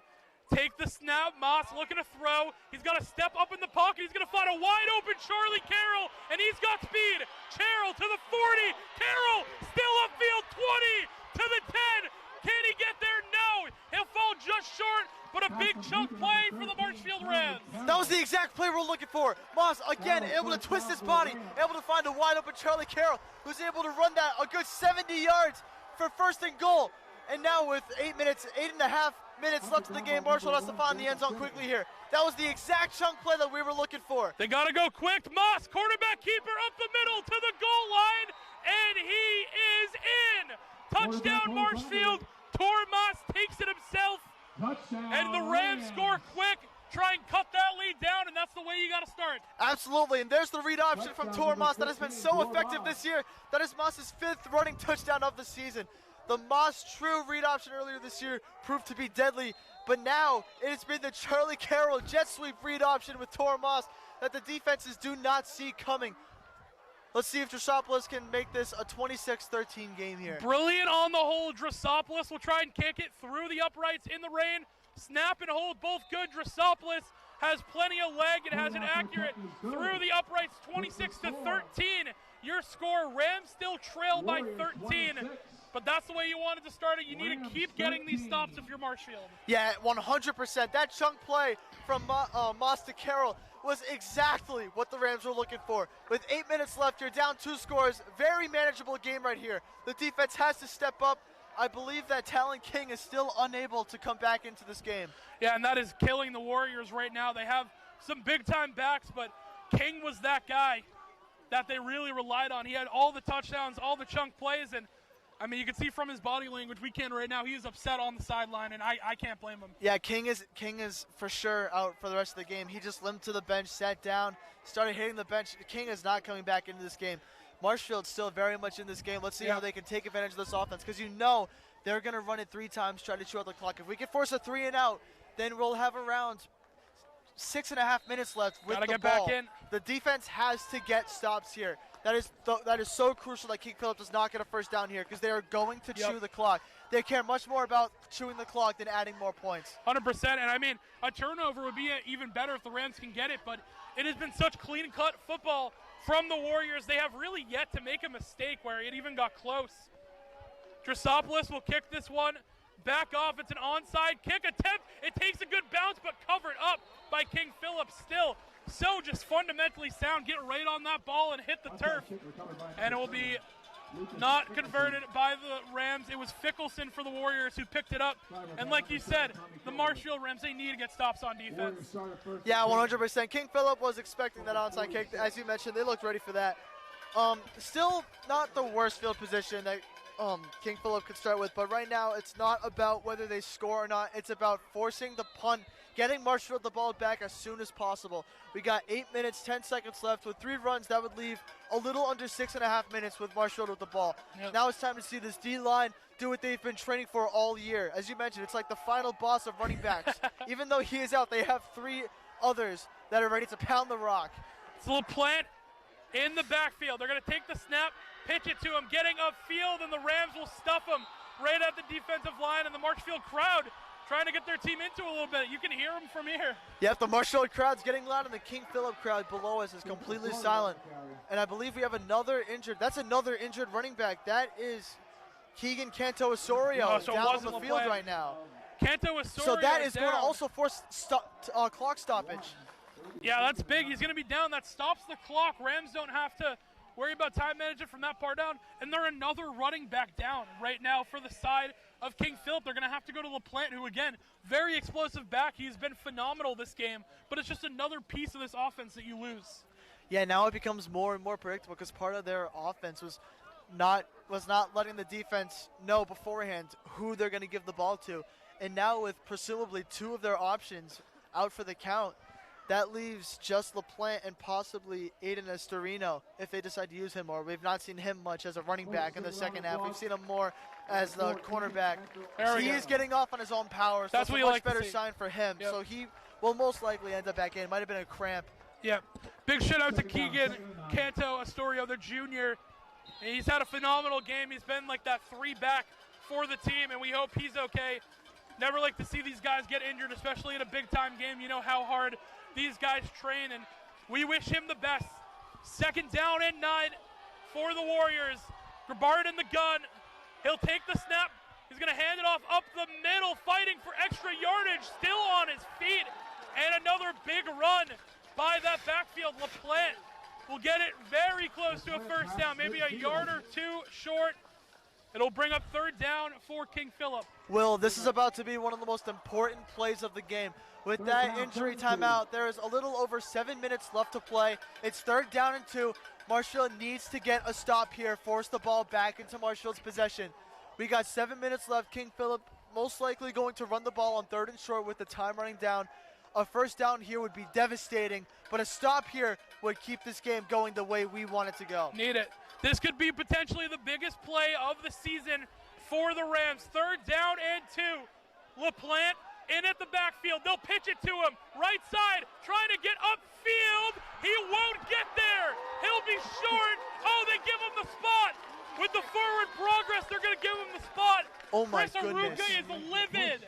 Take the snap. Moss looking to throw. He's got to step up in the pocket. He's going to find a wide open Charlie Carroll, and he's got speed. Carroll to the 40. Carroll still upfield, 20 to the 10. Can he get there? No. He'll fall just short, but a big chunk play for the Marshfield Rams. That was the exact play we're looking for. Moss, again, able to twist his body, able to find a wide open Charlie Carroll, who's able to run that a good 70 yards for first and goal. And now with 8 and a half minutes left in the game, Marshall has to find the end zone quickly here. That was the exact chunk play that we were looking for. They got to go quick. Moss, quarterback keeper, up the middle to the goal line, and he is in. Touchdown, Marshfield. Moss takes it himself, and the Rams score quick. Try and cut that lead down, and that's the way you got to start. Absolutely, and there's the read option from Moss that has been so effective this year. That is Moss's 5th running touchdown of the season. The Moss true read option earlier this year proved to be deadly, but now it has been the Charlie Carroll jet sweep read option with Moss that the defenses do not see coming. Let's see if Drossopoulos can make this a 26-13 game here. Brilliant on the hold. Drossopoulos will try and kick it through the uprights in the rain. Snap and hold, both good. Drossopoulos has plenty of leg and has it accurate through the uprights, 26-13. Your score, Rams still trail by 13. But that's the way you wanted to start it. You need to keep getting these stops if you're Marshfield. Yeah, 100%. That chunk play from Moss to Carroll was exactly what the Rams were looking for. With 8 minutes left, you're down 2 scores. Very manageable game right here. The defense has to step up. I believe that Talon King is still unable to come back into this game. Yeah, and that is killing the Warriors right now. They have some big-time backs, but King was that guy that they really relied on. He had all the touchdowns, all the chunk plays, and I mean, you can see from his body language, we can right now, he is upset on the sideline, and I can't blame him. Yeah, King is for sure out for the rest of the game. He just limped to the bench, sat down, started hitting the bench. King is not coming back into this game. Marshfield's still very much in this game. Let's see how they can take advantage of this offense, because you know they're going to run it 3 times, try to chew out the clock. If we can force a 3 and out, then we'll have around 6.5 minutes left with the ball. Back in. The defense has to get stops here. That is so crucial that King Phillip does not get a first down here, because they are going to chew the clock. They care much more about chewing the clock than adding more points. 100%, and I mean, a turnover would be even better if the Rams can get it, but it has been such clean-cut football from the Warriors. They have really yet to make a mistake where it even got close. Drossopoulos will kick this one back off. It's an onside kick attempt. It takes a good bounce, but covered up by King Phillip still. So just fundamentally sound. Get right on that ball and hit the turf. And it will be not converted by the Rams. It was Fickelson for the Warriors who picked it up. And like you said, the Marshfield Rams, they need to get stops on defense. Yeah, 100%. King Phillip was expecting that onside kick. As you mentioned, they looked ready for that. Still not the worst field position that King Phillip could start with, but right now it's not about whether they score or not. It's about forcing the punt, getting Marshfield the ball back as soon as possible. We got 8 minutes, 10 seconds left. With 3 runs, that would leave a little under 6.5 minutes with Marshfield with the ball. Yep. Now it's time to see this D-line do what they've been training for all year. As you mentioned, it's like the final boss of running backs. Even though he is out, they have 3 others that are ready to pound the rock. It's a little plant in the backfield. They're going to take the snap, pitch it to him, getting upfield, and the Rams will stuff him right at the defensive line, and the Marshfield crowd trying to get their team into a little bit. You can hear them from here. Yep, the Marshfield crowd's getting loud, and the King Phillip crowd below us is completely silent. And I believe we have another injured. That's another injured running back. That is Keegan Canto Osorio Oh, so it down on wasn't the field LaPlante. right now. Canto Osorio So that is down. going to also force clock stoppage. Yeah, that's big. He's going to be down. That stops the clock. Rams don't have to worry about time management from that part down. And they're another running back down right now for the side of King Phillip. They're going to have to go to LaPlante, who, again, very explosive back. He's been phenomenal this game. But it's just another piece of this offense that you lose. Yeah, now it becomes more and more predictable because part of their offense was not letting the defense know beforehand who they're going to give the ball to. And now with presumably two of their options out for the count, that leaves just LaPlante and possibly Aiden Estorino if they decide to use him more. We've not seen him much as a running back in the second half. We've seen him more as the cornerback. He is getting off on his own power, so That's it's a what you much like to better see. sign for him. Yep. So he will most likely end up back in. Might have been a cramp. Yeah. Big shout out to Keegan Canto Astorio, the junior. He's had a phenomenal game. He's been like that 3-back for the team, and we hope he's okay. Never like to see these guys get injured, especially in a big-time game. You know how hard these guys train, and we wish him the best. Second down and 9 for the Warriors. Grabard in the gun. He'll take the snap. He's going to hand it off up the middle, fighting for extra yardage, still on his feet. And another big run by that backfield. LaPlante will get it very close to a first down, maybe a yard or two short. It'll bring up third down for King Phillip. Will, this is about to be one of the most important plays of the game. With that injury timeout, there is a little over 7 minutes left to play. It's third down and 2. Marshfield needs to get a stop here, force the ball back into Marshfield's possession. We got 7 minutes left. King Phillip most likely going to run the ball on third and short with the time running down. A first down here would be devastating, but a stop here would keep this game going the way we want it to go. Need it. This could be potentially the biggest play of the season for the Rams. Third down and 2. LaPlante in at the backfield. They'll pitch it to him. Right side, trying to get upfield. He won't get there. He'll be short. Oh, they give him the spot. With the forward progress, they're going to give him the spot. Oh, my Chris goodness. Aruka is livid.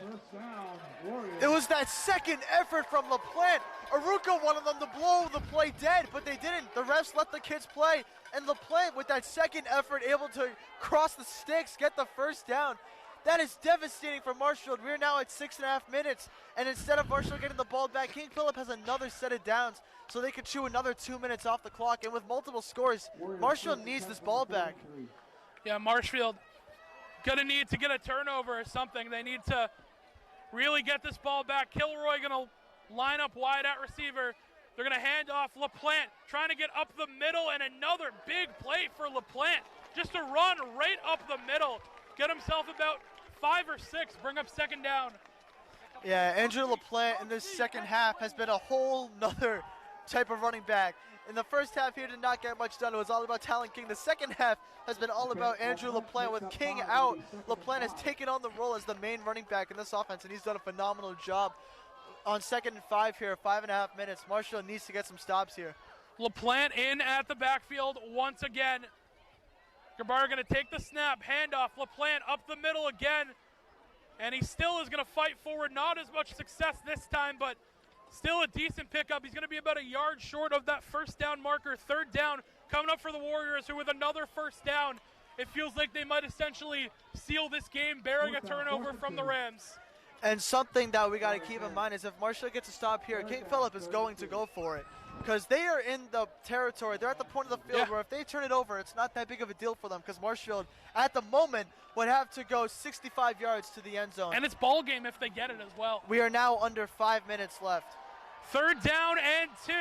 It was that second effort from LaPlante. Aruka wanted them to blow the play dead, but they didn't. The refs let the kids play. And LaPlante, with that second effort, able to cross the sticks, get the first down. That is devastating for Marshfield. We're now at 6.5 minutes, and instead of Marshfield getting the ball back, King Phillip has another set of downs, so they could chew another 2 minutes off the clock. And with multiple scores, Marshfield needs this ball back. Yeah, Marshfield gonna need to get a turnover or something. They need to really get this ball back. Kilroy gonna line up wide at receiver. They're gonna hand off LaPlante, trying to get up the middle, and another big play for LaPlante. Just to run right up the middle. Get himself about 5 or 6, bring up second down. Yeah, Andrew LaPlante in this second half has been a whole nother type of running back. In the first half, he did not get much done. It was all about Talon King. The second half has been all about Andrew LaPlante. With King out, LaPlante has taken on the role as the main running back in this offense, and he's done a phenomenal job. On 2nd and 5 here, 5.5 minutes. Marshall needs to get some stops here. LaPlante in at the backfield once again. Gabar going to take the snap, handoff, LaPlante up the middle again, and he still is going to fight forward. Not as much success this time, but still a decent pickup. He's going to be about a yard short of that first down marker. Third down coming up for the Warriors, who with another first down, it feels like they might essentially seal this game, bearing a turnover from the Rams. And something that we got to keep in mind is if Marshall gets a stop here, King Phillip is going to go for it. Because they are in the territory. They're at the point of the field where if they turn it over, it's not that big of a deal for them. Because Marshfield, at the moment, would have to go 65 yards to the end zone. And it's ball game if they get it as well. We are now under 5 minutes left. Third down and 2.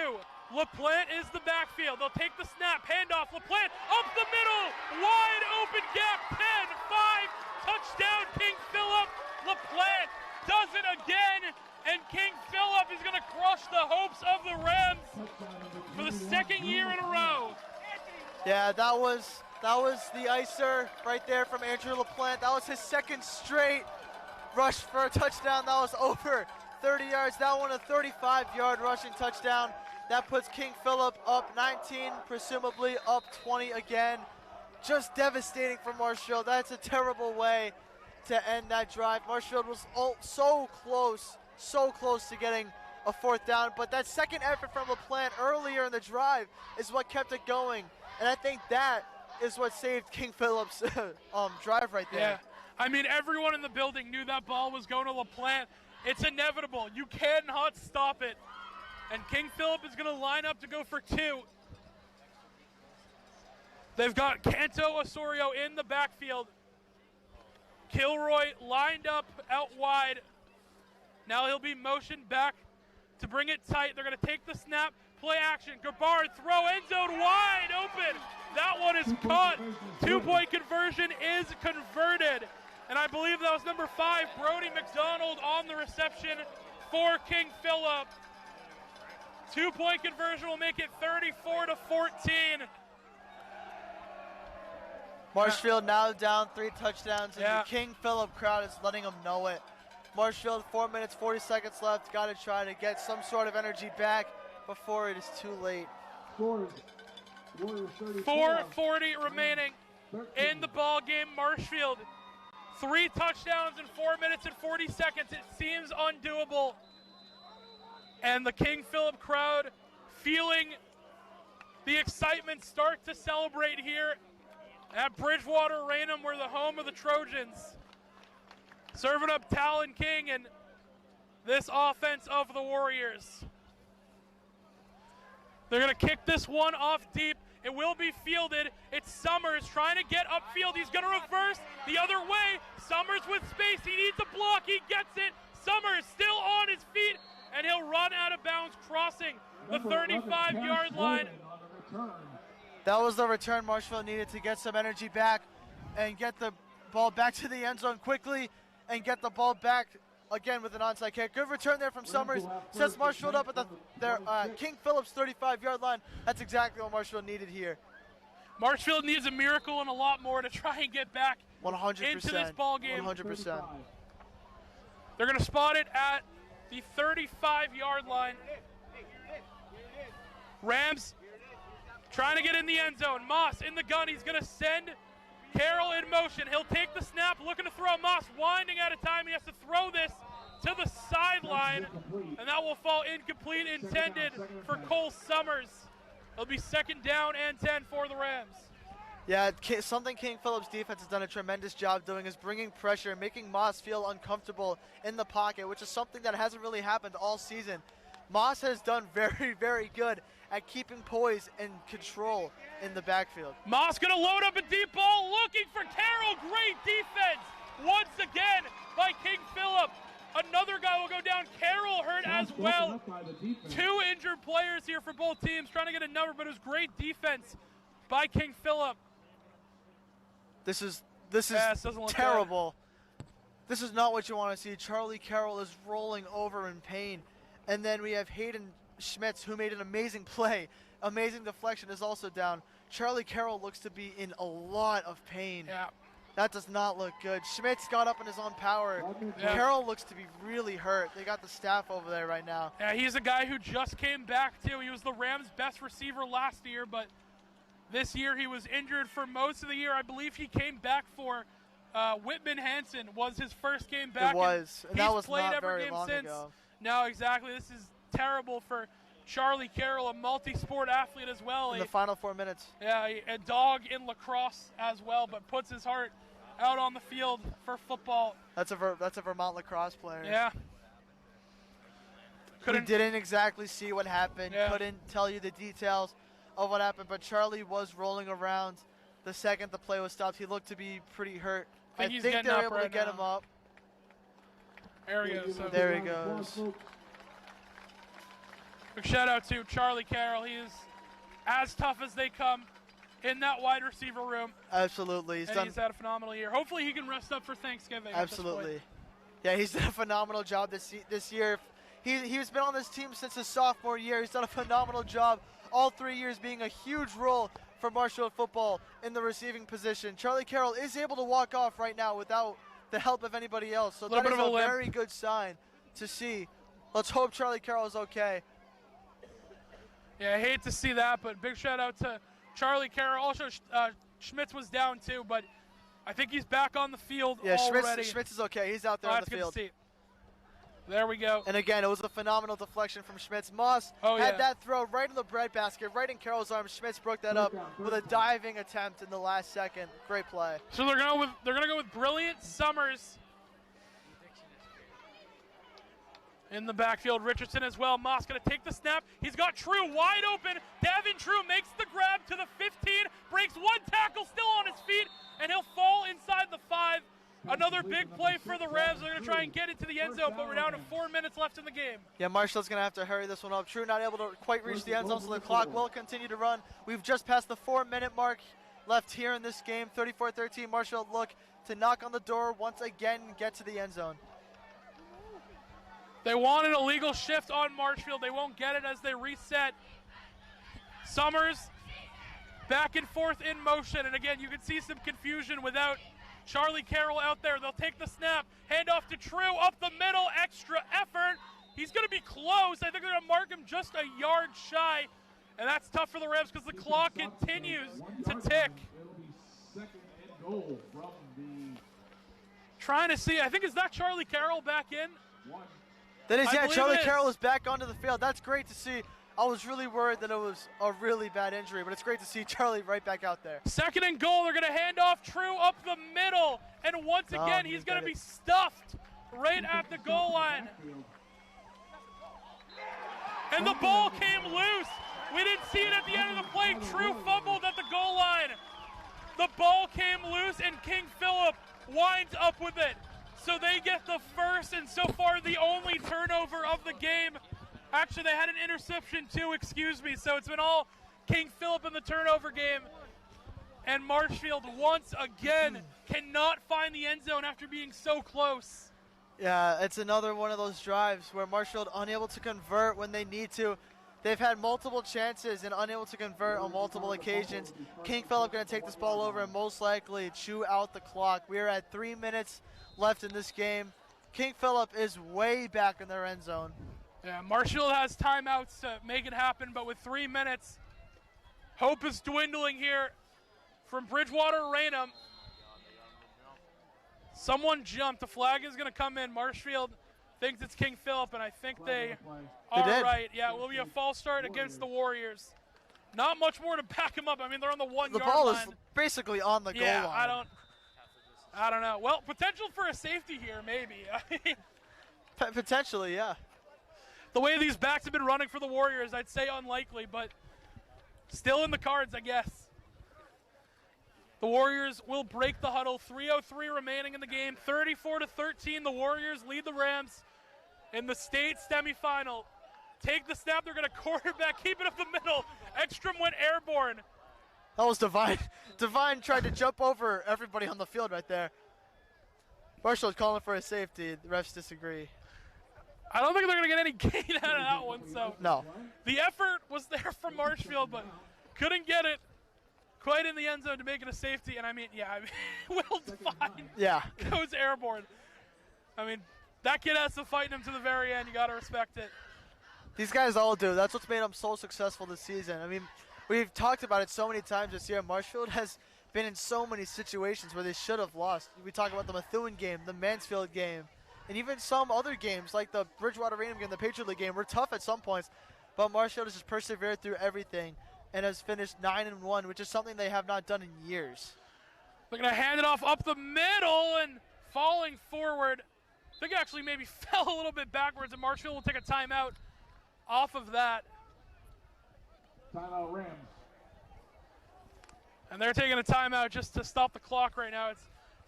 LaPlante is the backfield. They'll take the snap, handoff. LaPlante up the middle, wide open gap. 10-5, touchdown King Phillip. LaPlante does it again. And King Phillip is going to crush the hopes of the Rams for the second year in a row. Yeah, that was the icer right there from Andrew LaPlante. That was his second straight rush for a touchdown. That was over 30 yards. That one a 35-yard rushing touchdown. That puts King Phillip up 19, presumably up 20 again. Just devastating for Marshfield. That's a terrible way to end that drive. Marshfield was so close to getting a 4th down, but that second effort from LaPlante earlier in the drive is what kept it going. And I think that is what saved King Phillip's drive right there. Yeah, I mean, everyone in the building knew that ball was going to LaPlante. It's inevitable. You cannot stop it. And King Phillip is going to line up to go for 2. They've got Canto Osorio in the backfield. Kilroy lined up out wide. Now he'll be motioned back to bring it tight. They're going to take the snap, play action. Gabard throw, end zone wide open. That one is caught. 2-point conversion is converted. And I believe that was number 5, Brody McDonald, on the reception for King Phillip. 2-point conversion will make it 34-14. Marshfield now down 3 touchdowns, and the King Phillip crowd is letting them know it. Marshfield, 4 minutes, 40 seconds left. Got to try to get some sort of energy back before it is too late. 4:40 remaining in the ball game. Marshfield, 3 touchdowns in 4 minutes and 40 seconds. It seems undoable. And the King Phillip crowd feeling the excitement start to celebrate here at Bridgewater Raynham. We're the home of the Trojans. Serving up Talon King and this offense of the Warriors. They're going to kick this one off deep. It will be fielded. It's Summers trying to get upfield. He's going to reverse the other way. Summers with space. He needs a block. He gets it. Summers still on his feet, and he'll run out of bounds, crossing the 35-yard line. That was the return Marshfield needed to get some energy back and get the ball back to the end zone quickly and get the ball back again with an onside kick. Good return there from Summers. Sets Marshfield up at their King Phillip's 35-yard line. That's exactly what Marshfield needed here. Marshfield needs a miracle and a lot more to try and get back 100%, into this ball game. 100%. They're going to spot it at the 35-yard line. Rams trying to get in the end zone. Moss in the gun. He's going to send Carroll in motion. He'll take the snap, looking to throw. Moss winding out of time. He has to throw this to the sideline, and that will fall incomplete, intended for Cole Summers. It'll be 2nd down and 10 for the Rams. Yeah, something King Phillip's defense has done a tremendous job doing is bringing pressure, making Moss feel uncomfortable in the pocket, which is something that hasn't really happened all season. Moss has done very, very good at keeping poise and control in the backfield. Moss going to load up a deep ball, looking for Carroll. Great defense once again by King Phillip. Another guy will go down. Carroll hurt as well. 2 injured players here for both teams, trying to get a number, but it was great defense by King Phillip. This is terrible. This is not what you want to see. Charlie Carroll is rolling over in pain. And then we have Hayden Schmitz, who made an amazing play. Amazing deflection, is also down. Charlie Carroll looks to be in a lot of pain. Yeah. That does not look good. Schmitz got up in his own power. Yeah. Carroll looks to be really hurt. They got the staff over there right now. Yeah, he's a guy who just came back too. He was the Rams' best receiver last year, but this year he was injured for most of the year. I believe he came back for Whitman Hansen was his first game back. It was, and that was played not every very game long since. ago. No, exactly. This is terrible for Charlie Carroll, a multi-sport athlete as well. In the final 4 minutes. Yeah, a dog in lacrosse as well, but puts his heart out on the field for football. That's a Vermont lacrosse player. Yeah. Didn't exactly see what happened. Yeah. Couldn't tell you the details of what happened, but Charlie was rolling around the second the play was stopped. He looked to be pretty hurt. I think they were able to get him up. There he goes. So there he goes. Big shout out to Charlie Carroll. He is as tough as they come in that wide receiver room. Absolutely. He's had a phenomenal year. Hopefully he can rest up for Thanksgiving. Absolutely. Yeah, he's done a phenomenal job this year. He's been on this team since his sophomore year. He's done a phenomenal job all 3 years, being a huge role for Marshfield football in the receiving position. Charlie Carroll is able to walk off right now without the help of anybody else. So that is a very good sign to see. Let's hope Charlie Carroll is okay. Yeah, I hate to see that, but big shout out to Charlie Carroll. Also, Schmitz was down too, but I think he's back on the field already. Schmitz is okay. He's out there on the field. Good to see. There we go. And again, it was a phenomenal deflection from Schmitz. Moss had that throw right in the breadbasket, right in Carroll's arms. Schmitz broke that up with a diving attempt in the last second. Great play. So they're gonna go with Brilliant Summers in the backfield. Richardson as well. Moss gonna take the snap. He's got True wide open. Davin True makes the grab to the 15, breaks one tackle, still on his feet, and he'll fall inside the 5. Another big play for the Rams. They're going to try and get it to the end zone, but we're down to 4 minutes left in the game. Yeah, Marshall's going to have to hurry this one up. True not able to quite reach the end zone, so the clock will continue to run. We've just passed the 4-minute mark left here in this game. 34-13. Marshall look to knock on the door once again and get to the end zone. They want an illegal shift on Marshfield. They won't get it as they reset. Summers back and forth in motion, and again, you can see some confusion without Charlie Carroll out there. They'll take the snap, hand off to True, up the middle, extra effort. He's going to be close. I think they're going to mark him just a yard shy, and that's tough for the Rams because the clock continues to tick. Second and goal from the Trying to see, I think, is that Charlie Carroll back in? one. That is, I yeah, believe Charlie it is. Carroll is back onto the field. That's great to see. I was really worried that it was a really bad injury, but it's great to see Charlie right back out there. Second and goal, they're going to hand off True up the middle, and once again, he's going to be stuffed right at the goal line. And the ball came loose. We didn't see it at the end of the play. True fumbled at the goal line. The ball came loose, and King Phillip winds up with it. So they get the first and so far the only turnover of the game. Actually, they had an interception too, excuse me. So it's been all King Phillip in the turnover game. And Marshfield once again cannot find the end zone after being so close. Yeah, it's another one of those drives where Marshfield unable to convert when they need to. They've had multiple chances and unable to convert on multiple occasions. King Phillip going to take this ball over and most likely chew out the clock. We are at 3 minutes left in this game. King Phillip is way back in their end zone. Yeah, Marshfield has timeouts to make it happen, but with 3 minutes, hope is dwindling here from Bridgewater Raynham. Someone jumped. The flag is going to come in. Marshfield thinks it's King Phillip, and I think they are right. Yeah, it will be a false start against the Warriors. Not much more to back them up. I mean, they're on the 1 yard line. The ball is basically on the goal line. Yeah, I don't know. Well, potential for a safety here, maybe. Potentially, yeah. The way these backs have been running for the Warriors, I'd say unlikely, but still in the cards, I guess. The Warriors will break the huddle. 3:03 remaining in the game. 34-13, the Warriors lead the Rams in the state semifinal. Take the snap, they're going to quarterback, keep it up the middle. Ekstrom went airborne. That was Divine. Divine tried to jump over everybody on the field right there. Marshall's calling for a safety. The refs disagree. I don't think they're going to get any gain out of that one. So No. the effort was there from Marshfield, but couldn't get it quite in the end zone to make it a safety. And I mean, Will Divine goes airborne. I mean, that kid has to fight him to the very end. You got to respect it. These guys all do. That's what's made them so successful this season. I mean, we've talked about it so many times this year. Marshfield has been in so many situations where they should have lost. We talk about the Methuen game, the Mansfield game, and even some other games like the Bridgewater Raynham game, the Patriot League game, were tough at some points. But Marshfield has just persevered through everything and has finished 9-1, which is something they have not done in years. They're going to hand it off up the middle and falling forward. I think actually maybe fell a little bit backwards, and Marshfield will take a timeout off of that. Timeout Rams. And they're taking a timeout just to stop the clock right now. It's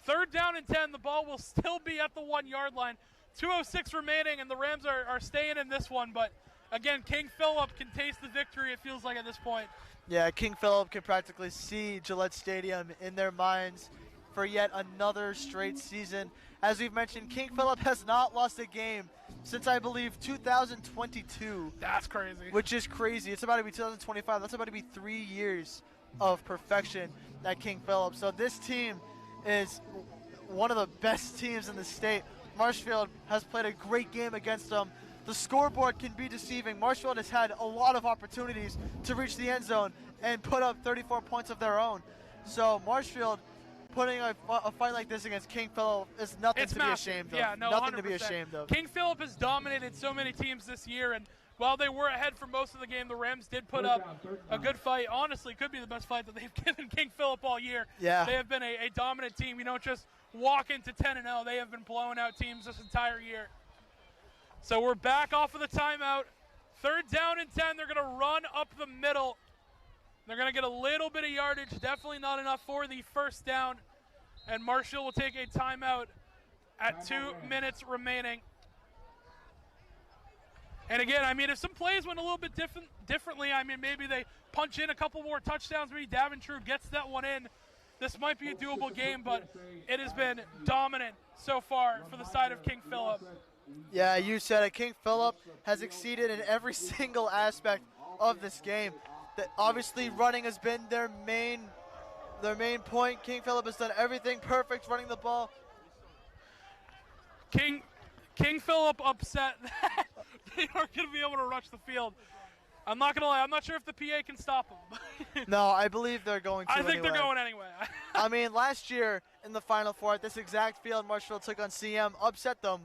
3rd down and 10. The ball will still be at the 1 yard line. 2:06 remaining, and the Rams are staying in this one. But again, King Phillip can taste the victory, it feels like, at this point. Yeah, King Phillip can practically see Gillette Stadium in their minds for yet another straight season. As we've mentioned, King Phillip has not lost a game since, I believe, 2022. That's crazy. Which is crazy. It's about to be 2025. That's about to be 3 years of perfection at King Phillip. So this team is one of the best teams in the state. Marshfield has played a great game against them. the scoreboard can be deceiving. Marshfield has had a lot of opportunities to reach the end zone and put up 34 points of their own. So Marshfield putting a fight like this against King Phillip is nothing to be ashamed of. Yeah, no, nothing 100%. to be ashamed of. King Phillip has dominated so many teams this year, and while they were ahead for most of the game, the Rams did put up a good fight. Honestly, could be the best fight that they've given King Phillip all year. Yeah. They have been a dominant team. You don't just walk into 10-0. They have been blowing out teams this entire year. So we're back off of the timeout. 3rd down and 10. They're going to run up the middle. They're going to get a little bit of yardage. Definitely not enough for the 1st down. And Marshall will take a timeout at 2 minutes remaining. And again, I mean, if some plays went a little bit differently, I mean, maybe they punch in a couple more touchdowns, maybe Davin True gets that one in. This might be a doable game, but it has been dominant so far for the side of King Phillip. Yeah, you said it. King Phillip has exceeded in every single aspect of this game. Obviously, running has been their main point. King Phillip has done everything perfect running the ball. King Phillip upset that they aren't going to be able to rush the field. I'm not going to lie. I'm not sure if the PA can stop them. No, I believe they're going to. I think they're going anyway. I mean, last year in the Final Four at this exact field, Marshfield took on CM, upset them.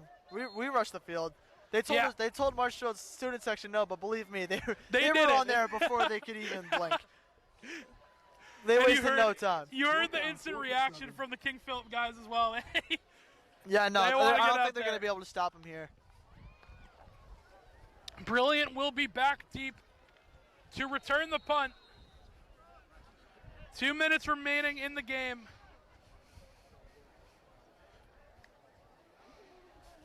We rushed the field. They told us. They told Marshfield's student section no, but believe me, they were on there before they could even blink. They wasted no time. You heard the instant reaction from the King Phillip guys as well. Yeah, no, I don't think they're going to be able to stop him here. Brilliant will be back deep to return the punt. 2 minutes remaining in the game.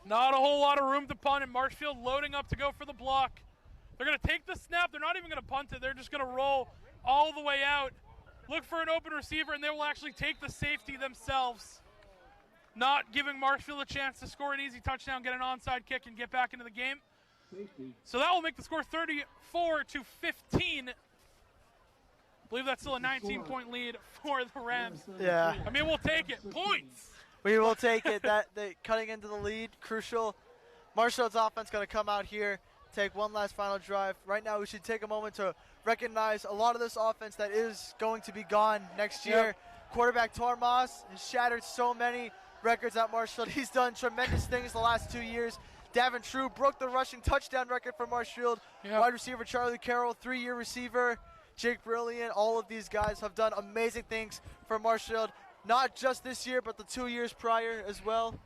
Not a whole lot of room to punt, and Marshfield loading up to go for the block. They're going to take the snap. They're not even going to punt it. They're just going to roll all the way out, look for an open receiver, and they will actually take the safety themselves, not giving Marshfield a chance to score an easy touchdown, get an onside kick, and get back into the game. So that will make the score 34-15. I believe that's still a 19-point lead for the Rams. Yeah. I mean, we'll take it. Points. We will take it. Cutting into the lead, crucial. Marshfield's offense going to come out here, take one last final drive. Right now, we should take a moment to recognize a lot of this offense that is going to be gone next year. Yep. Quarterback Tormas has shattered so many records at Marshfield. He's done tremendous things the last 2 years. Davin True broke the rushing touchdown record for Marshfield. Yep. Wide receiver Charlie Carroll, 3-year receiver. Jake Brilliant, all of these guys have done amazing things for Marshfield. Not just this year, but the 2 years prior as well.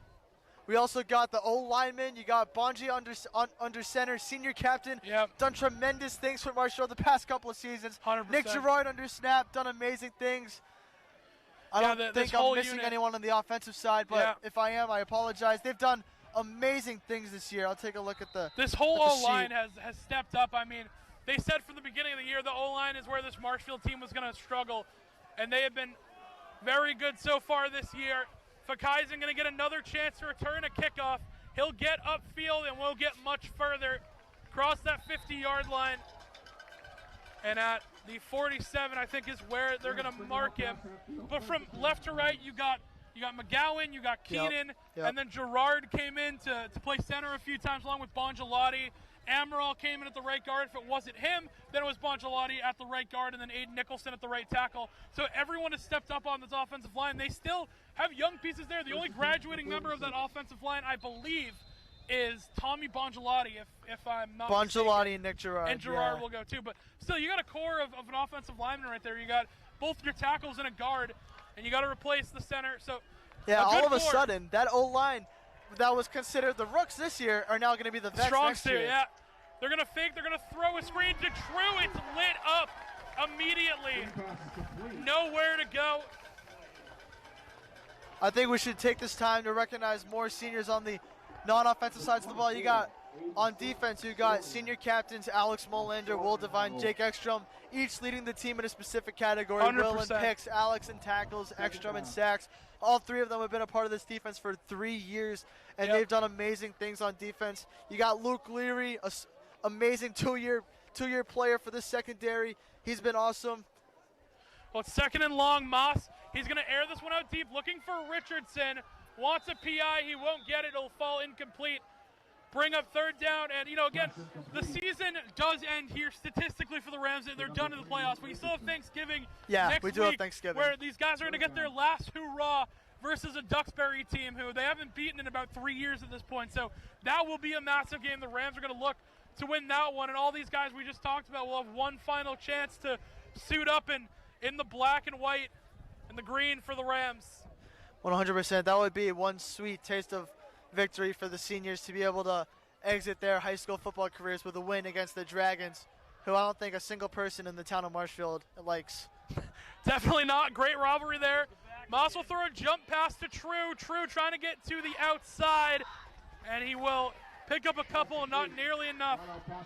We also got the O-lineman. You got Bonji under center, senior captain. Yep. Done tremendous things for Marshfield the past couple of seasons. 100%. Nick Gerard under snap, done amazing things. I don't think I'm missing anyone on the offensive side, but if I am, I apologize. They've done amazing things this year. I'll take a look at the This whole O-line has stepped up. I mean, they said from the beginning of the year the O-line is where this Marshfield team was going to struggle, and they have been very good so far this year. Fakaizen going to get another chance to return a kickoff. He'll get upfield and will get much further. Cross that 50-yard line. And at the 47, I think, is where they're going to mark him. But from left to right, you got McGowan, you got Keenan, and then Gerard came in to play center a few times along with Bongelati. Amaral came in at the right guard. If it wasn't him, then it was Bongelati at the right guard, and then Aiden Nicholson at the right tackle. So everyone has stepped up on this offensive line. They still have young pieces there. The only graduating member of that offensive line, I believe, is Tommy Bongelati, if I'm not mistaken. Bongelati and Nick Gerard. And Gerard will go too. But still, you got a core of an offensive lineman right there. You got both your tackles and a guard, and you got to replace the center. So yeah, all of a sudden, that O-line that was considered the rooks this year are now going to be the vets next year. Yeah. They're going to fake. They're going to throw a screen to True. It's lit up immediately. Nowhere to go. I think we should take this time to recognize more seniors on the non-offensive sides of the ball. You got on defense, you got senior captains Alex Molander, Will Devine, Jake Ekstrom, each leading the team in a specific category. 100%. Will in picks, Alex in tackles, Ekstrom in sacks. All three of them have been a part of this defense for 3 years, and they've done amazing things on defense. You got Luke Leary, amazing two-year player for this secondary. He's been awesome. Well, it's second and long. Moss, he's going to air this one out deep, looking for Richardson. Wants a PI. He won't get it. It'll fall incomplete bring up third down. And, again, the season does end here statistically for the Rams. They're done in the playoffs, but you still have Thanksgiving next we do week, have Thanksgiving, where these guys are going to get their last hoorah versus a Duxbury team who they haven't beaten in about 3 years at this point. So that will be a massive game. The Rams are going to look to win that one, and all these guys we just talked about will have one final chance to suit up in the black and white and the green for the Rams. 100%. That would be one sweet taste of victory for the seniors to be able to exit their high school football careers with a win against the Dragons, who I don't think a single person in the town of Marshfield likes. Definitely not. Great rivalry there. Moss will throw a jump pass to True. True trying to get to the outside, and he will pick up a couple, not nearly enough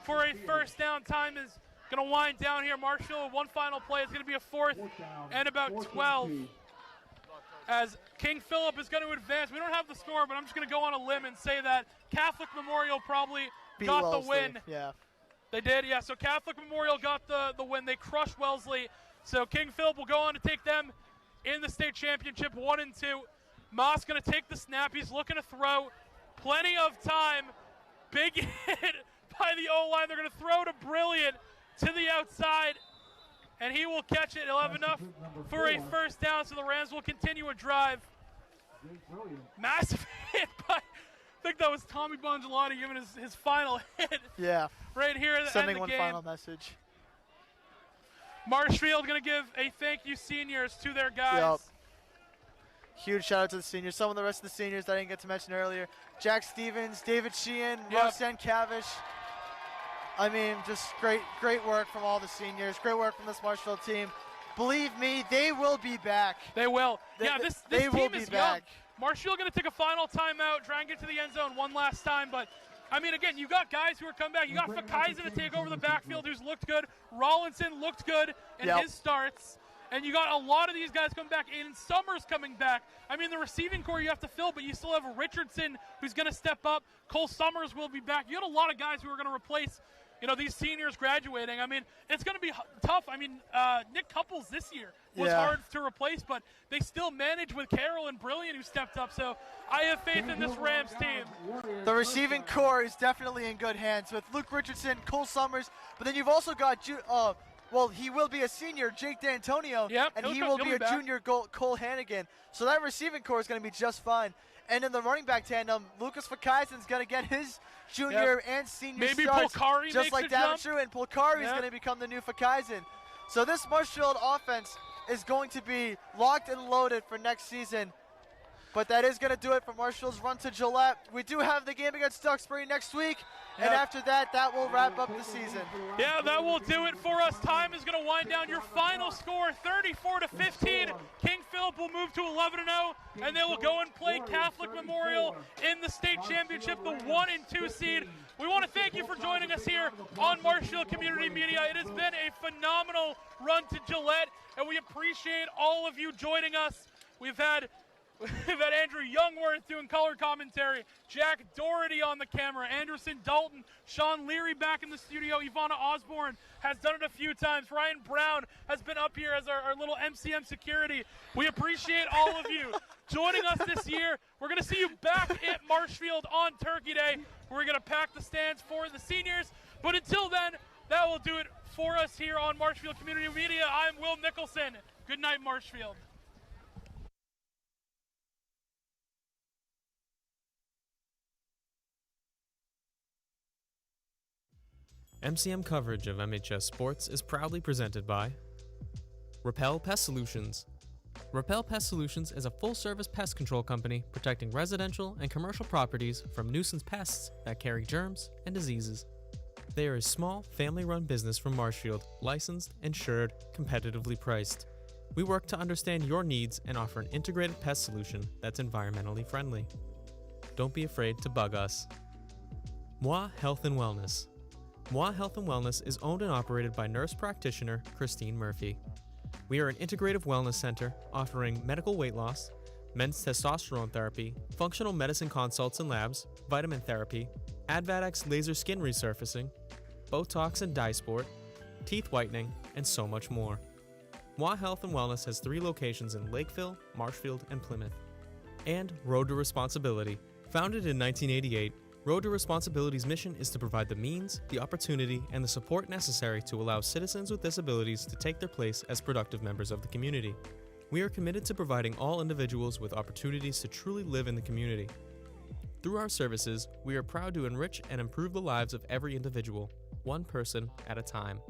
for a first down. Time is going to wind down here. Marshfield, one final play. It's going to be a 4th and about 12. As King Phillip is going to advance. We don't have the score, but I'm just going to go on a limb and say that Catholic Memorial probably got the win. Yeah. They did, yeah. So Catholic Memorial got the win. They crushed Wellesley. So King Phillip will go on to take them in the state championship 1-2. Moss going to take the snap. He's looking to throw. Plenty of time. Big hit by the O-line. They're going to throw to Brilliant to the outside, and he will catch it. He'll have enough for a first down, so the Rams will continue a drive. Massive hit by, I think that was Tommy Bongelotti giving his final hit. Yeah. Right here at the end Sending of the one game. final message. Marshfield going to give a thank you seniors to their guys. Yep. Huge shout out to the seniors. Some of the rest of the seniors that I didn't get to mention earlier. Jack Stevens, David Sheehan, Roxanne Cavish. I mean, just great work from all the seniors. Great work from this Marshfield team. Believe me, they will be back. They will. This they will team be is back. young. Marshfield going to take a final timeout, try and get to the end zone one last time. But, I mean, again, you got guys who are coming back. You got Fakaisen to take over the backfield, who's looked good. Rollinson looked good in his starts. And you got a lot of these guys coming back. Aiden Summers coming back. I mean, the receiving core you have to fill, but you still have Richardson who's going to step up. Cole Summers will be back. You got a lot of guys who are going to replace these seniors graduating. I mean, it's going to be tough. I mean, Nick Couples this year was hard to replace, but they still managed with Carroll and Brilliant who stepped up. So I have faith in this Rams team. The receiving core is definitely in good hands with Luke Richardson, Cole Summers, but then you've also got he will be a senior, Jake D'Antonio, and he will be a junior, Cole Hannigan. So that receiving core is going to be just fine. And in the running back tandem, Lucas Fakaisen's going to get his junior and senior Maybe starts, Polcari just like Daventry, and Polcari is going to become the new Fakaisen. So this Marshfield offense is going to be locked and loaded for next season. But that is going to do it for Marshfield's run to Gillette. We do have the game against Duxbury next week, and after that, that will wrap up the season. Yeah, that will do it for us. Time is going to wind down. Your final score, 34-15. King Phillip will move to 11-0, and they will go and play Catholic Memorial in the state championship, the 1 and 2 seed. We want to thank you for joining us here on Marshfield Community Media. It has been a phenomenal run to Gillette, and we appreciate all of you joining us. We've had Andrew Youngworth doing color commentary, Jack Doherty on the camera, Anderson Dalton, Sean Leary back in the studio, Ivana Osborne has done it a few times, Ryan Brown has been up here as our little MCM security. We appreciate all of you joining us this year. We're going to see you back at Marshfield on Turkey Day. We're going to pack the stands for the seniors. But until then, that will do it for us here on Marshfield Community Media. I'm Will Nicholson. Good night, Marshfield. MCM coverage of MHS Sports is proudly presented by Repel Pest Solutions. Repel Pest Solutions is a full-service pest control company protecting residential and commercial properties from nuisance pests that carry germs and diseases. They are a small, family-run business from Marshfield, licensed, insured, competitively priced. We work to understand your needs and offer an integrated pest solution that's environmentally friendly. Don't be afraid to bug us. Moi Health and Wellness. Moi Health and Wellness is owned and operated by nurse practitioner Christine Murphy. We are an integrative wellness center offering medical weight loss, men's testosterone therapy, functional medicine consults and labs, vitamin therapy, Advadex laser skin resurfacing, Botox and dye sport, teeth whitening, and so much more. Moi Health and Wellness has 3 locations in Lakeville, Marshfield, and Plymouth. And Road to Responsibility. Founded in 1988, Road to Responsibility's mission is to provide the means, the opportunity, and the support necessary to allow citizens with disabilities to take their place as productive members of the community. We are committed to providing all individuals with opportunities to truly live in the community. Through our services, we are proud to enrich and improve the lives of every individual, one person at a time.